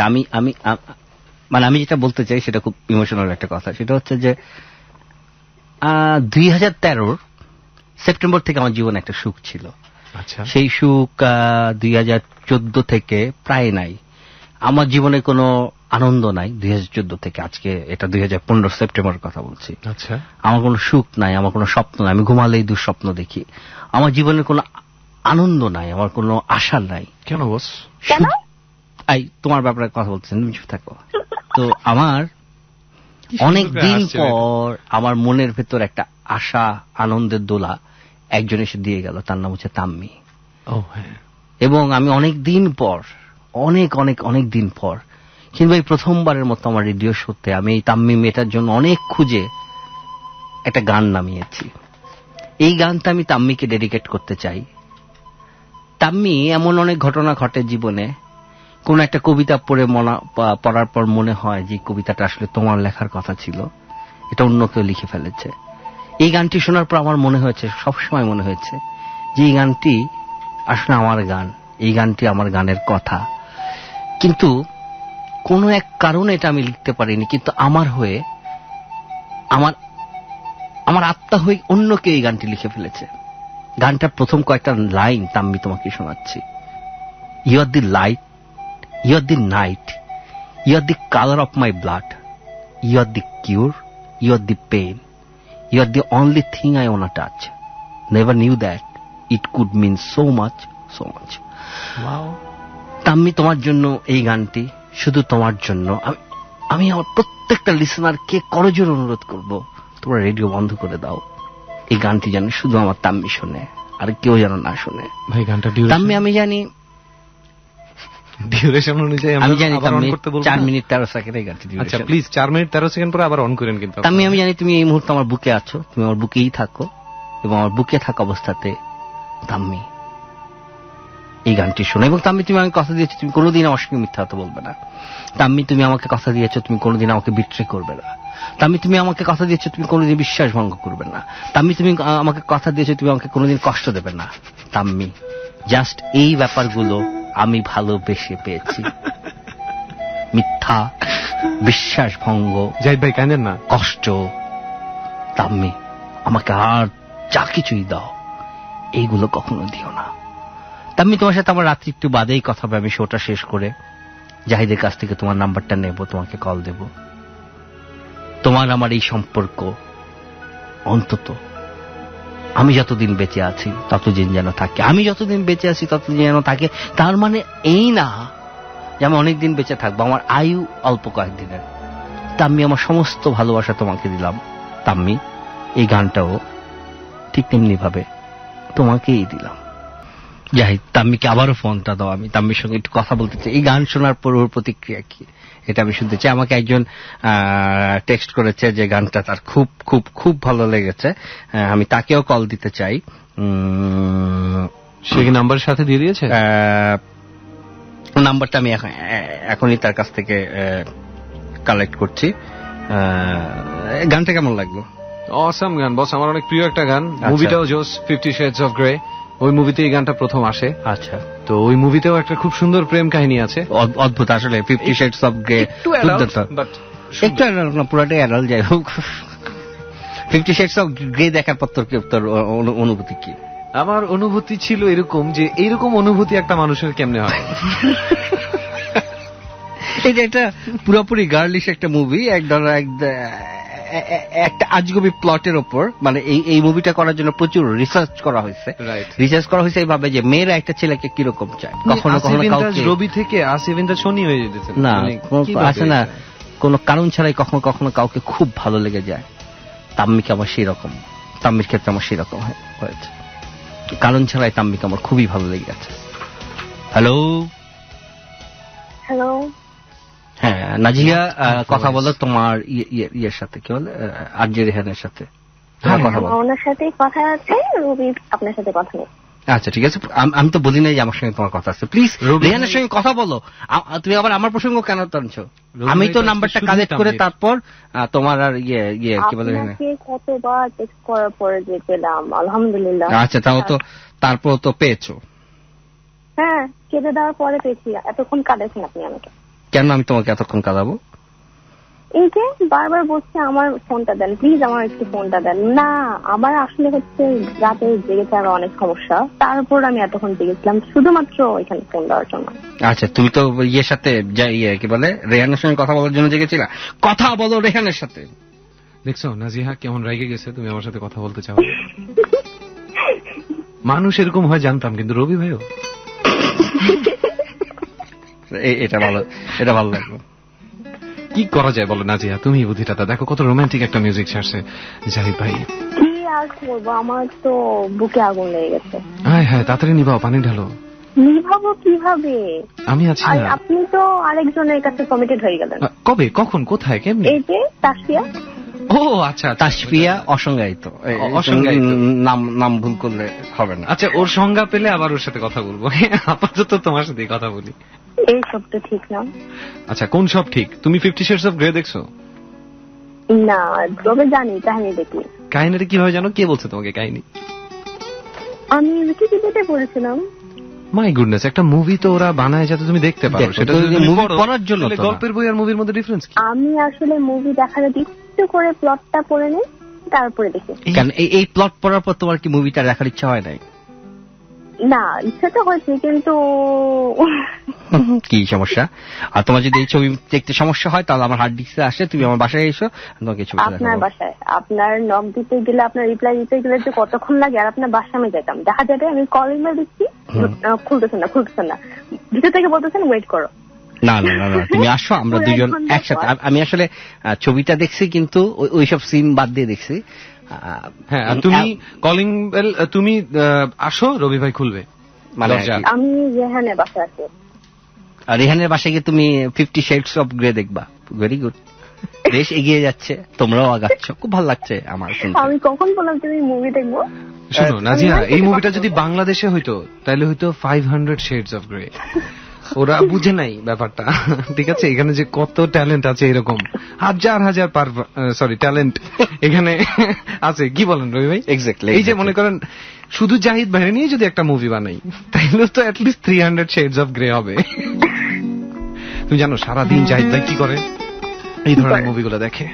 আমি যেটা বলতে চাই সেটা খুব ইমোশনাল একটা কথা। সেটা হচ্ছে যে 2013 সেপ্টেম্বর থেকে আমার জীবনে একটা সুখ ছিল। আচ্ছা, সেই সুখ 2014 থেকে প্রায় নাই। আমার জীবনে কোনো আনন্দ নাই 2014 থেকে। আজকে এটা 2015 সেপ্টেম্বরের কথা বলছি। আচ্ছা, আমার কোনো সুখ নাই, আমার কোনো স্বপ্ন নাই, আমি ঘুমালেই দুঃস্বপ্ন দেখি। আমার জীবনের কোনো আনন্দ নাই, আমার কোনো আশা নাই। কেন বস? কেন? তোমার ব্যাপারে কথা বলছেন, তুমি চুপ থাকো। তো আমার অনেক দিন পর আমার মনের ভেতর একটা আশা, আনন্দের দোলা একজন এসে দিয়ে গেল, তার নাম হচ্ছে তাম্মি। ও হ্যাঁ। এবং আমি অনেক দিন পর, অনেক দিন পর, কিন্তু এই প্রথমবারের মতো আমার রেডিও শোতে আমি এই তাম্মি মেয়েটার জন্য অনেক খুঁজে একটা গান নামিয়েছি। এই গানটা আমি তাম্মিকে ডেডিকেট করতে চাই। তাম্মি, এমন অনেক ঘটনা ঘটে জীবনে, কোন একটা কবিতা পড়ার পর মনে হয় যে কবিতাটা আসলে তোমার লেখার কথা ছিল, এটা অন্য কেউ লিখে ফেলেছে। এই গানটি শোনার পর আমার মনে হয়েছে, সবসময় মনে হয়েছে যে এই গানটি আসলে আমার গান, এই গানটি আমার গানের কথা। কিন্তু কোনো এক কারণে এটা আমি লিখতে পারিনি, কিন্তু আমার হয়ে, আমার আত্মা হয়ে অন্য কেউ এই গানটি লিখে ফেলেছে। গানটার প্রথম কয়েকটা লাইন তাম্মি তোমাকে শোনাচ্ছি। You are the light, you are the night, you are the color of my blood, you are the cure, you are the pain, you are the only thing I wanna touch. Never knew that it could mean so much. Wow. তাম্মি, তোমার জন্য এই গানটি, শুধু তোমার জন্য। আমি আমার প্রত্যেকটা লিসনারকে করজোর অনুরোধ করব, তোমরা রেডিও বন্ধ করে দাও। এই গানটি যেন শুধু আমার তাম্মি শোনে, আর কেউ যেন না শোনে। ভাই গানটা তাম্মি, আমি জানি ডিউরেশন অনুযায়ী আমি জানি 4 মিনিট 13 সেকেন্ড এই গানটি। আচ্ছা প্লিজ 4 মিনিট 13 সেকেন্ড পরে আবার অন করেন। কিন্তু আমি জানি তুমি এই মুহূর্তে আমার বুকে আছো, তুমি আমার বুকেই থাকো, এবং আমার বুকে থাকা অবস্থাতে তাম্মি এই গানটি শোনো। এবং তাম্মি, তুমি আমাকে কথা দিয়েছো তুমি কোনোদিন আমার সঙ্গে মিথ্যা কথা বলবে না। তাম্মি, তুমি আমাকে কথা দিয়েছো তুমি কোনোদিন আমাকে বিট্রে করবে না। তাম্মি, তুমি আমাকে কথা দিয়েছো তুমি কোনোদিন বিশ্বাস ভঙ্গ করবে না। তাম্মি, তুমি আমাকে কথা দিয়েছো তুমি আমাকে কোনোদিন কষ্ট দেবে না। তাম্মি, জাস্ট এই ব্যাপারগুলো আমি ভালোবেসে পেয়েছি। মিথ্যা, বিশ্বাস ভঙ্গ, জাহিদ ভাই কাঁদেন না, কষ্ট। তাম্মি, আমাকে আর যা কিছুই দাও, এইগুলো কখনো দিও না। তাম্মি, তোমার সাথে আমার রাত্রি একটু বাদেই কথা হবে। আমি শোটা শেষ করে জাহিদের কাছ থেকে তোমার নাম্বারটা নেব, তোমাকে কল দেব। তোমার আমার এই সম্পর্ক অন্তত আমি যতদিন বেঁচে আছি ততদিন যেন থাকে। আমি যতদিন বেঁচে আছি ততদিন যেন থাকে। তার মানে এই না যে আমি অনেকদিন বেঁচে থাকবো, আমার আয়ু অল্প কয়েকদিনের। তাম্মি, আমার সমস্ত ভালোবাসা তোমাকে দিলাম। তাম্মি, এই গানটাও ঠিক তেমনি ভাবে তোমাকেই দিলাম। যাই, তাম্মিকে আবারও ফোনটা দাও, আমি তাম্মির সঙ্গে একটু কথা বলতে চাই। এই গান শোনার পর ওর প্রতিক্রিয়া কি, এটা আমি শুনতে চাই। আমাকে একজন টেক্সট করেছে যে গানটা তার খুব খুব খুব ভালো লেগেছে। আমি তাকেও কল দিতে চাই। সে কি নাম্বারের সাথে দিয়ে দিয়েছে? নাম্বারটা আমি এখনই তার কাছ থেকে কালেক্ট করছি। গানটা কেমন লাগলো? অসাম গান বস, আমার অনেক প্রিয় একটা গান। মুভিটাও জোস, 50 Shades of Grey। ওই মুভিতে এই গানটা প্রথম আসে। আচ্ছা, তো ওই মুভিতেও একটা খুব সুন্দর প্রেম কাহিনী আছে। অদ্ভুত আসলে। 50 Shades of Grey একটু পুরাটাই অ্যাডাল্ট। যাই হোক, 50 Shades of Grey দেখার পর তোর অনুভূতি কি? আমার অনুভূতি ছিল এরকম যে এইরকম অনুভূতি একটা মানুষের কেমনে হয়। এটা পুরোপুরি গার্লিশ একটা মুভি, এক ধরনের একটা আজগবি প্লটের ওপর। মানে এই মুভিটা করার জন্য প্রচুর রিসার্চ করা হয়েছে। এইভাবে যে মেয়েরা একটা ছেলেকে কিরকম চায়, কখনো কখনো রবি থেকে আসিফিনটা শনি হয়ে যেতেছে না, আছে না কোনো কারণ ছাড়াই কখনো কখনো কাউকে খুব ভালো লেগে যায়। তাম্মিকে আমার সেই রকম, তাম্মির ক্ষেত্রে আমার সেই রকম হয়েছে, কারণ ছাড়াই তাম্মিকে আমার খুবই ভালো লেগে গেছে। হ্যালো হ্যালো, হ্যাঁ নাজিয়া, কথা বলো তোমার ইয়ের সাথে, কি বলে আরজে রেহানের সাথে কথা বলো। ওনার সাথে কথা আছে, রবি আপনার সাথে কথা নেই। আচ্ছা ঠিক আছে, আমি তো বলি নাই যে আমার সঙ্গে তোমার কথা আছে। প্লিজ রেহানের সঙ্গে কথা বলো। তুমি আবার আমার প্রসঙ্গ কেন টানছো? আমি তো নাম্বারটা কালেক্ট করে তারপর তোমার আর ইয়ে কি বলে কতবার টেক্সট করার পরে যে পেলাম, আলহামদুলিল্লাহ। আচ্ছা তাও তো, তারপর তো পেয়েছো? হ্যাঁ, কেটে দেওয়ার পরে পেয়েছি। এতক্ষণ কাঁদেছেন আপনি আমাকে। কেন আমি তোমাকে এতক্ষণ কাঁদাবো? এই যে বারবার বলছে আমার ফোনটা দেন, প্লিজ আমার একটু ফোনটা দেন। না, আমার আসলে হচ্ছে রাতে জেগে থাকা অনেক সমস্যা, তারপর আমি এতক্ষণ জেগেছিলাম শুধুমাত্র এখানে ফোন দেওয়ার জন্য। আচ্ছা তুমি তো ইয়ের সাথে কি বলে রেহানের সঙ্গে কথা বলার জন্য জেগেছিলা, কথা বলো রেহানের সাথে। দেখছো নাজিহা কেমন রেগে গেছে, তুমি আমার সাথে কথা বলতে চাও। মানুষ এরকম হয় জানতাম, কিন্তু রবি ভাইও এটা ভালো লাগলো। কি করা যায় বলো নাজিয়া, তুমি বুদ্ধিটা দেখো, কত রোমান্টিক একটা মিউজিক ছাড়ছে জাহিদ ভাই। কি আর করবো, আমার তো বুকে আগুন লেগে গেছে। হ্যাঁ হ্যাঁ, তাড়াতাড়ি নিভাও, পানি ঢালো। নিভাবো কিভাবে? আমি আছি না। আপনি তো আরেকজনের কাছে কমিটেড হয়ে গেলেন। কবে, কখন, কোথায়, কেমনে? এই যে তাসফিয়া। ও আচ্ছা, তাসফিয়া অসংজ্ঞায়িত, নাম ভুল করলে হবে না। আচ্ছা, ওর সংজ্ঞা পেলে আবার ওর সাথে কথা বলবো। আপাতত তোমার সাথে কথা বলি। এই সব তো ঠিক না। আচ্ছা, কোন সব ঠিক? তুমি 50 Shades of Grey দেখছো? না, তবে জানি, কাহিনী দেখি। কাহিনীটা কিভাবে জানো? কে বলছে তোমাকে কাহিনী? আমি উইকিপিডিয়াতে পড়েছিলাম। মাই গুডনেস, একটা মুভি তো ওরা বানায় যাতে তুমি দেখতে পারো, সেটা যদি মুভি পড়ার জন্য। গল্পের বই আর মুভির মধ্যে ডিফারেন্স কি? আমি আসলে মুভি দেখার একটু করে প্লটটা পড়ে নিই, তারপরে দেখি। কেন এই প্লট পড়ার পর তোমার কি মুভিটা দেখার ইচ্ছা হয় নাই? না, ইচ্ছা তো হয়েছে, কিন্তু কি সমস্যা? আর তোমার যদি এই ছবি দেখতে সমস্যা হয় তাহলে আমার হার্ড ডিস্কে আসে, তুমি আমার বাসায় এসো, তোমাকে ছবি দেখাবো। আপনার বাসায় আপনার নক দিতে গেলে, আপনার রিপ্লাই দিতে গেলে যে কতক্ষণ লাগে, আর আপনার বাসায় আমি যেতাম, দেখা যাবে আমি কল ইমেল দিচ্ছি, খুলতেছেন না, ভিতর থেকে বলতেছেন ওয়েট করো। না না না, তুমি আসো, আমরা দুজন একসাথে। আমি আসলে ছবিটা দেখছি, কিন্তু ওইসব সিন বাদ দিয়ে দেখছি। হ্যাঁ, তুমি কলিং বেল, তুমি আসো, রবি ভাই খুলবে। মানে আমি রেহানের বাসায় আছি। রেহানের বাসায় গিয়ে তুমি 50 Shades of Grey দেখবা। ভেরি গুড, দেশ এগিয়ে যাচ্ছে, তোমরাও আগাচ্ছ, খুব ভালো লাগছে আমার শুনতে। আমি কখন বললাম তুমি মুভি দেখবো? শোনো নাজিয়া, এই মুভিটা যদি বাংলাদেশে হইতো তাহলে হইতো 500 Shades of Grey। ওরা বুঝে নাই ব্যাপারটা, ঠিক আছে? এখানে যে কত ট্যালেন্ট আছে, এরকম হাজার হাজার ট্যালেন্ট এখানে আছে। কি বলেন রবি ভাই? এক্স্যাক্টলি। এই যে মনে করেন শুধু জাহিদ ভাই নিয়ে যদি একটা মুভি বানাই, তাইলে তো অ্যাটলিস্ট 300 Shades of Grey হবে। তুমি জানো সারাদিন জাহিদ ভাই কি করে? এই ধরনের মুভিগুলো দেখে।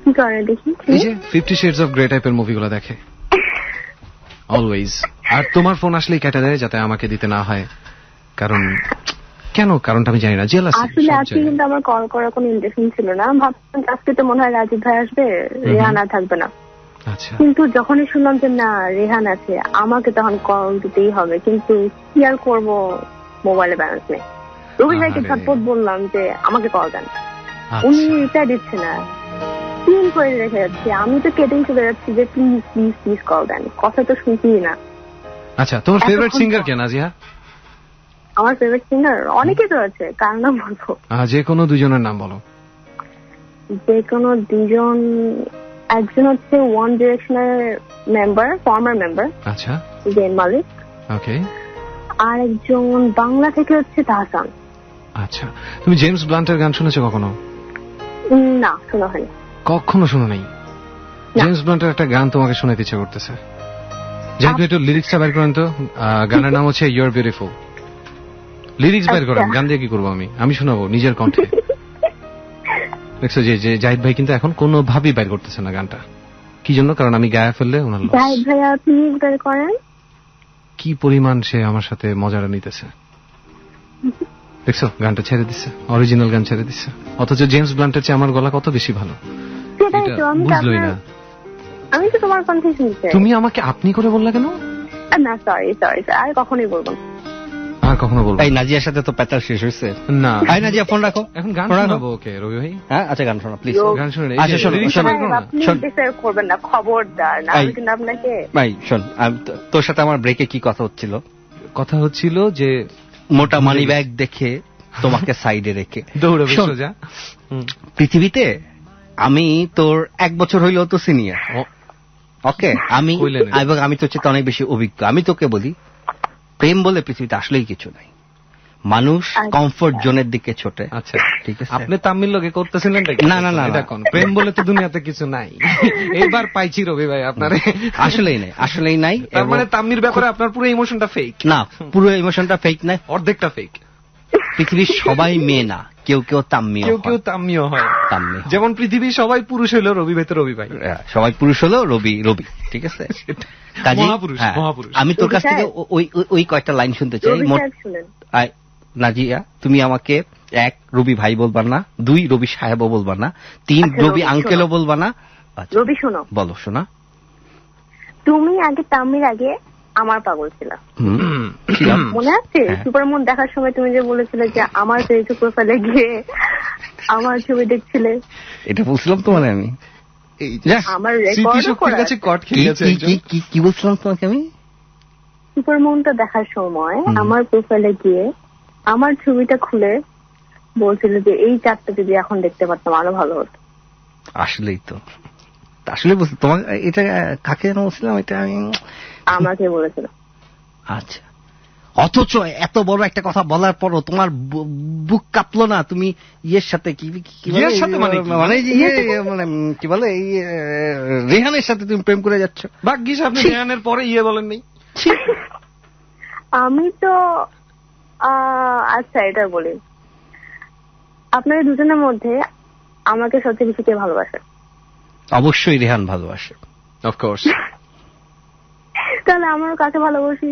কি করে দেখি? এই যে 50 Shades of Grey টাইপের মুভিগুলো দেখে অলওয়েজ। আর তোমার ফোন আসলেই কেটে দেয় যাতে আমাকে দিতে না হয়। কারণ কেন? কারণটা আমি জানি না। জেলাসি। আসলে আজকে কিন্তু আমার কল করার কোনো ইন্টেনশন ছিল না, ভাবতাম আজকে তো মনে হয় রাজীব ভাই আসবে, রেহান আর থাকবে না। আচ্ছা, কিন্তু যখনই শুনলাম যে না রেহান আছে, আমাকে তখন কল দিতেই হবে। কিন্তু কি আর করবো, মোবাইলে ব্যালেন্স নেই। রবি ভাইকে ঝটপট বললাম যে আমাকে কল দেন, উনি রিপ্লাই দিচ্ছে না, পিন করে রেখে যাচ্ছে। আমি তো কেটেই চলে যাচ্ছি যে প্লিজ প্লিজ প্লিজ কল দেন, কথা তো শুনছি না। আচ্ছা, তোমার ফেভারিট সিঙ্গার কে নাজিয়া? আমার ফেভারিট সিঙ্গার অনেকে তো আছে, কার নাম বলবো? যে কোনো দুজনের নাম বলো। যে কোনো দুজন, একজন হচ্ছে ওয়ান ডিরেকশনের মেম্বার, ফর্মার মেম্বার, আচ্ছা, জেন মালিক। ওকে। আর একজন বাংলা থেকে হচ্ছে তাহসান। আচ্ছা, তুমি জেমস ব্লান্টের গান শুনেছো কখনো? না, শোনা হয়নি। কখনো শোনো নাই? জেমস ব্লান্টের একটা গান তোমাকে শোনাতে ইচ্ছে করতেছে। যেহেতু একটু লিরিক্সটা বের করেন তো। গানের নাম হচ্ছে ইউ আর বিউটিফুল। লিরিক্স বের করেন, গান দিয়ে কি করবো আমি শোনাবো নিজের কণ্ঠে। দেখছো যে জাহিদ ভাই কিন্তু এখন কোনো ভাবেই বের করতেছে না গানটা। কি জন্য? কারণ আমি গায়ে ফেললে ওনার লস। জাহিদ ভাইয়া প্লিজ বের করেন। কি পরিমাণ সে আমার সাথে মজাটা নিতেছে। দেখছো গানটা ছেড়ে দিচ্ছে, অরিজিনাল গান ছেড়ে দিচ্ছে, অথচ জেমস ব্লান্টের চেয়ে আমার গলা কত বেশি ভালো। সেটাই তো, বুঝলোই না। আমি তো তোমার কণ্ঠে শুনছি। তুমি আমাকে আপনি করে বললা কেন? না সরি, আর কখনোই বলবো না। আর কখনো বলবো। এই নাজিয়ার সাথে তো প্যাচার শেষ হয়েছে না। এই নাজিয়া ফোন রাখো, এখন গান শোনাবো। ওকে রবি ভাই, হ্যাঁ আচ্ছা গান শোনা প্লিজ। গান শুনে। আচ্ছা শোনো, আপনি ডিস্টার্ব করবেন না, খবরদার না। আমি কিন্তু আপনাকে ভাই শোন, তোর সাথে আমার ব্রেকে কি কথা হচ্ছিল? কথা হচ্ছিল যে মোটা মানি ব্যাগ দেখে তোমাকে সাইডে রেখে দৌড়াবে সোজা। পৃথিবীতে আমি তোর 1 বছর হইলেও তো সিনিয়র। ওকে, আমি তোর চেয়ে অনেক বেশি অভিজ্ঞ। আমি তোকে বলি, প্রেম বলে পৃথিবীতে আসলেই কিছু নাই। মানুষ কমফোর্ট জোনের দিকে ছোটে। আচ্ছা ঠিক আছে, আপনি তামিল লোকে করতেছিলেন না না না, প্রেম বলে তো দুনিয়াতে কিছু নাই। এবার পাইছি রবি ভাই আপনারে। আসলেই নাই। তার মানে তামির ব্যাপারে আপনার পুরো ইমোশনটা ফেক? না, পুরো ইমোশনটা ফেক না, অর্ধেকটা ফেক। পৃথিবীর সবাই মেয়ে না, কেউ তাম্মিও হয়। যেমন পৃথিবীর সবাই পুরুষ হলেও রবি ভাই তো রবি ভাই, সবাই পুরুষ হলেও রবি। ঠিক আছে, মহাপুরুষ। আমি তোর কাছ থেকে ওই কয়েকটা লাইন শুনতে চাই। নাজিয়া, তুমি আমাকে 1 রবি ভাই বলবা না, 2 রবি সাহেবও বলবা না, 3 রবি আঙ্কেলও বলবা না। রবি শোনো, বলো শোনা। তুমি আগে তামির আগে আমার পাগল ছিল, মনে আছে? সুপারমুন দেখার সময় তুমি যে বলেছিলে যে আমার ফেসবুক প্রোফাইলে গিয়ে আমার ছবি দেখছিলে। এটা বলছিলাম তোমার আমি, আমার রেকর্ড কি বলছিলাম তোমাকে আমি? সুপারমুনটা দেখার সময় আমার প্রোফাইলে গিয়ে আমার ছবিটা খুলে বলছিল যে এই চারটা যদি এখন দেখতে পারতাম আরো ভালো হতো। আসলেই তো, আসলে বলছি তোমার এটা কাকে যেন বলছিলাম, এটা আমি আমাকে বলেছিল। আচ্ছা, অথচ এত বড় একটা কথা বলার পরও তোমার বুক কাঁপলো না? তুমি ইয়ের সাথে কি বলে রেহানের সাথে তুমি প্রেম করে যাচ্ছ। ভাগ্যিস আপনি রেহানের পরে বলেননি। আমি তো আচ্ছা এটা বলি, আপনাদের দুজনের মধ্যে আমাকে সবচেয়ে বেশি কে ভালোবাসে? অবশ্যই রেহান ভালোবাসে, অফকোর্স। তাহলে আমার কাছে ভালোবাসি।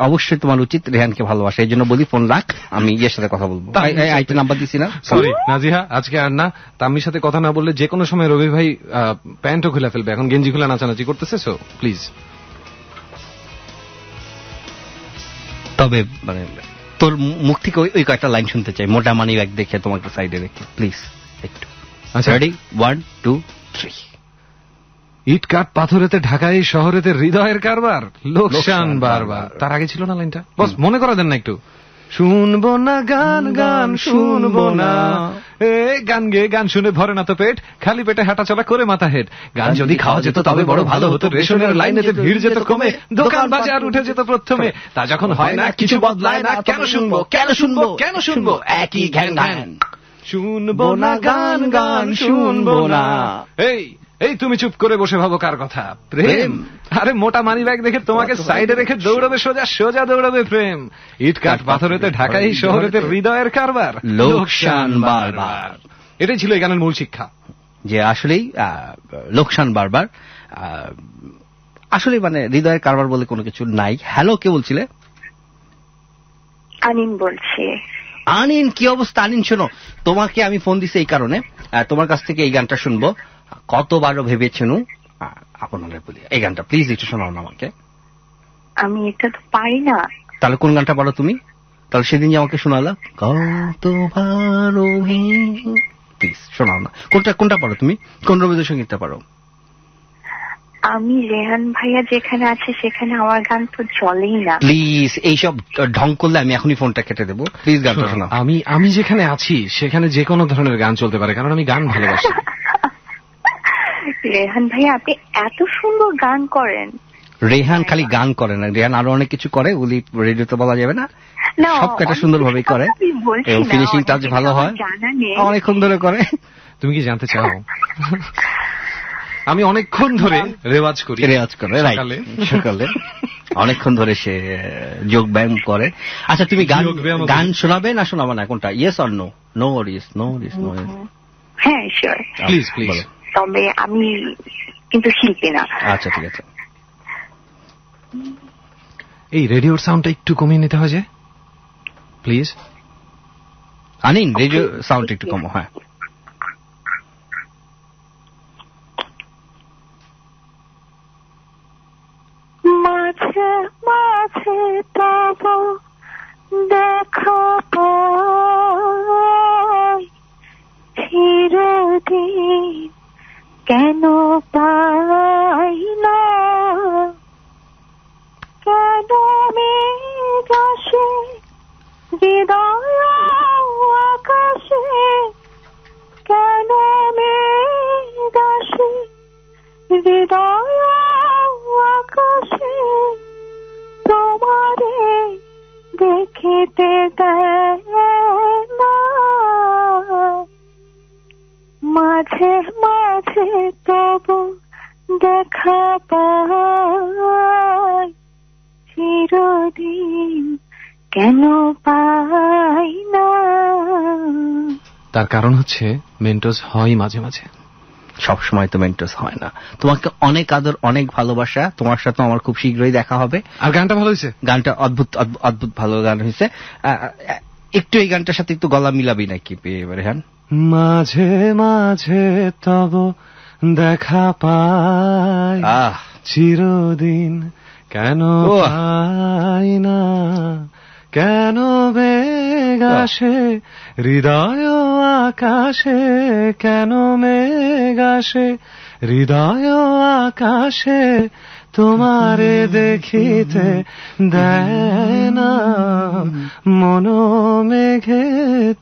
অবশ্যই তোমার উচিত রেহানকে ভালোবাসা। এই জন্য বলি ফোন রাখ, আমি ইয়ের সাথে কথা বলবো। আইটা নাম্বার দিছি না, সরি নাজিহা, আজকে আর না। তামির সাথে কথা না বললে যে কোনো সময় রবি ভাই প্যান্টও খুলে ফেলবে। এখন গেঞ্জি খুলে নাচানাচি করতেছে, সো প্লিজ। তবে মানে তোর মুখ থেকে ওই কয়েকটা লাইন শুনতে চাই, মোটা মানি ব্যাগ দেখে তোমাকে সাইডে রেখে, প্লিজ একটু। আচ্ছা রেডি, 1 2 3। ইট কাঠ পাথরেতে ঢাকায় শহরেতে হৃদয়ের কারবার, লোকসান বারবার। তার আগে ছিল না লাইনটা, বস মনে করা দেন না একটু। শুনবো না গান শুনবো না, গান গেয়ে গান শুনে ভরে না তো পেট, খালি পেটে হাঁটা চলা করে মাথা হেড। গান যদি খাওয়া যেত তবে বড় ভালো হতো, রেশনের লাইনেতে ভিড় যেত কমে, দোকান বাজার উঠে যেত প্রথমে। তা যখন হয় না, কিছু বদলায় না, কেন শুনবো একই ঘ্যান ঘ্যান। শুনবো না গান শুনবো না। এই তুমি চুপ করে বসে ভাবো কার কথা? প্রেম। আরে মোটা মানি ব্যাগ দেখে তোমাকে সাইডে রেখে দৌড়াবে সোজা দৌড়াবে প্রেম। ইট কাঠ পাথরেতে ঢাকাই শহরেতে হৃদয়ের কারবার, লোকসান বারবার। এটাই ছিল এই গানের মূল শিক্ষা, যে আসলেই লোকসান বারবার। আসলে মানে হৃদয়ের কারবার বলে কোনো কিছু নাই। হ্যালো, কে বলছিলে? আনিন বলছি। আনিন, কি অবস্থা আনিন? শোনো, তোমাকে আমি ফোন দিছি এই কারণে, তোমার কাছ থেকে এই গানটা শুনবো। কতবারও ভেবেছেন আপনারা বলি, এই গানটা প্লিজ একটু শোনাও না আমাকে। আমি এটা তো পারি না। তাহলে কোন গানটা পারো তুমি? তাহলে সেদিন যে আমাকে শোনালা, কতবারও প্লিজ শোনাও না। কোনটা পারো তুমি? কোন রবীন্দ্রসঙ্গীতটা পারো? আমি রেহান ভাইয়া যেখানে আছে সেখানে আমার গান তো চলেই না। প্লিজ এইসব ঢং করলে আমি এখনই ফোনটা কেটে দেবো। প্লিজ গানটা শোনাও। আমি যেখানে আছি সেখানে যে কোনো ধরনের গান চলতে পারে, কারণ আমি গান ভালোবাসি। রেহান ভাইয়া আপনি এত সুন্দর গান করেন। রেহান খালি গান করে না, রেহান আরো অনেক কিছু করে, ওগুলি রেডিওতে বলা যাবে না। সব কটা সুন্দর ভাবে করে, ফিনিশিং টাচ ভালো হয়, অনেকক্ষণ ধরে করে। তুমি কি জানতে চাও? আমি অনেকক্ষণ ধরে রেওয়াজ করে সকালে অনেকক্ষণ ধরে সে যোগ ব্যায়াম করে। আচ্ছা তুমি গান শোনাবে না শোনাবে না, কোনটা? Yes or no? No yes, no yes, no yes. হ্যাঁ শিওর, প্লিজ। তবে আমি কিন্তু শিল্পী না। আচ্ছা ঠিক আছে। এই রেডিওর সাউন্ডটা একটু কমিয়ে নিতে হয় যে, প্লিজ। আনিন রেডিও সাউন্ড একটু কম। হ্যাঁ, মাঝে মাঝে তব দেখা পাই, চিরদিন কেন পাই না, কেন মেঘ আসে হৃদয় আকাশে, কেন মেঘ আসে হৃদয় আকাশে, তোমারে দেখিতে দেয় না, মাঝে মাঝে তবু দেখা পাই, চিরদিন কেন পাই না। তার কারণ হচ্ছে মেন্টোস হয় মাঝে মাঝে, সব সময় তো মেন্টোস হয় না। তোমাকে অনেক আদর, অনেক ভালোবাসা। তোমার সাথে আমার খুব শীঘ্রই দেখা হবে। আর গানটা ভালো হয়েছে, গানটা অদ্ভুত অদ্ভুত ভালো গান হয়েছে। একটু এই গানটার সাথে একটু গলা মিলাবি নাকি রেহান? মাঝে মাঝে তব দেখা পাই, চিরদিন কেন পাই না, কেন বেগ আসে হৃদয় আকাশে, কেন মেঘ আসে হৃদয় আকাশে, তোমারে দেখিতে দেয় না, মন মেঘে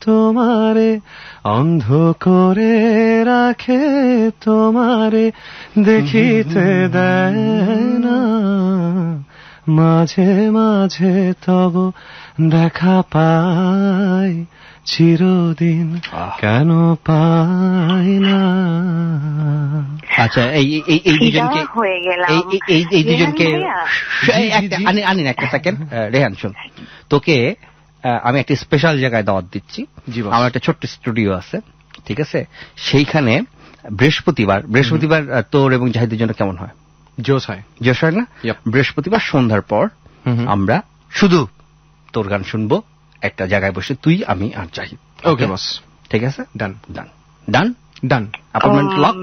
তোমারে অন্ধ করে রাখে, তোমারে দেখিতে দেয় না, মাঝে মাঝে তব দেখা পাই, চিরদিন কেন পাই না। আচ্ছা, এই দুজনকে এই দুজনকে আনিন একটা সেকেন্ড। রেহান শোন, তোকে আমি একটা স্পেশাল জায়গায় দাওয়াত দিচ্ছি। আমার একটা ছোট্ট স্টুডিও আছে, ঠিক আছে? সেইখানে বৃহস্পতিবার তোর এবং জাহিদের জন্য কেমন হয়? জোশ হয় না? বৃহস্পতিবার সন্ধ্যার পর আমরা শুধু তোর গান শুনবো একটা জায়গায় বসে, তুই, আমি আর জাহিদ। ওকে বস, ঠিক আছে? Done done done done. Appointment lock.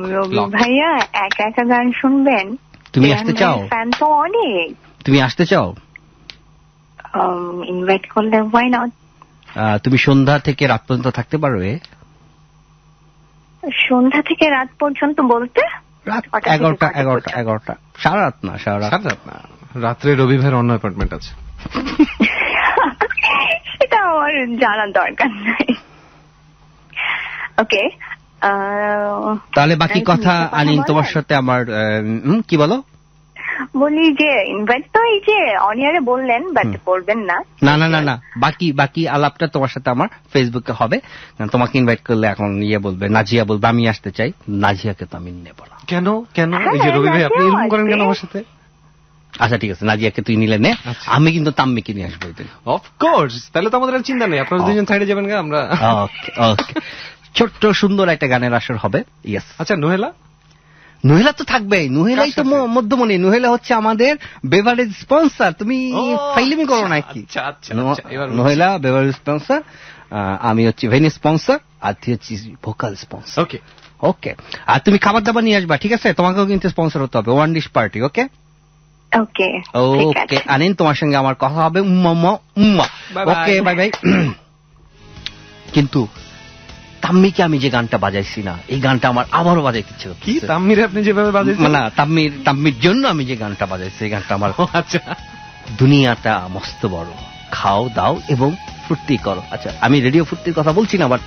ভাইয়া একা একা গান শুনবেন? তুমি আসতে চাও? ফ্যান তো অনেক। তুমি আসতে চাও? ইনভাইট করলে why not? তুমি সন্ধ্যা থেকে রাত পর্যন্ত থাকতে পারবে? সন্ধ্যা থেকে রাত পর্যন্ত বলতে রাত 11টা। সারা রাত না, সারা রাত না, রাত্রে রবিবার অন্য অ্যাপয়েন্টমেন্ট আছে। সেটা আমার জানার দরকার নাই। ওকে, তাহলে বাকি কথা আনিন তোমার সাথে আমার। কি বলো? বলি যে ইনভাইট তো এই যে অনিয়ারে বললেন, বাট বলবেন না। না, বাকি আলাপটা তোমার সাথে আমার ফেসবুকে হবে। তোমাকে ইনভাইট করলে এখন বলবে, নাজিয়া বলবে আমি আসতে চাই। নাজিয়াকে তো আমি নেব না। কেন? এই যে রবি ভাই আপনি এরকম করেন কেন আমার সাথে? আচ্ছা ঠিক আছে, নাজিয়াকে তুই নিলে নে, আমি কিন্তু তাম্মিকে নিয়ে আসবো। অফকোর্স, তাহলে তো আমাদের আর চিন্তা নেই, আপনারা দুজন সাইডে যাবেন গা, আমরা। ওকে, ছোট্ট সুন্দর একটা গানের আসর হবে। ইয়েস। আচ্ছা, নোহেলা তো থাকবেই। নোহেলাই তো মধ্যমণি। নোহেলা হচ্ছে আমাদের বেভারেজ স্পন্সর। তুমি ফাইলিমি করো নাকি? নোহেলা বেভারেজ স্পন্সর, আমি হচ্ছি ভেনি স্পন্সর, আর তুই হচ্ছিস ভোকাল স্পন্সর। ওকে, আর তুমি খাবার দাবার নিয়ে আসবা, ঠিক আছে? তোমাকেও কিন্তু স্পন্সর হতে হবে। One dish party. Okay okay Anin, তোমার সঙ্গে আমার কথা হবে। Okay, bye bye. কিন্তু তাম্মিকে আমি যে গানটা বাজাইছি না, এই গানটা আমার আবারও বাজাইতে ইচ্ছে করছে। কি তাম্মিরে আপনি যেভাবে বাজাইছেন? না, তাম্মির জন্য আমি যে গানটা বাজাইছি, এই গানটা আমার। আচ্ছা, দুনিয়াটা মস্ত বড়, খাও দাও এবং ফুর্তি করো। আচ্ছা, আমি রেডিও ফুর্তির কথা বলছি না, বাট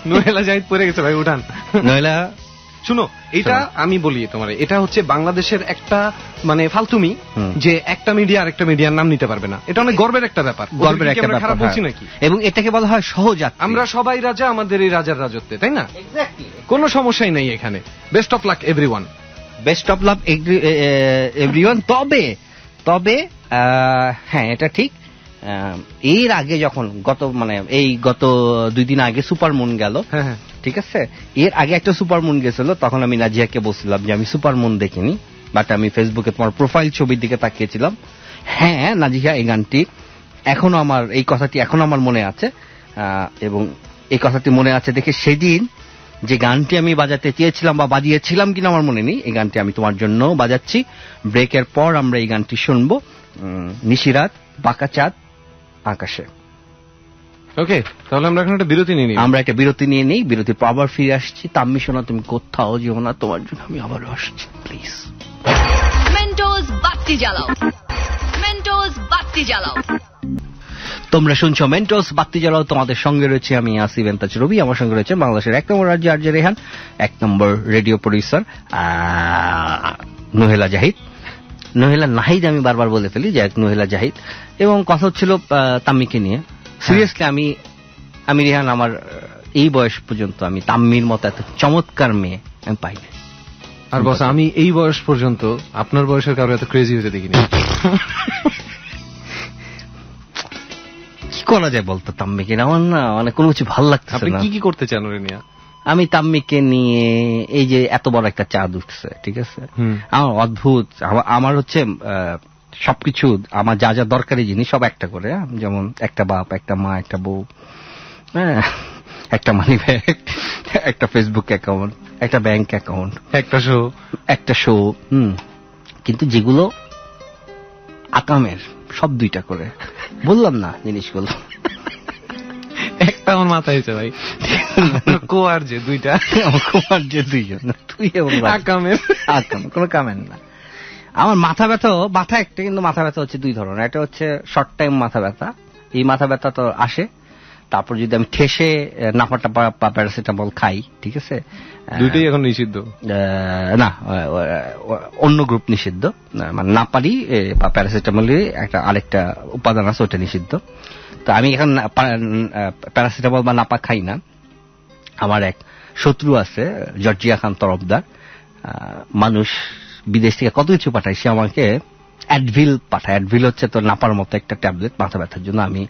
নোহেলা জাহিদ পড়ে গেছে ভাই, উঠান। নোহেলা শুনো, এটা আমি বলি তোমার, এটা হচ্ছে বাংলাদেশের একটা মানে ফালতুমি যে একটা মিডিয়া আর একটা মিডিয়ার নাম নিতে পারবে না। এটা অনেক গর্বের একটা ব্যাপার। খারাপ বলছি নাকি? এবং এটাকে বলা হয় সহযাত্রী। আমরা সবাই রাজা আমাদের এই রাজার রাজত্বে, তাই না? কোনো সমস্যাই নেই এখানে। Best of luck everyone. Best of luck everyone. তবে হ্যাঁ, এটা ঠিক। এর আগে যখন গত 2 দিন আগে সুপারমুন গেল, ঠিক আছে? এর আগে একটা সুপারমুন গেছিল, তখন আমি নাজিয়াকে বলছিলাম যে আমি সুপারমুন দেখিনি, বাট আমি ফেসবুকে তোমার প্রোফাইল ছবির দিকে তাকিয়েছিলাম। হ্যাঁ নাজিয়া, এই গানটি এখনো আমার এই কথাটি এখনো আমার মনে আছে, এবং এই কথাটি মনে আছে দেখে সেদিন যে গানটি আমি বাজাতে চেয়েছিলাম বা বাজিয়েছিলাম কিনা আমার মনে নেই, এই গানটি আমি তোমার জন্য বাজাচ্ছি। ব্রেকের পর আমরা এই গানটি শুনবো, নিশিরাত, বাঁকা চাঁদ আকাশে। ওকে, তাহলে আমরা এখন একটা বিরতি নিয়ে নিই। আমরা একটা বিরতি নিয়ে নিই, বিরতির পর আবার ফিরে আসছি। তাম্মি শোনা, তুমি কোথাও যেও না, তোমার জন্য আমি আবারও আসছি, প্লিজ। মেন্টোস বাতি জ্বালাও, মেন্টোস বাতি জ্বালাও। তোমরা শুনছো মেন্টোস বাতি জ্বালাও, তোমাদের সঙ্গে রয়েছে আমি আসিফ এন্তাজ রবি, আমার সঙ্গে রয়েছে বাংলাদেশের 1 নম্বর আরজে আরজে রেহান, 1 নম্বর রেডিও প্রডিউসার নোহেলা জাহিদ। নোহেলা নাহিদ আমি বারবার বলে ফেলি, যে নোহেলা জাহিদ। এবং কথা হচ্ছিল তাম্মিকে নিয়ে। সিরিয়াসলি আমি রেহান, আমার এই বয়স পর্যন্ত আমি তাম্মির মতো এত চমৎকার মেয়ে আমি পাই না। আর বস, আমি এই বয়স পর্যন্ত আপনার বয়সের কারো এত ক্রেজি হতে দেখিনি। কি করা যায় বলতো তাম্মিকে? আমার না মানে কোনো কিছু ভালো লাগতেছে আপনি না। কি কি করতে চান ওরে নিয়ে? আমি তাম্মিকে নিয়ে এই যে এত বড় একটা চাঁদ উঠছে, ঠিক আছে, আমার অদ্ভুত, আমার হচ্ছে সবকিছু, আমার যা যা দরকারি জিনিস সব একটা করে, যেমন একটা বাপ, একটা মা, একটা বউ, হ্যাঁ, একটা মানি ব্যাগ, একটা ফেসবুক অ্যাকাউন্ট, একটা ব্যাংক অ্যাকাউন্ট, একটা শো, কিন্তু যেগুলো আকামের সব 2টা করে। বললাম না জিনিসগুলো? একটা আমার মাথায় এসে ভাই, কোয়ার যে 2টা, কোয়ার যে 2জন, তুই এবং আকামের কোনো কামের না। আমার মাথা একটা, কিন্তু মাথা ব্যথা হচ্ছে 2 ধরনের। একটা হচ্ছে শর্ট টাইম মাথা ব্যথা, এই মাথা ব্যথা তো আসে, তারপর যদি আমি ঠেসে নাপাটা বা প্যারাসিটামল খাই, ঠিক আছে, 2টাই এখন নিষিদ্ধ না, অন্য গ্রুপ নিষিদ্ধ, মানে নাপারি বা প্যারাসিটামলের একটা আরেকটা উপাদান আছে, ওটা নিষিদ্ধ। তো আমি এখন প্যারাসিটামল বা নাপা খাই না। আমার এক শত্রু আছে, জর্জিয়া খান তরফদার, মানুষ বিদেশ থেকে কত কিছু পাঠায়, সে আমাকে অ্যাডভিল পাঠায়। অ্যাডভিল হচ্ছে তো নাপার মতো একটা ট্যাবলেট মাথা ব্যথার জন্য। আমি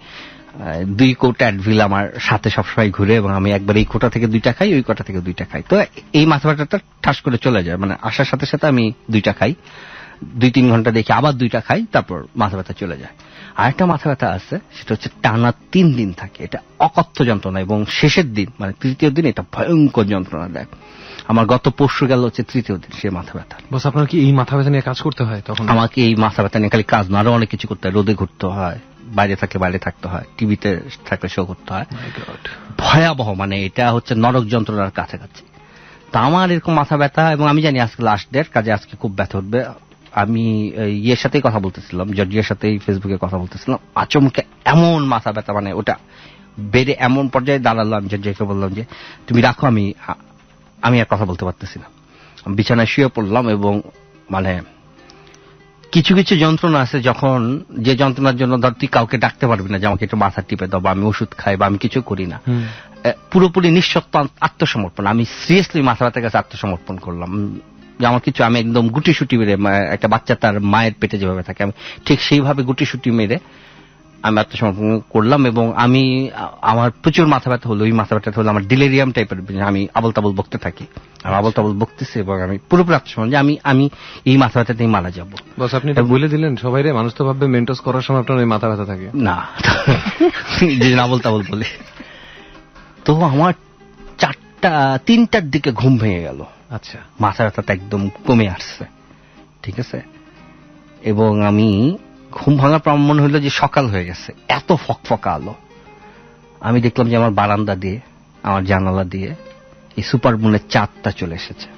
2 কোটা অ্যাডভিল আমার সাথে সবসময় ঘুরে, এবং আমি একবার এই কোটা থেকে 2টা খাই, ওই কোটা থেকে 2টা খাই। তো এই মাথা ব্যথাটা ঠাস করে চলে যায়, মানে আসার সাথে সাথে আমি 2টা খাই, 2-3 ঘন্টা দেখি আবার 2টা খাই, তারপর মাথা ব্যথা চলে যায়। আরেকটা মাথা ব্যথা আছে, সেটা হচ্ছে টানা 3 দিন থাকে, এটা অকথ্য যন্ত্রণা, এবং শেষের দিন মানে 3য় দিন এটা ভয়ঙ্কর যন্ত্রণা দেয়। আমার গত পরশু গেল হচ্ছে 3য় দিন সে মাথা ব্যথা। বস, আপনার কি এই মাথা ব্যথা নিয়ে কাজ করতে হয়? তখন আমাকে এই মাথা ব্যথা নিয়ে খালি কাজ না, আরো অনেক কিছু করতে হয়। রোদে ঘুরতে হয়, বাইরে থাকলে বাইরে থাকতে হয়, টিভিতে থাকলে শো করতে হয়। ভয়াবহ, মানে এটা হচ্ছে নরক যন্ত্রণার কাছাকাছি। তা আমার এরকম মাথা ব্যথা, এবং আমি জানি আজকে লাস্ট ডেট, কাজে আজকে খুব ব্যথা উঠবে। আমি ইয়ের সাথেই কথা বলতেছিলাম, জর্জিয়ার সাথেই ফেসবুকে কথা বলতেছিলাম, আচমকে এমন মাথা ব্যথা, মানে ওটা বেড়ে এমন পর্যায়ে দাঁড়ালো, আমি জর্জিয়াকে বললাম যে তুমি রাখো, আমি আর কথা বলতে পারতেছি না। বিছানায় শুয়ে পড়লাম, এবং মানে কিছু কিছু যন্ত্রণা আছে, যখন যে যন্ত্রণার জন্য ধর তুই কাউকে ডাকতে পারবি না যে আমাকে একটু মাথা টিপে দাও, বা আমি ওষুধ খাই, বা আমি কিছু করি না, পুরোপুরি নিঃশর্ত আত্মসমর্পণ। আমি সিরিয়াসলি মাথা ব্যথার কাছে আত্মসমর্পণ করলাম, যে আমার কিছু, আমি একদম গুটিসুটি মেরে, একটা বাচ্চা তার মায়ের পেটে যেভাবে থাকে, আমি ঠিক সেইভাবে গুটিসুটি মেরে আমি আত্মসমর্পণ করলাম। এবং আমার প্রচুর মাথা ব্যথা হলো, ওই মাথা ব্যথা হলো আমার ডিলেরিয়াম টাইপের, আমি আবল তাবল বকতে থাকি, আর আবল তাবল বকতেছি, এবং আমি পুরোপুরি আত্মসমর্পণ যে আমি এই মাথা ব্যথাতেই মারা যাবো। বস, আপনি এটা বলে দিলেন সবাই রে, মানুষ তো ভাববে মেন্টোস করার সময় আপনার ওই মাথা ব্যথা থাকে না, যে আবল তাবল বলে। তো আমার 3টার দিকে ঘুম ভেঙে গেল। আচ্ছা, মাথা ব্যথাটা একদম কমে আসছে, ঠিক আছে, এবং আমি ঘুম ভাঙার পর মনে হইল যে সকাল হয়ে গেছে, এত ফকফকা আলো। আমি দেখলাম যে আমার বারান্দা দিয়ে, আমার জানালা দিয়ে এই সুপার মুনের চাঁদটা চলে এসেছে।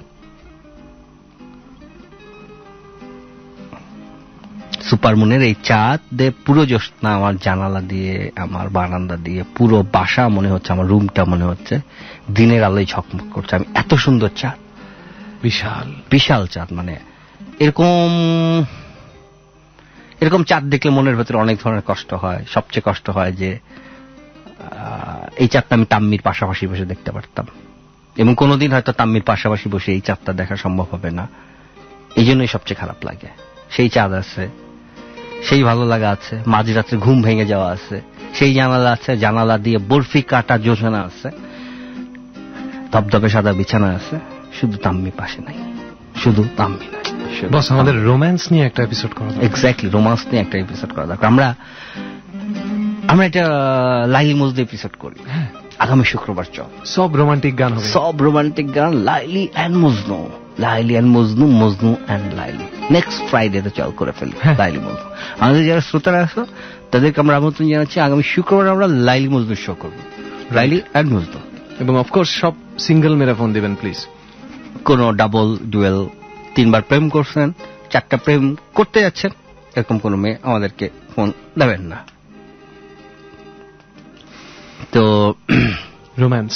সুপার মুনের এই চাঁদ দিয়ে পুরো জ্যোৎস্না আমার জানালা দিয়ে, আমার বারান্দা দিয়ে, পুরো বাসা মনে হচ্ছে, আমার রুমটা মনে হচ্ছে দিনের আলোয় ঝকমক করছে। আমি এত সুন্দর চাঁদ, বিশাল বিশাল চাঁদ, মানে এরকম চাঁদ দেখলে মনের ভেতরে অনেক ধরনের কষ্ট হয়। সবচেয়ে কষ্ট হয় যে এই চাঁদটা আমি তাম্মির পাশাপাশি বসে দেখতে পারতাম, এবং কোনোদিন হয়তো তাম্মির পাশাপাশি বসে এই চাঁদটা দেখা সম্ভব হবে না, এই জন্যই সবচেয়ে খারাপ লাগে। সেই চাঁদ আছে, সেই ভালো লাগা আছে, মাঝরাত্রে ঘুম ভেঙে যাওয়া আছে, সেই জানালা আছে, জানালা দিয়ে বরফি কাটা যোজনা আছে, ধবধবে সাদা বিছানা আছে, শুধু তাম্মি পাশে নাই, শুধু তাম্মি নাই। বস, আমাদের রোম্যান্স নিয়ে একটা এপিসোড করা দরকার। এক্স্যাক্টলি, রোম্যান্স নিয়ে একটা এপিসোড করা দরকার। আমরা আমরা এটা লাইলি মজনু এপিসোড করি আগামী শুক্রবার। সব রোমান্টিক গান হবে, সব রোমান্টিক গান, Laili and Majnu, Laili and Majnu, Majnu and Laili. Next ফ্রাইডেতে চল করে ফেলি লাইলি মজনু। আমাদের যারা শ্রোতারা আছে তাদেরকে আমরা আমন্ত্রণ জানাচ্ছি, আগামী শুক্রবার আমরা লাইলি মজনু শো করবো, লাইলি অ্যান্ড মজনু। এবং অফকোর্স সব সিঙ্গেল মেরা ফোন দিবেন প্লিজ। কোনো ডাবল ডুয়েল, 3 বার প্রেম করছেন, 4টা প্রেম করতে যাচ্ছেন, এরকম কোনো মেয়ে আমাদেরকে ফোন দেবেন না। তো রোম্যান্স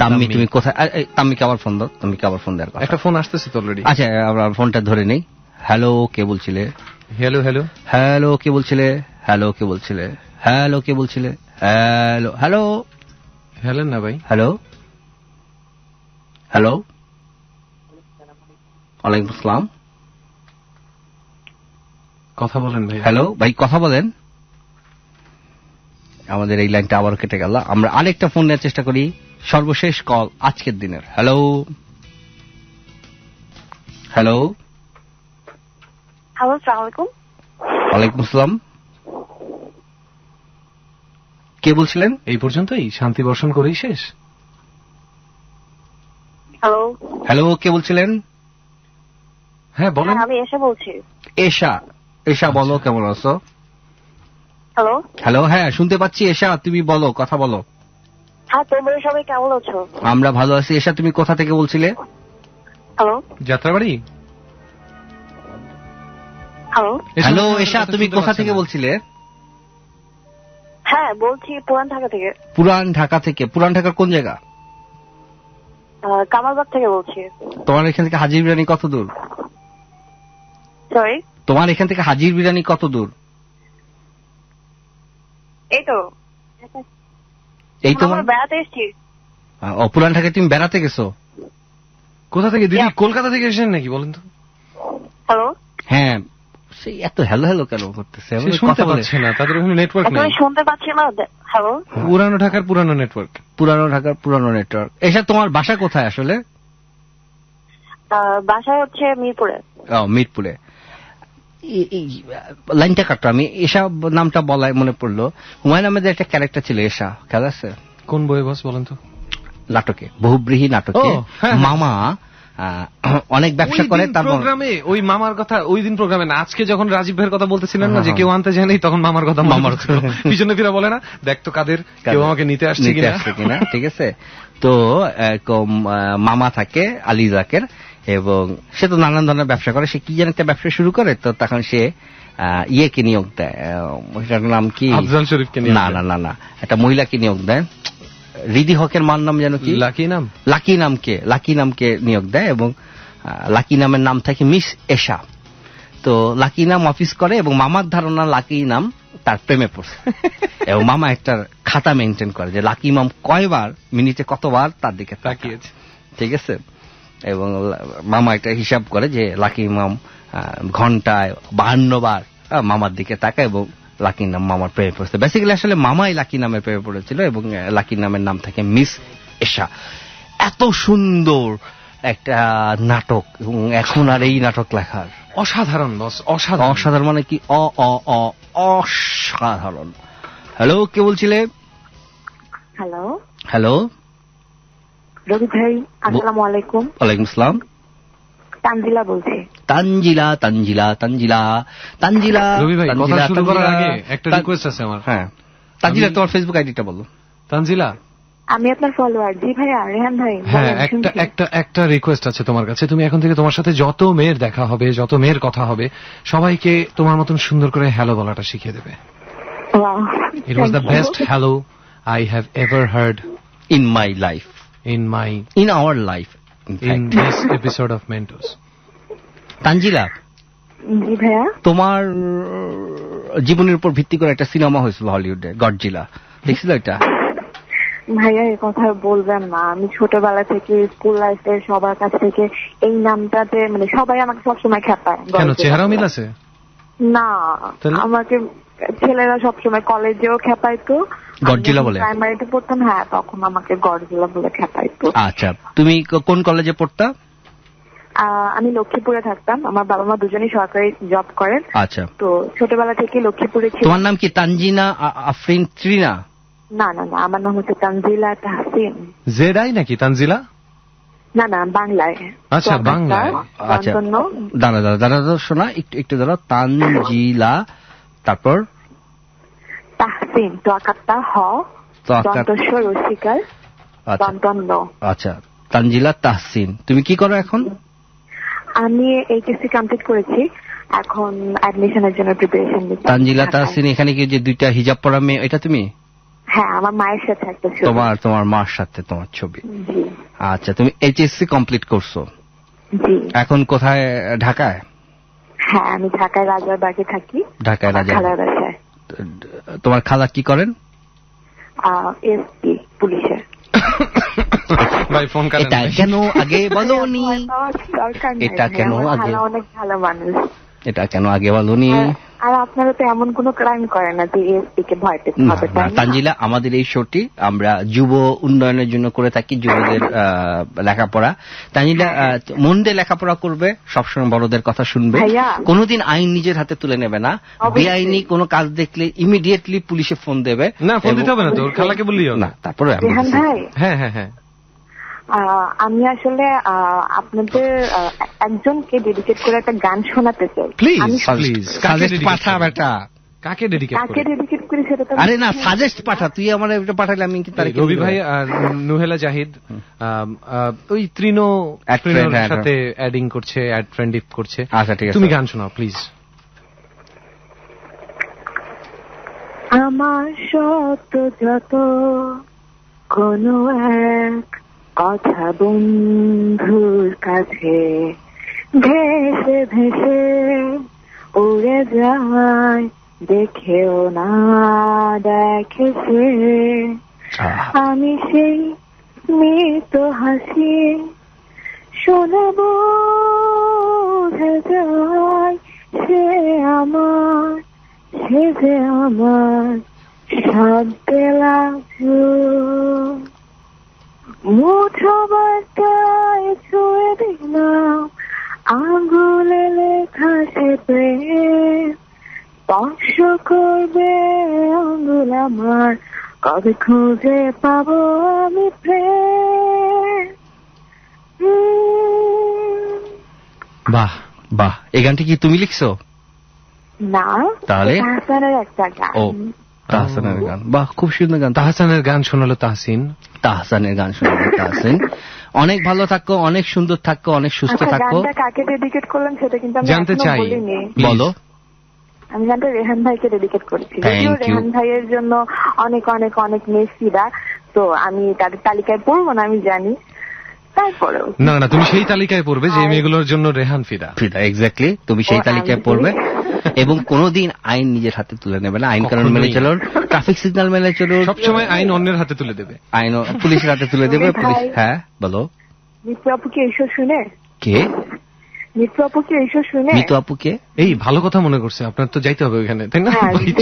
তাম্মি, তুমি কোথায়? তাম্মিকে আবার ফোন দাও, তাম্মিকে আবার ফোন দেওয়ার কথা। একটা ফোন আসতেছে তো অলরেডি। আচ্ছা, আমরা ফোনটা ধরে নেই। হ্যালো, কে বলছিলে? হ্যালো হ্যালো হ্যালো, কে বলছিলে? হ্যালো, কে বলছিলে? হ্যালো, কে বলছিলে? হ্যালো হ্যালো হ্যালো না ভাই। হ্যালো হ্যালো, ওয়ালাইকুম আসসালাম, কথা বলেন ভাই। হ্যালো ভাই, কথা বলেন। আমাদের এই লাইনটা আবার কেটে গেল। আমরা আরেকটা ফোন নেওয়ার চেষ্টা করি, সর্বশেষ কল আজকের দিনের। হ্যালো হ্যালো হ্যালো, আসসালামু আলাইকুম। ওয়ালাইকুম আসসালাম, কে বলছিলেন? এই পর্যন্তই, শান্তি বর্ষণ করেই শেষ। হ্যালো হ্যালো, কে বলছিলেন? হ্যাঁ বলেন। আমি এসে বলছি। এশা, এশা বলো, কেমন আছো? হ্যালো হ্যালো, হ্যাঁ শুনতে পাচ্ছি। এশা, তুমি বলো, কথা বলো। হ্যাঁ, তোমরা সবাই কেমন আছো? আমরা ভালো আছি। এশা, তুমি কোথা থেকে বলছিলে? হ্যালো যাত্রাবাড়ি। হ্যালো হ্যালো এশা, তুমি কোথা থেকে বলছিলে? হ্যাঁ বলছি পুরান ঢাকা থেকে। পুরান ঢাকা থেকে? পুরান ঢাকার কোন জায়গা? কামালবাগ থেকে বলছি। তোমার এখান থেকে হাজির বিরিয়ানি কত দূর? সরি, তোমার এখান থেকে হাজির বিরিয়ানি কত দূর? এই তো এই তো আমরা বেড়াতে এসেছি। পুরান ঢাকায় তুমি বেড়াতে গেছো? কোথা থেকে দিদি? কলকাতা থেকে এসেছেন নাকি বলেন তো? হ্যালো হ্যাঁ, সেই এত হ্যালো হ্যালো কেন করতেছে? শুনতে পাচ্ছে না, তাদের ওখানে নেটওয়ার্ক নেই। তুমি শুনতে পাচ্ছি না? হ্যালো, পুরানো ঢাকার পুরানো নেটওয়ার্ক। পুরানো ঢাকার পুরানো নেটওয়ার্ক। এসা, তোমার বাসা কোথায় আসলে? বাসা হচ্ছে মিরপুরে। মিরপুরে। এই লাইনটা কাটতো, আমি এসা নামটা বলায় মনে পড়লো, হুমায়ুন আহমেদের একটা ক্যারেক্টার ছিল এসা, খেয়াল আছে? কোন বই বস বলেন তো? নাটকে, বহুব্রীহি নাটকে মামা অনেক ব্যবসা করে। তার প্রোগ্রামে ওই মামার কথা, ওই দিন প্রোগ্রামে না, আজকে যখন রাজীব ভাইয়ের কথা বলতেছিলেন না যে কেউ আনতে যায় নাই, তখন মামার কথা মামার পিছনে ফিরে বলে না, দেখ তো কাদের, কেউ আমাকে নিতে আসছে কিনা। ঠিক আছে, তো মামা থাকে আলী জাকের, এবং সে তো নানান ধরনের ব্যবসা করে। সে কি যেন একটা ব্যবসা শুরু করে, তো তখন সে ইয়েকে নিয়োগ দেয়, ওইটার নাম কি? আফজাল শরীফকে। না না না না, একটা মহিলাকে নিয়োগ দেয়, রিদি হকের মার নাম যেন কি? লাকি নাম। লাকি নামকে নিয়োগ দেয়, এবং লাকি নামের নাম থাকে মিস এশা। তো লাকি নাম অফিস করে, এবং মামার ধারণা লাকি নাম তার প্রেমে পড়ছে, এবং মামা একটা খাতা মেনটেন করে যে লাকি মাম কয়বার মিনিটে কতবার তার দিকে তাকিয়েছে, ঠিক আছে? এবং মামা একটা হিসাব করে যে লাকি মাম ঘন্টায় 52 বার মামার দিকে তাকায়, এবং লাকি নাম মামার প্রেমে পড়েছে। বেসিক্যালি আসলে মামাই লাকি নামের প্রেমে পড়েছিল, এবং লাকি নামের নাম থাকে মিস এশা। এত সুন্দর একটা নাটক, এবং এখন আর এই নাটক লেখার অসাধারণ বস, অসাধারণ মানে কি? অসাধারণ। হ্যালো, কে বলছিলে? হ্যালো হ্যালো রবি ভাই, আসসালামু আলাইকুম। ওয়ালাইকুম আসসালাম। তানজিলা বলছি। তানজিলা তানজিলা তানজিলা তানজিলা। রবি ভাই, কথা শুরু করার আগে একটা রিকোয়েস্ট আছে আমার। হ্যাঁ তানজিলা, তোমার ফেসবুক আইডিটা বলো। তানজিলা, আমি আপনার ফলোয়ার। জি ভাইয়া, রেহান ভাই। হ্যাঁ, একটা রিকোয়েস্ট আছে তোমার কাছে। তুমি এখন থেকে তোমার সাথে যত মেয়ের দেখা হবে, যত মেয়ের কথা হবে, সবাইকে তোমার মতন সুন্দর করে হ্যালো বলাটা শিখিয়ে দেবে। It was the best hello I have ever heard in my life, in our life, in this episode of Mentos. Tanzila, জি ভাইয়া, তোমার জীবনের উপর ভিত্তি করে একটা সিনেমা হয়েছিল হলিউডে, গডজিলা, দেখছিল এটা? ভাইয়া এই কথা বলবেন না। আমি ছোটবেলা থেকে স্কুল লাইফে সবার কাছ থেকে এই নামটাতে, মানে সবাই আমাকে সবসময় খেপায়। কেন, চেহারা মিল আছে? না, আমাকে ছেলেরা সবসময় কলেজেও খেপাইতো গডজিলা বলে। প্রাইমারিতে পড়তাম, হ্যাঁ, তখন আমাকে গডজিলা বলে খেপাইতো। আচ্ছা, তুমি কোন কলেজে পড়তা? আমি লক্ষ্মীপুরে থাকতাম, আমার বাবা মা দুজনেই সরকারি জব করেন। আচ্ছা, তো ছোটবেলা থেকে লক্ষ্মীপুরে ছিল। তোমার নাম কি তানজিনা আফরিন ত্রিনা? না না না, আমার নাম হচ্ছে তানজিলা তাহসিন। জেডাই নাকি তানজিলা? না না, বাংলায়। আচ্ছা, বাংলায়। আচ্ছা, দাঁড়া শোনা, একটু দাঁড়া। তানজিলা, তারপর তাহসিন, তোয়াকাত্তা হ, দন্তস্ব রসিকার, দন্তন্য। আচ্ছা, তানজিলা তাহসিন। তুমি কি করো এখন? আমি এইচএসসি কমপ্লিট করেছি, এখন অ্যাডমিশনের জন্য প্রিপারেশন নিচ্ছি। তানজিলা তাহসিন, এখানে কি যে দুইটা হিজাব পরা মেয়ে, এটা তুমি? হ্যাঁ, আমার মায়ের সাথে একটা ছবি। তোমার মার সাথে তোমার ছবি? জি। আচ্ছা, তুমি এইচএসসি কমপ্লিট করছো? জি। এখন কোথায়? ঢাকায়? হ্যাঁ, আমি ঢাকায় রাজারবাগে থাকি। ঢাকায় খালার বাসায়। তোমার খালা কি করেন? এসপি, পুলিশের। ভাই ফোন কাটেন। এটা কেন আগে বলোনি? এটা কেন আগে? অনেক ভালো মানুষ। এটা কেন আগে বলোনি? আর আপনারা তো এমন কোন ক্রাইম করেন না যে এসপি কে ভয় পেতে হবে, তাই না? তানজিলা, আমাদের এই শোটি আমরা যুব উন্নয়নের জন্য করে থাকি, যুবদের লেখাপড়া। তানজিলা মন দিয়ে লেখাপড়া করবে, সবসময় বড়দের কথা শুনবে, কোনোদিন আইন নিজের হাতে তুলে নেবে না। বেআইনি কোনো কাজ দেখলে ইমিডিয়েটলি পুলিশে ফোন দেবে। না, ফোন দিতে হবে না, তোর খালাকে বললিও না। তারপরে হ্যাঁ হ্যাঁ হ্যাঁ, আমি আসলে আপনাদের একজনকে ডেডিকেট করে একটা গান শোনাতে চাই। প্লিজ। পাঠা বেটা। কাকে ডেডিকেট করি সেটা তো? আরে না, সাজেস্ট পাঠা, তুই আমার এটা পাঠালে আমি কি? রবি ভাই আর নুহেলা জাহিদ, ওই ত্রিনো সাথে অ্যাডিং করছে, অ্যাড ফ্রেন্ড করছে। আচ্ছা, ঠিক আছে, তুমি গান শোনাও প্লিজ। আমার সত্য যত কোনো এক কথা বন্ধুর কাছে ভেসে ভেসে উড়ে যায়, দেখেও না দেখেছে। আমি সেই মৃত হাসি শোনাবো যায়, সে যে আমার শব্দে লাগছে। মুঠো বার্তায় ছুঁয়ে দিলাম, আঙ্গুলে লেখা সে প্রেম, স্পর্শ করবে আঙ্গুল আমার, কবে খুঁজে পাবো আমি প্রেম। বাহ বাহ, এই গানটি কি তুমি লিখছো? না, তাহলে তাহসানের একটা গান। ও, তাহসানের গান। বাহ, খুব সুন্দর গান। তাহসানের গান শোনালো তাহসিন। তাহসানের গান শোনালো তাহসিন। অনেক ভালো থাকো, অনেক সুন্দর থাকো, অনেক সুস্থ থাকো। গানটা কাকে ডেডিকেট করলেন সেটা কিন্তু আমি জানতে চাই। বলো। আমি গানটা রেহান ভাইকে ডেডিকেট করেছি। রেহান ভাইয়ের জন্য অনেক অনেক অনেক মেসিরা, তো আমি তাদের তালিকায় পড়বো না, আমি জানি। তারপরেও না, তুমি সেই তালিকায় পড়বে যে মেয়েগুলোর জন্য রেহান ফিদা। এক্স্যাক্টলি, তুমি সেই তালিকায় পড়বে এবং কোনোদিন আইন নিজের হাতে তুলে নেবে না। আইন কানুন মেনে চলো, ট্রাফিক সিগন্যাল মেনে চলো। সবসময় আইন অন্যের হাতে তুলে দেবে, আইন পুলিশের হাতে তুলে দেবে। পুলিশ। হ্যাঁ বলো। মিতু আপু কি এইসব শুনে? কে মিতু আপু কি এইসব শুনে? মিতু আপু কে? এই ভালো কথা মনে করছে, আপনার তো যাইতে হবে ওখানে, তাই না?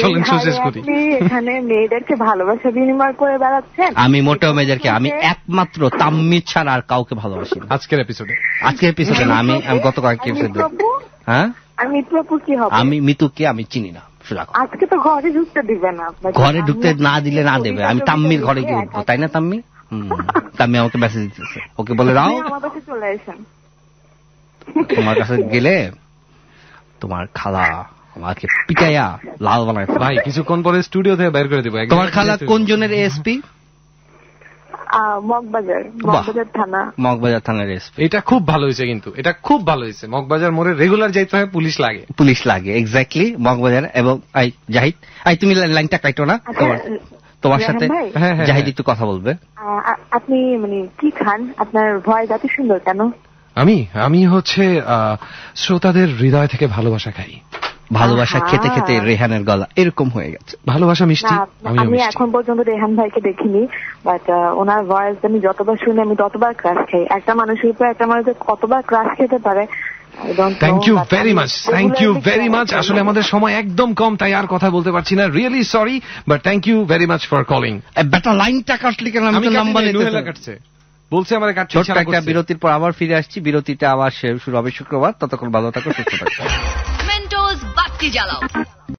চলেন শেষ করি। এখানে মেয়েদেরকে ভালোবাসা বিনিময় করে বেড়াচ্ছেন। আমি মোটেও মেয়েদেরকে, আমি একমাত্র তাম্মি ছাড়া আর কাউকে ভালোবাসি না। আজকের এপিসোডে না, আমি গত কয়েকটি এপিসোডে। হ্যাঁ, আমি মিতু আপু কি হবে? আমি মিতুকে আমি চিনি না। আজকে তো ঘরে ঢুকতে দিবে না। ঘরে ঢুকতে না দিলে না দেবে। আমি তাম্মির ঘরে গিয়ে উঠবো, তাই না তাম্মি? তাম্মি আমাকে মেসেজ দিতেছে, ওকে বলে দাও আমার কাছে চলে আসেন। তোমার কাছে গেলে তোমার খালা আমাকে পিটাইয়া লাল বানায়। ভাই কিছুক্ষণ পরে স্টুডিও থেকে বের করে দেবো। তোমার খালা কোন জনের এসপি? মগবাজার থানার এসপি। এটা খুব ভালো হয়েছে, কিন্তু এটা খুব ভালো হয়েছে। মগবাজার মোড়ে রেগুলার যাইতে হয়, পুলিশ লাগে। এক্স্যাক্টলি, মগবাজার। এবং জাহিদ, তুমি লাইনটা কাটো না, তোমার সাথে জাহিদ একটু কথা বলবে। আপনি মানে কি খান? আপনার ভয়েস এত সুন্দর কেন? আমি হচ্ছে শ্রোতাদের হৃদয় থেকে ভালোবাসা খাই। ভালোবাসা খেতে খেতে রেহানের গলা এরকম হয়ে গেছে। ভালোবাসা মিষ্টি। আমি এখন পর্যন্ত রেহান ভাইকে দেখিনি, বাট ওনার ভয়েস আমি যতবার শুনি আমি ততবার ক্রাশ খাই। একটা মানুষের উপর একটা মানুষ কতবার ক্রাশ খেতে পারে। Thank you very much. আসলে আমাদের সময় একদম কম, তাই আর কথা বলতে পারছি না। Really sorry, but thank you very much for calling. বেটা লাইনটা কাটলি কেন? আমি তো নাম্বার নিতে কাটছে। বলছে আমার কাটতে ছোট্ট একটা বিরতির পর আবার ফিরে আসছি। বিরতিটা আবার শুরু হবে শুক্রবার। ততক্ষণ ভালো থাকো, সুস্থ থাকো। মেন্টোস বাতি জ্বালাও।